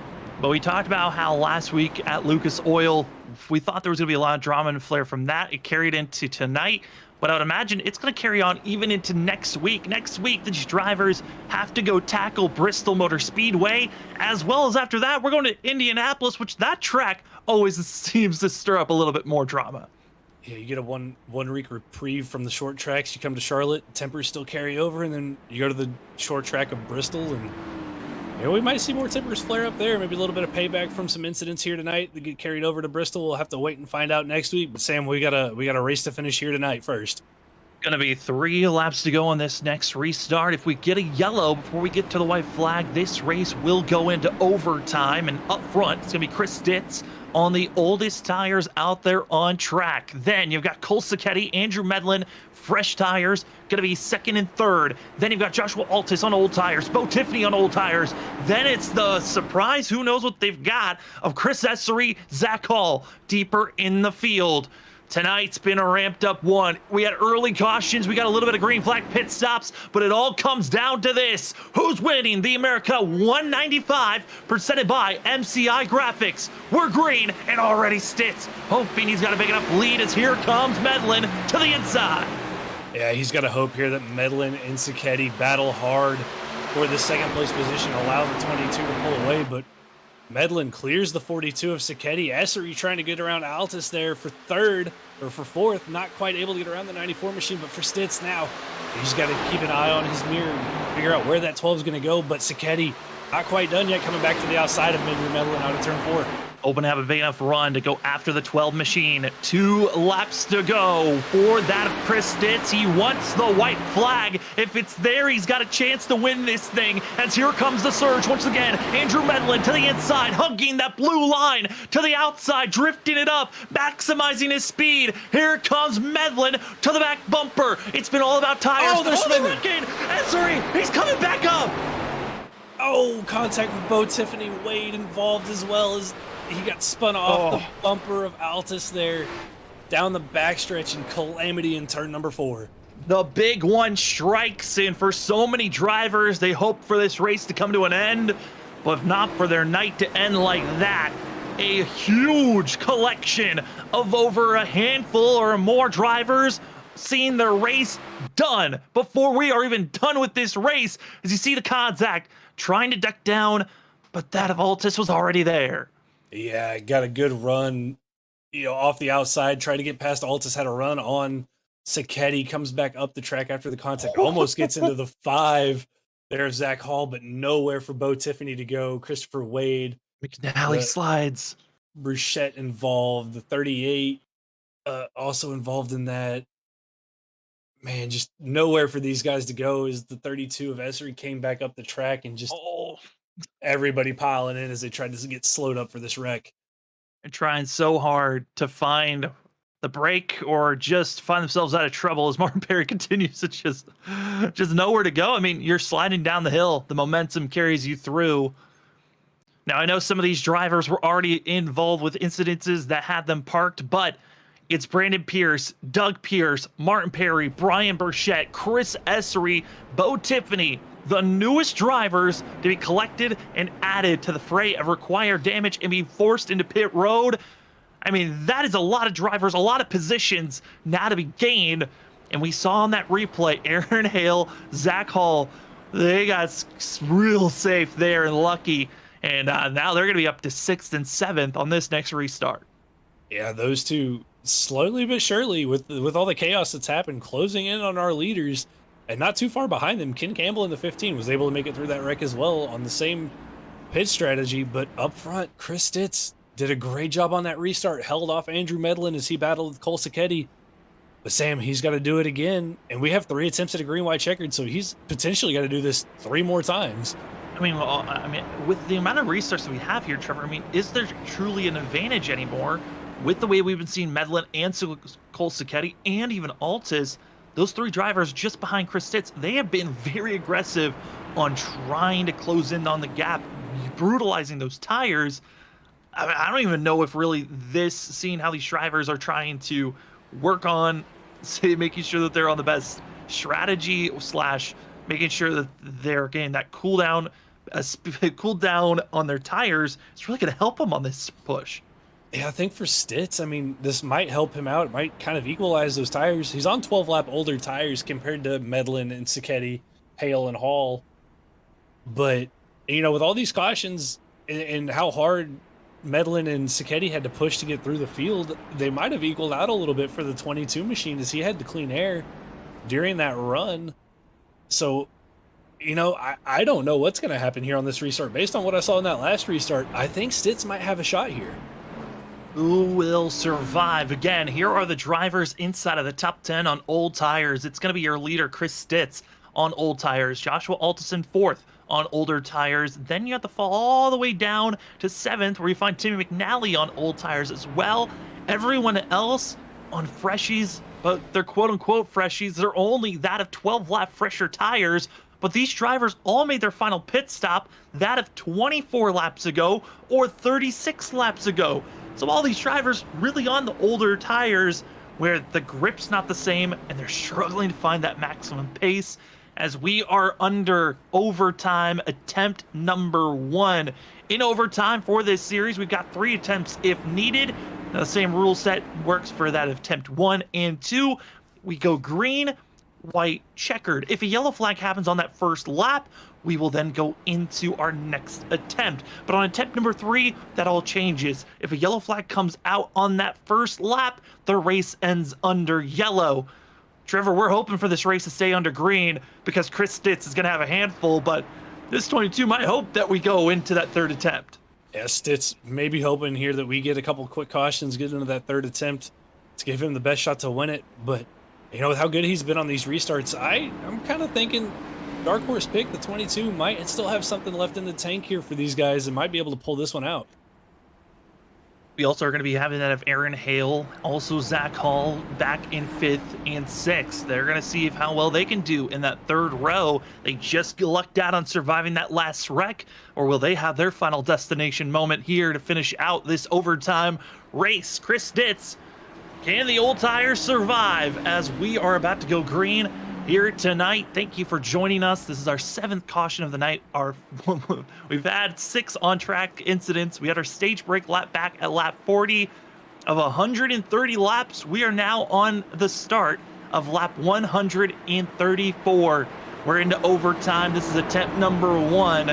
[SPEAKER 3] But we talked about how last week at Lucas Oil, we thought there was going to be a lot of drama and flair from that. It carried into tonight, but I would imagine it's going to carry on even into next week. Next week, these drivers have to go tackle Bristol Motor Speedway, as well as after that, we're going to Indianapolis, which that track always seems to stir up a little bit more drama.
[SPEAKER 4] Yeah, you get a one week reprieve from the short tracks. You come to Charlotte, tempers still carry over, and then you go to the short track of Bristol, and we might see more tempers flare up there. Maybe a little bit of payback from some incidents here tonight that get carried over to Bristol. We'll have to wait and find out next week. But Sam, we got a race to finish here tonight first.
[SPEAKER 3] Going to be 3 laps to go on this next restart. If we get a yellow before we get to the white flag, this race will go into overtime. And up front, it's going to be Chris Stitz on the oldest tires out there on track. Then you've got Cole Sacchetti, Andrew Medlin, fresh tires, going to be 2nd and 3rd. Then you've got Joshua Altus on old tires, Bo Tiffany on old tires. Then it's the surprise, who knows what they've got, of Chris Essery, Zach Hall, deeper in the field. Tonight's been a ramped up one. We had early cautions. We got a little bit of green flag pit stops, but it all comes down to this. Who's winning the Merica 195 presented by MCI Graphics? We're green and already Stitz, hoping he's got a big enough lead as here comes Medlin to the inside.
[SPEAKER 4] Yeah, he's got a hope here that Medlin and Sacchetti battle hard for the 2nd place position, allow the 22 to pull away, but Medlin clears the 42 of Sacchetti. Essery trying to get around Altus there for 3rd, or for 4th. Not quite able to get around the 94 machine, but for Stitz now, he's got to keep an eye on his mirror and figure out where that 12 is going to go. But Sacchetti not quite done yet, coming back to the outside of Medlin out of turn 4.
[SPEAKER 3] Hoping to have a big enough run to go after the 12 machine. 2 laps to go for that of Chris Stitz. He wants the white flag. If it's there, he's got a chance to win this thing. As here comes the surge once again. Andrew Medlin to the inside, hugging that blue line to the outside, drifting it up, maximizing his speed. Here comes Medlin to the back bumper. It's been all about tires.
[SPEAKER 4] Oh, they're spinning.
[SPEAKER 3] Esri, he's coming back up.
[SPEAKER 4] Oh, contact with Bo Tiffany. Wade involved as well as he got spun off the bumper of Altus there. Down the backstretch in calamity in turn number 4.
[SPEAKER 3] The big one strikes in for so many drivers. They hope for this race to come to an end, but if not for their night to end like that, a huge collection of over a handful or more drivers seeing their race done before we are even done with this race. As you see the contact trying to duck down, but that of Altus was already there.
[SPEAKER 4] Yeah, got a good run, off the outside, tried to get past Altus, had a run on Sacchetti, comes back up the track after the contact, almost gets into the 5. There's Zach Hall, but nowhere for Bo Tiffany to go. Christopher Wade.
[SPEAKER 3] McNally slides.
[SPEAKER 4] Bruchette involved. The 38 also involved in that. Man, just nowhere for these guys to go as the 32 of Esri came back up the track and just everybody piling in as they tried to get slowed up for this wreck.
[SPEAKER 3] And trying so hard to find the break or just find themselves out of trouble as Martin Perry continues to just nowhere to go. I mean, you're sliding down the hill. The momentum carries you through. Now, I know some of these drivers were already involved with incidences that had them parked, but it's Brandon Pierce, Doug Pierce, Martin Perry, Brian Burchett, Chris Esri, Bo Tiffany, the newest drivers to be collected and added to the fray of required damage and be forced into pit road. I mean, that is a lot of drivers, a lot of positions now to be gained. And we saw on that replay, Aaron Hale, Zach Hall, they got real safe there and lucky. And now they're going to be up to 6th and 7th on this next restart.
[SPEAKER 4] Yeah, those two slowly but surely, with all the chaos that's happened, closing in on our leaders. And not too far behind them, Ken Campbell in the 15 was able to make it through that wreck as well on the same pit strategy. But up front, Chris Stitz did a great job on that restart, held off Andrew Medlin as he battled with Cole Sacchetti. But Sam, he's got to do it again. And we have 3 attempts at a green-white checkered, so he's potentially got to do this 3 more times.
[SPEAKER 3] I mean, with the amount of restarts that we have here, Trevor, is there truly an advantage anymore? With the way we've been seeing Medlin and Cole Sacchetti and even Altus, those 3 drivers just behind Chris Stitz, they have been very aggressive on trying to close in on the gap, brutalizing those tires. I don't even know if really seeing how these drivers are trying to work on, say, making sure that they're on the best strategy / making sure that they're getting that cool down on their tires. It's really going to help them on this push.
[SPEAKER 4] Yeah, I think for Stitz, I mean, this might help him out. It might kind of equalize those tires. He's on 12-lap older tires compared to Medlin and Sacchetti, Hale, and Hall. But, with all these cautions and how hard Medlin and Sacchetti had to push to get through the field, they might have equaled out a little bit for the 22 machine as he had to clean air during that run. So, I don't know what's going to happen here on this restart. Based on what I saw in that last restart, I think Stitz might have a shot here.
[SPEAKER 3] Who will survive? Again, here are the drivers inside of the top 10 on old tires. It's going to be your leader, Chris Stitz, on old tires. Joshua Altuson, 4th on older tires. Then you have to fall all the way down to 7th, where you find Timmy McNally on old tires as well. Everyone else on freshies, but they're quote-unquote freshies. They're only that of 12-lap fresher tires. But these drivers all made their final pit stop that of 24 laps ago or 36 laps ago. So all these drivers really on the older tires where the grip's not the same and they're struggling to find that maximum pace as we are under overtime attempt number 1. In overtime for this series, we've got 3 attempts if needed. Now, the same rule set works for that of attempt 1 and 2. We go green, white, checkered. If a yellow flag happens on that first lap, we will then go into our next attempt. But on attempt number 3, that all changes. If a yellow flag comes out on that first lap, the race ends under yellow. Trevor, we're hoping for this race to stay under green because Chris Stitz is going to have a handful, but this 22 might hope that we go into that 3rd attempt.
[SPEAKER 4] Yeah, Stitz maybe hoping here that we get a couple quick cautions, get into that third attempt to give him the best shot to win it. But, you know, with how good he's been on these restarts, I'm kind of thinking Dark Horse pick, the 22, might still have something left in the tank here for these guys and might be able to pull this one out.
[SPEAKER 3] We also are going to be having that of Aaron Hale, also Zach Hall back in 5th and 6th. They're going to see how well they can do in that third row. They just lucked out on surviving that last wreck, or will they have their final destination moment here to finish out this overtime race? Chris Ditz, can the old tires survive as we are about to go green here tonight? Thank you for joining us. This is our 7th caution of the night. We've had 6 on-track incidents. We had our stage break lap back at lap 40 of 130 laps. We are now on the start of lap 134. We're into overtime. This is attempt number 1.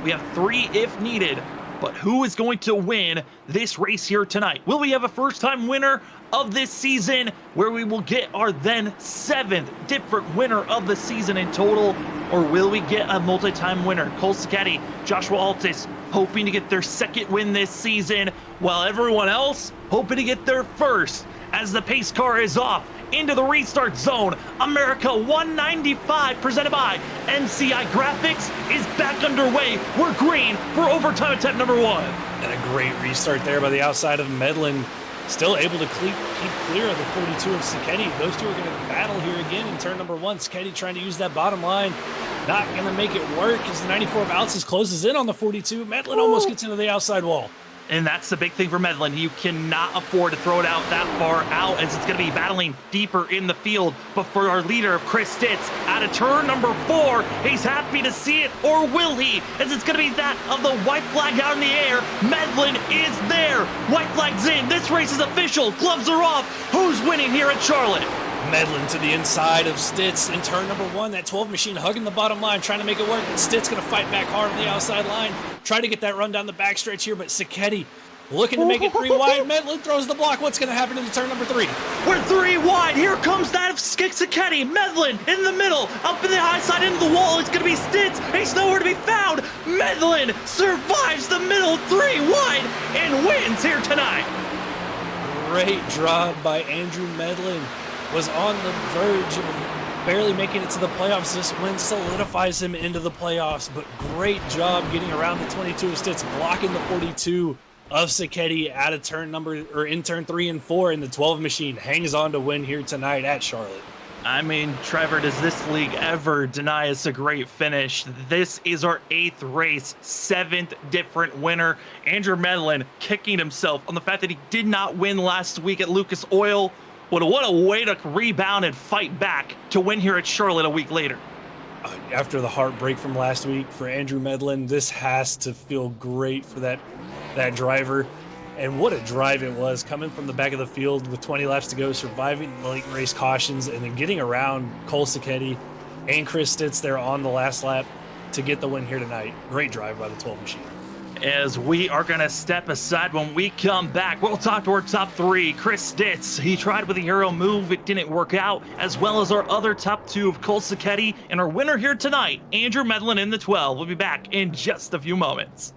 [SPEAKER 3] We have 3 if needed. But who is going to win this race here tonight? Will we have a first-time winner of this season where we will get our then 7th different winner of the season in total? Or will we get a multi-time winner? Cole Sacchetti, Joshua Altis hoping to get their 2nd win this season, while everyone else hoping to get their 1st as the pace car is off into the restart zone. America 195 presented by MCI Graphics is back underway. We're green for overtime attempt number 1.
[SPEAKER 4] And a great restart there by the outside of Medlin. Still able to keep clear of the 42 of Sacchetti. Those two are going to battle here again in turn number 1. Sacchetti trying to use that bottom line. Not going to make it work as the 94 of Alces closes in on the 42. Medlin almost gets into the outside wall.
[SPEAKER 3] And that's the big thing for Medlin. You cannot afford to throw it out that far out, as it's going to be battling deeper in the field. But for our leader, Chris Stitz, out of turn number 4, he's happy to see it, or will he? As it's going to be that of the white flag out in the air. Medlin is there. White flag's in. This race is official. Gloves are off. Who's winning here at Charlotte?
[SPEAKER 4] Medlin to the inside of Stitz in turn number 1. That 12 machine hugging the bottom line, trying to make it work. But Stitz going to fight back hard on the outside line. Try to get that run down the backstretch here, but Sacchetti looking to make it 3 wide. Medlin throws the block. What's going to happen in the turn number 3?
[SPEAKER 3] We're 3 wide. Here comes that of Sacchetti. Medlin in the middle. Up in the high side into the wall. It's going to be Stitz. He's nowhere to be found. Medlin survives the middle 3 wide and wins here tonight.
[SPEAKER 4] Great drive by Andrew Medlin. Was on the verge of barely making it to the playoffs. This win solidifies him into the playoffs, but great job getting around the 22 of Stitz, blocking the 42 of Sacchetti out of in turn 3 and 4, and the 12 machine hangs on to win here tonight at Charlotte.
[SPEAKER 3] I mean, Trevor, does this league ever deny us a great finish? This is our 8th race, 7th different winner. Andrew Medlin kicking himself on the fact that he did not win last week at Lucas Oil. What a way to rebound and fight back to win here at Charlotte a week later.
[SPEAKER 4] After the heartbreak from last week for Andrew Medlin, this has to feel great for that driver. And what a drive it was, coming from the back of the field with 20 laps to go, surviving the late race cautions, and then getting around Cole Sacchetti and Chris Stitz there on the last lap to get the win here tonight. Great drive by the 12 machine.
[SPEAKER 3] As we are going to step aside, when we come back, we'll talk to our top 3. Chris Stitz, he tried with a hero move, it didn't work out, as well as our other top 2 of Cole Sacchetti, and our winner here tonight, Andrew Medlin in the 12. We'll be back in just a few moments.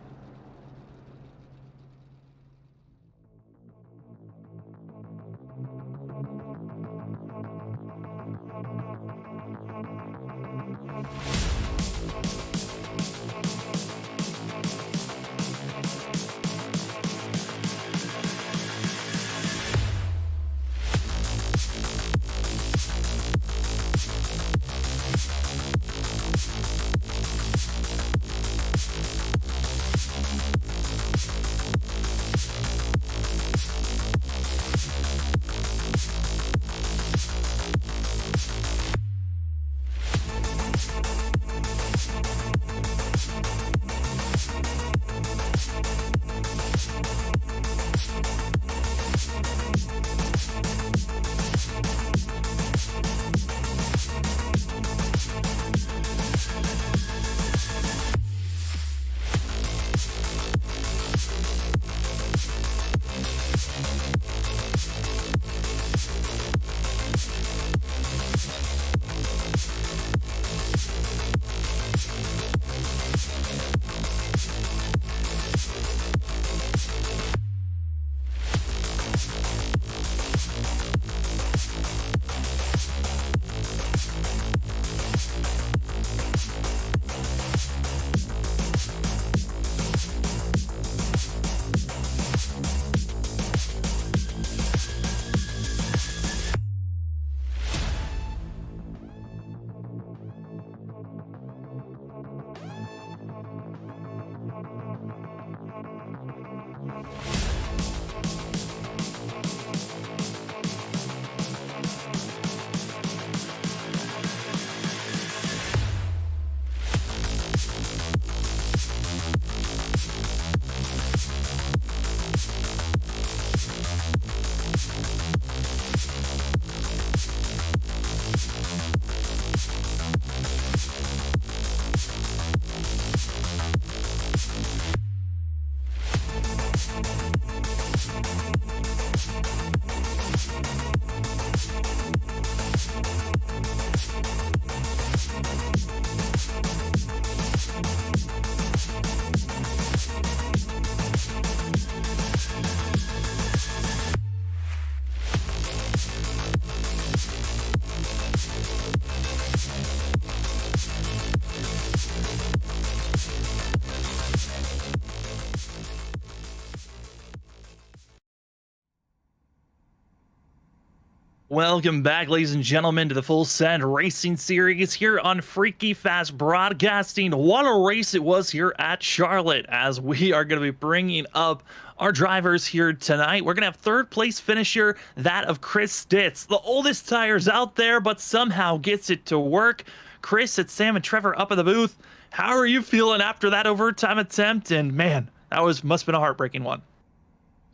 [SPEAKER 3] Welcome back, ladies and gentlemen, to the Full Send Racing Series here on Freaky Fast Broadcasting. What a race it was here at Charlotte, as we are going to be bringing up our drivers here tonight. We're going to have third place finisher, that of Chris Stitz, the oldest tires out there, but somehow gets it to work. Chris, it's Sam and Trevor up in the booth. How are you feeling after that overtime attempt? And man, that must have been a heartbreaking one.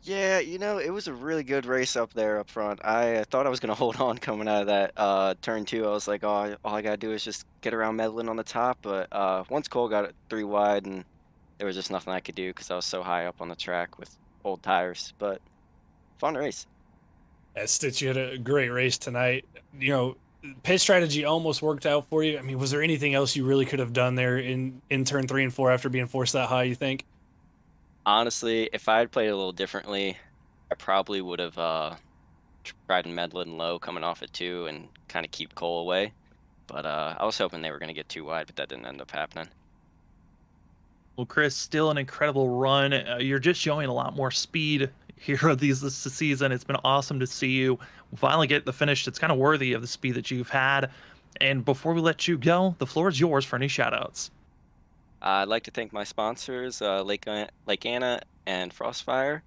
[SPEAKER 7] Yeah, it was a really good race up there up front. I thought I was going to hold on coming out of that turn two. I was like, oh, all I got to do is just get around Medlin on the top. But once Cole got it 3 wide, and there was just nothing I could do because I was so high up on the track with old tires. But fun race.
[SPEAKER 4] Yeah, Stitch, you had a great race tonight. Pit strategy almost worked out for you. I mean, was there anything else you really could have done there in turn 3 and 4 after being forced that high, you think?
[SPEAKER 7] Honestly, if I had played a little differently, I probably would have tried and Medlin low coming off at 2 and kind of keep Cole away. But I was hoping they were going to get 2 wide, but that didn't end up happening.
[SPEAKER 3] Well, Chris, still an incredible run. You're just showing a lot more speed here this season. It's been awesome to see you finally get the finish that's kind of worthy of the speed that you've had. And before we let you go, the floor is yours for any shout-outs.
[SPEAKER 7] I'd like to thank my sponsors, Lake Anna and Frostfire.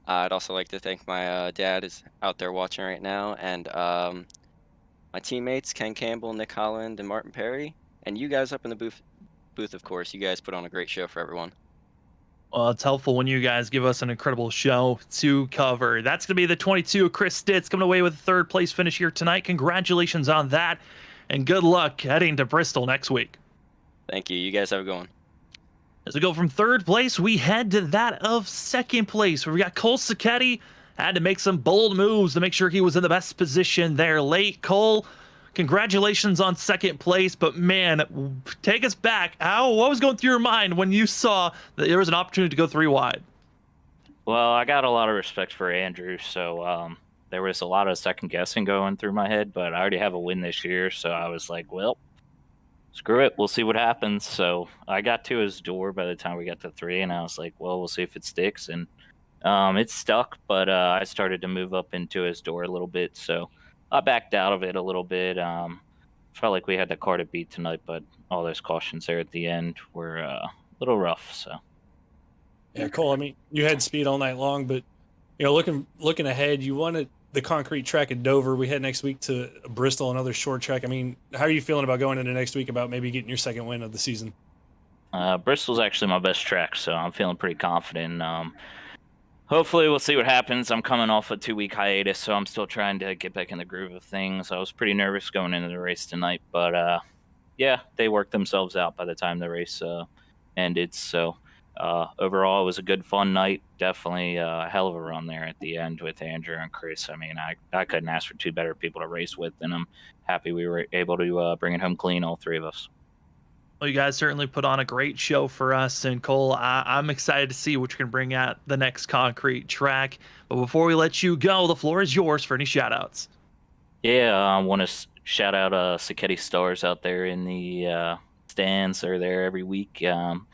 [SPEAKER 7] I'd also like to thank my dad is out there watching right now, and my teammates, Ken Campbell, Nick Holland, and Martin Perry, and you guys up in the booth, of course. You guys put on a great show for everyone.
[SPEAKER 3] Well, it's helpful when you guys give us an incredible show to cover. That's going to be the 22 of Chris Stitz coming away with a third place finish here tonight. Congratulations on that, and good luck heading to Bristol next week.
[SPEAKER 7] Thank you. You guys have a good one.
[SPEAKER 3] As we go from third place, we head to that of second place, where we got Cole Sacchetti. Had to make some bold moves to make sure he was in the best position there late. Cole, congratulations on second place, but man, take us back. What was going through your mind when you saw that there was an opportunity to go 3 wide?
[SPEAKER 8] Well, I got a lot of respect for Andrew, so there was a lot of second guessing going through my head, but I already have a win this year, so I was like, well, screw it, we'll see what happens. So I got to his door by the time we got to 3, and I was like, well, we'll see if it sticks. And it stuck, but I started to move up into his door a little bit, so I backed out of it a little bit. Felt like we had the car to beat tonight, but all those cautions there at the end were a little rough. So
[SPEAKER 4] Yeah, Cole, I mean, you had speed all night long, but looking ahead, you wanted the concrete track at Dover. We head next week to Bristol, another short track. I mean, how are you feeling about going into next week about maybe getting your second win of the season?
[SPEAKER 8] Bristol's actually my best track, so I'm feeling pretty confident. Hopefully we'll see what happens. I'm coming off a 2-week hiatus, so I'm still trying to get back in the groove of things. I was pretty nervous going into the race tonight, but yeah, they worked themselves out by the time the race ended. So overall, it was a good, fun night. Definitely a hell of a run there at the end with Andrew and Chris. I mean, I couldn't ask for 2 better people to race with, and I'm happy we were able to bring it home clean, all 3 of us.
[SPEAKER 3] Well, you guys certainly put on a great show for us, and Cole, I'm excited to see what you can bring at the next concrete track. But before we let you go, the floor is yours for any shout-outs.
[SPEAKER 8] Yeah, I want to shout out Sacchetti Stars out there in the stands. They're there every week. I want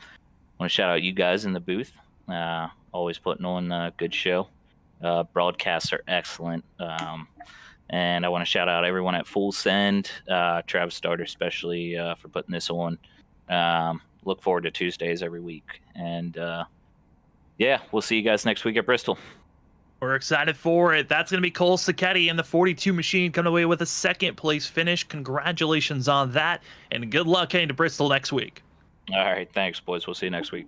[SPEAKER 8] to shout out you guys in the booth. Always putting on a good show. Broadcasts are excellent. And I want to shout out everyone at Full Send, Travis Starter especially for putting this on. Look forward to Tuesdays every week. And yeah, we'll see you guys next week at Bristol.
[SPEAKER 3] We're excited for it. That's going to be Cole Sacchetti in the 42 machine coming away with a second place finish. Congratulations on that, and good luck heading to Bristol next week.
[SPEAKER 8] All right, thanks, boys. We'll see you next week.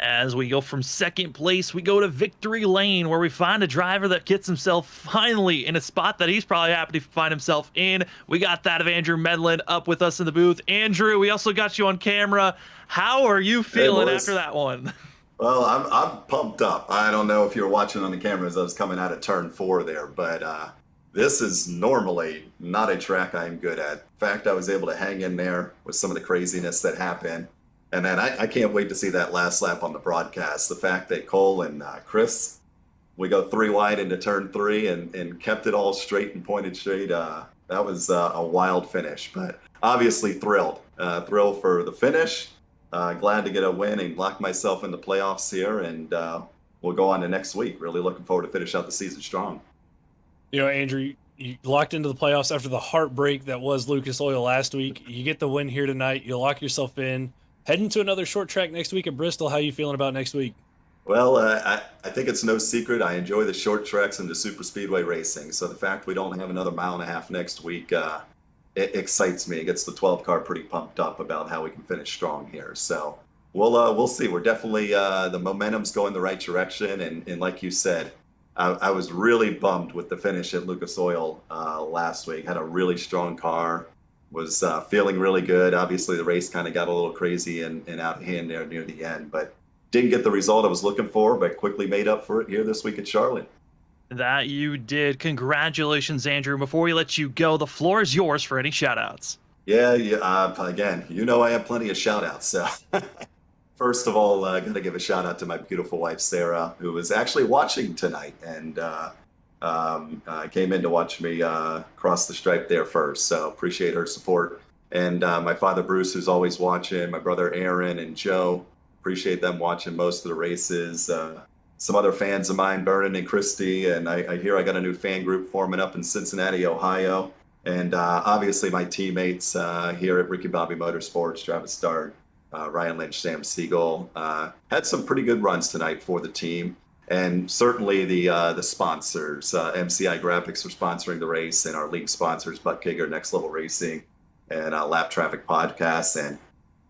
[SPEAKER 3] As we go from second place, we go to victory lane, where we find a driver that gets himself finally in a spot that he's probably happy to find himself in. We got that of Andrew Medlin up with us in the booth. Andrew, we also got you on camera. How are you feeling after that one?
[SPEAKER 9] Well, I'm pumped up. I don't know if you were watching on the camera as I was coming out of turn 4 there, but this is normally not a track I'm good at. In fact, I was able to hang in there with some of the craziness that happened. And then I can't wait to see that last lap on the broadcast. The fact that Cole and Chris, we go 3 wide into turn 3 and kept it all straight and pointed straight. That was a wild finish, but obviously thrilled. Thrilled for the finish. Glad to get a win and lock myself in the playoffs here. And we'll go on to next week. Really looking forward to finish out the season strong.
[SPEAKER 4] Andrew, you locked into the playoffs after the heartbreak that was Lucas Oil last week. You get the win here tonight. You lock yourself in. Heading to another short track next week at Bristol. How you feeling about next week?
[SPEAKER 9] Well, I think it's no secret. I enjoy the short tracks and the super speedway racing. So the fact we don't have another mile and a half next week, it excites me. It gets the 12 car pretty pumped up about how we can finish strong here. So we'll see. We're definitely the momentum's going the right direction. And like you said, I was really bummed with the finish at Lucas Oil last week. Had a really strong car. Was feeling really good. Obviously, the race kind of got a little crazy and out of hand there near the end, but didn't get the result I was looking for, but quickly made up for it here this week at Charlotte.
[SPEAKER 3] That you did. Congratulations, Andrew. Before we let you go, the floor is yours for any shout-outs.
[SPEAKER 9] Yeah, again, I have plenty of shout-outs. So first of all, I got to give a shout-out to my beautiful wife, Sarah, who was actually watching tonight and came in to watch me cross the stripe there first. So appreciate her support. And my father, Bruce, who's always watching, my brother, Aaron, and Joe, appreciate them watching most of the races. Some other fans of mine, Vernon and Christy, and I hear I got a new fan group forming up in Cincinnati, Ohio. And obviously my teammates here at Ricky Bobby Motorsports, Travis Start, Ryan Lynch, Sam Siegel, had some pretty good runs tonight for the team. And certainly the sponsors, MCI Graphics for sponsoring the race, and our league sponsors, ButtKicker, Next Level Racing, and Lap Traffic Podcasts. And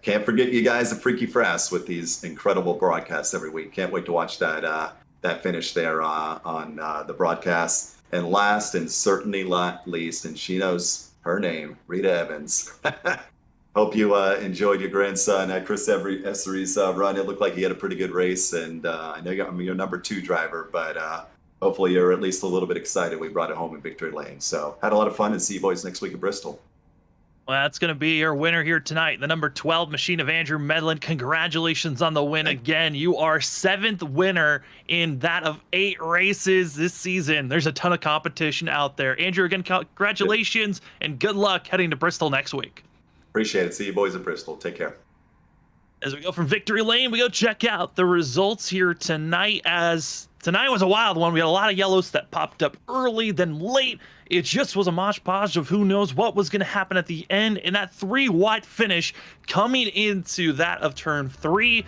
[SPEAKER 9] can't forget you guys at Freaky Frass with these incredible broadcasts every week. Can't wait to watch that finish there on the broadcast. And last and certainly not least, and she knows her name, Rita Evans. Hope you enjoyed your grandson, Chris Essery's run. It looked like he had a pretty good race, and I know you're your number 2 driver, but hopefully you're at least a little bit excited we brought it home in victory lane. So had a lot of fun, and see you boys next week at Bristol.
[SPEAKER 3] Well, that's going to be your winner here tonight, the number 12 machine of Andrew Medlin. Congratulations on the win again. You are 7th winner in that of 8 races this season. There's a ton of competition out there. Andrew, again, congratulations and good luck heading to Bristol next week.
[SPEAKER 9] Appreciate it. See you boys at Bristol. Take care.
[SPEAKER 3] As we go from victory lane, we go check out the results here tonight, as tonight was a wild one. We had a lot of yellows that popped up early, then late. It just was a mosh podge of who knows what was going to happen at the end, and that 3-wide finish coming into that of turn 3.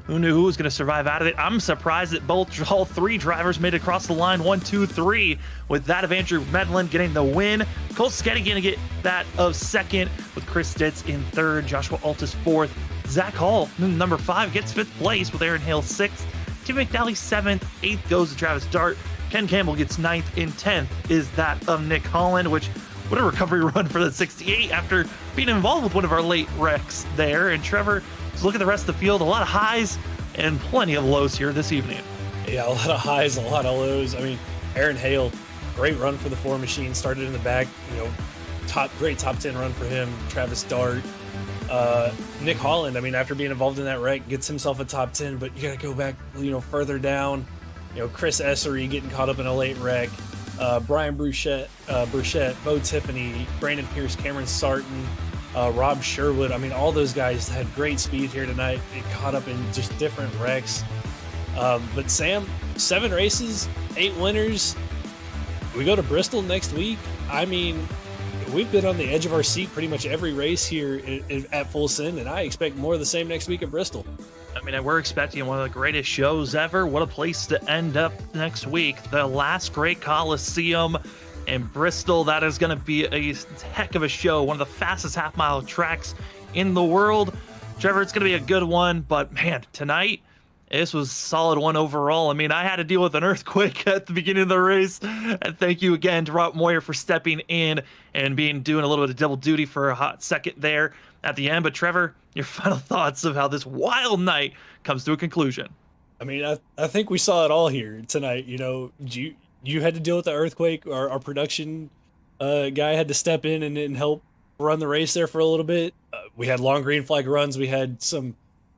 [SPEAKER 3] Who knew who was going to survive out of it? I'm surprised that all 3 drivers made it across the line 1, 2, 3, with that of Andrew Medlin getting the win. Cole Sketty going to get that of 2nd, with Chris Stitz in 3rd, Joshua Altus 4th. Zach Hall, number 5, gets 5th place with Aaron Hale 6th. Tim McNally 7th, 8th goes to Travis Dart. Ken Campbell gets 9th, and 10th is that of Nick Holland, which what a recovery run for the 68 after being involved with one of our late wrecks there. And Trevor, just look at the rest of the field, a lot of highs and plenty of lows here this evening.
[SPEAKER 4] Yeah, a lot of highs, a lot of lows. I mean, Aaron Hale, great run for the 4 machine, started in the back, great top 10 run for him. Travis Dart. Nick Holland, I mean, after being involved in that wreck, gets himself a top 10, but you got to go back, further down. Chris Essery getting caught up in a late wreck. Brian Bruchette, Bo Tiffany, Brandon Pierce, Cameron Sarton, Rob Sherwood. I mean, all those guys had great speed here tonight. They caught up in just different wrecks. But Sam, 7 races, 8 winners. We go to Bristol next week. I mean, we've been on the edge of our seat pretty much every race here at Full Send, and I expect more of the same next week at Bristol.
[SPEAKER 3] I mean, we're expecting one of the greatest shows ever. What a place to end up next week. The last great Coliseum in Bristol. That is going to be a heck of a show. One of the fastest half-mile tracks in the world. Trevor, it's going to be a good one. But, man, tonight, this was a solid one overall. I mean, I had to deal with an earthquake at the beginning of the race. And thank you again to Rob Moyer for stepping in and doing a little bit of double duty for a hot second there at the end. But Trevor, your final thoughts of how this wild night comes to a conclusion.
[SPEAKER 4] I mean, I think we saw it all here tonight. You had to deal with the earthquake. Our production guy had to step in and help run the race there for a little bit. We had long green flag runs. We had some,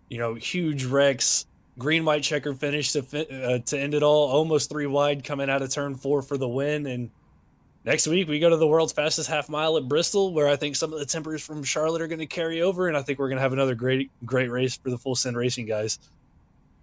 [SPEAKER 4] huge wrecks. Green white checker finish to end it all. Almost 3 wide coming out of turn 4 for the win. And next week, we go to the world's fastest half mile at Bristol, where I think some of the tempers from Charlotte are going to carry over, and I think we're going to have another great race for the Full Send Racing guys.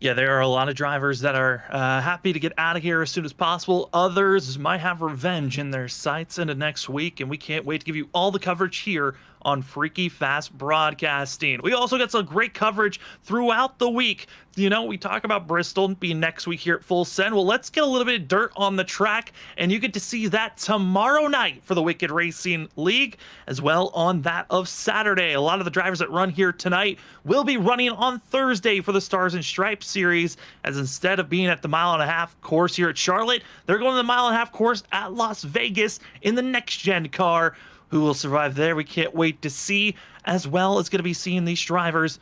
[SPEAKER 3] Yeah, there are a lot of drivers that are happy to get out of here as soon as possible. Others might have revenge in their sights into next week, and we can't wait to give you all the coverage here on Freaky Fast Broadcasting. We also got some great coverage throughout the week. You know, we talk about Bristol being next week here at Full Send. Well, let's get a little bit of dirt on the track, and you get to see that tomorrow night for the Wicked Racing League, as well on that of Saturday. A lot of the drivers that run here tonight will be running on Thursday for the Stars and Stripes series, as instead of being at the 1.5 mile course here at Charlotte, they're going to the 1.5 mile course at Las Vegas in the next gen car. Who will survive there? We can't wait to see, as well as going to be seeing these drivers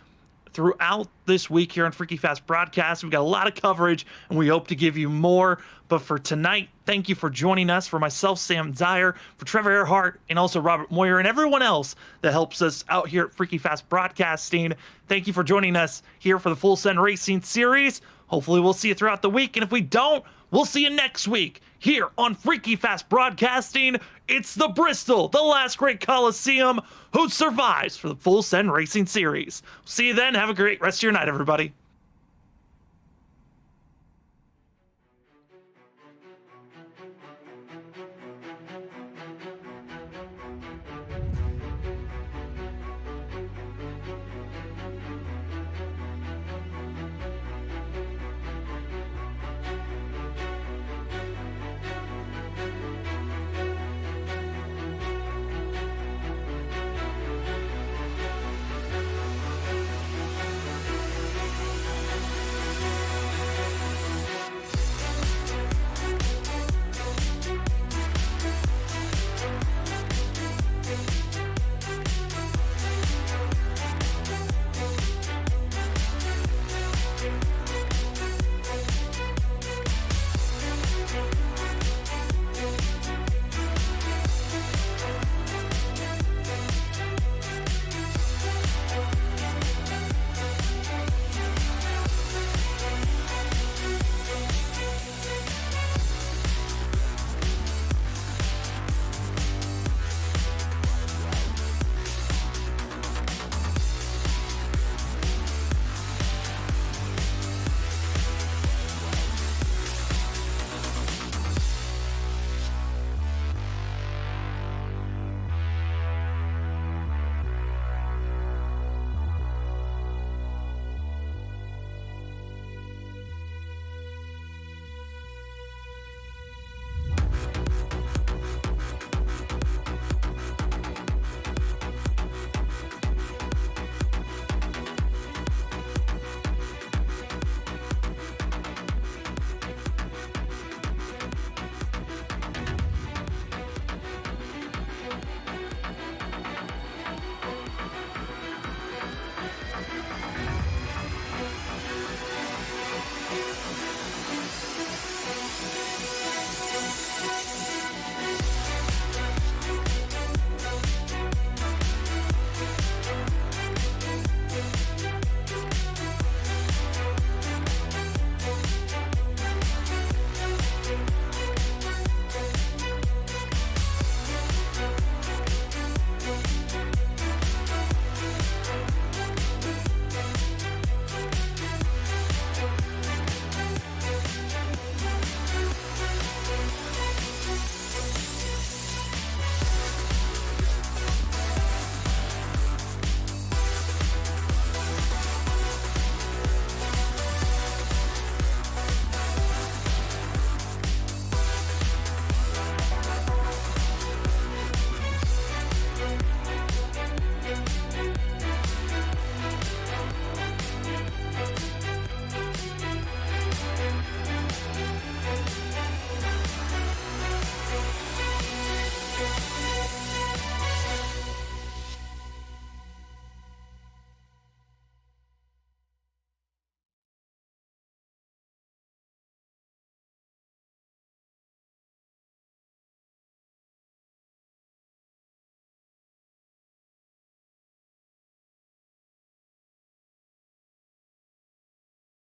[SPEAKER 3] throughout this week here on Freaky Fast Broadcast. We've got a lot of coverage, and we hope to give you more. But for tonight, thank you for joining us. For myself, Sam Dyer, for Trevor Earhart, and also Robert Moyer, and everyone else that helps us out here at Freaky Fast Broadcasting. Thank you for joining us here for the Full Send Racing Series. Hopefully we'll see you throughout the week, and if we don't, we'll see you next week here on Freaky Fast Broadcasting. It's the Bristol, the last great Coliseum, who survives for the Full Send Racing Series. See you then. Have a great rest of your night, everybody.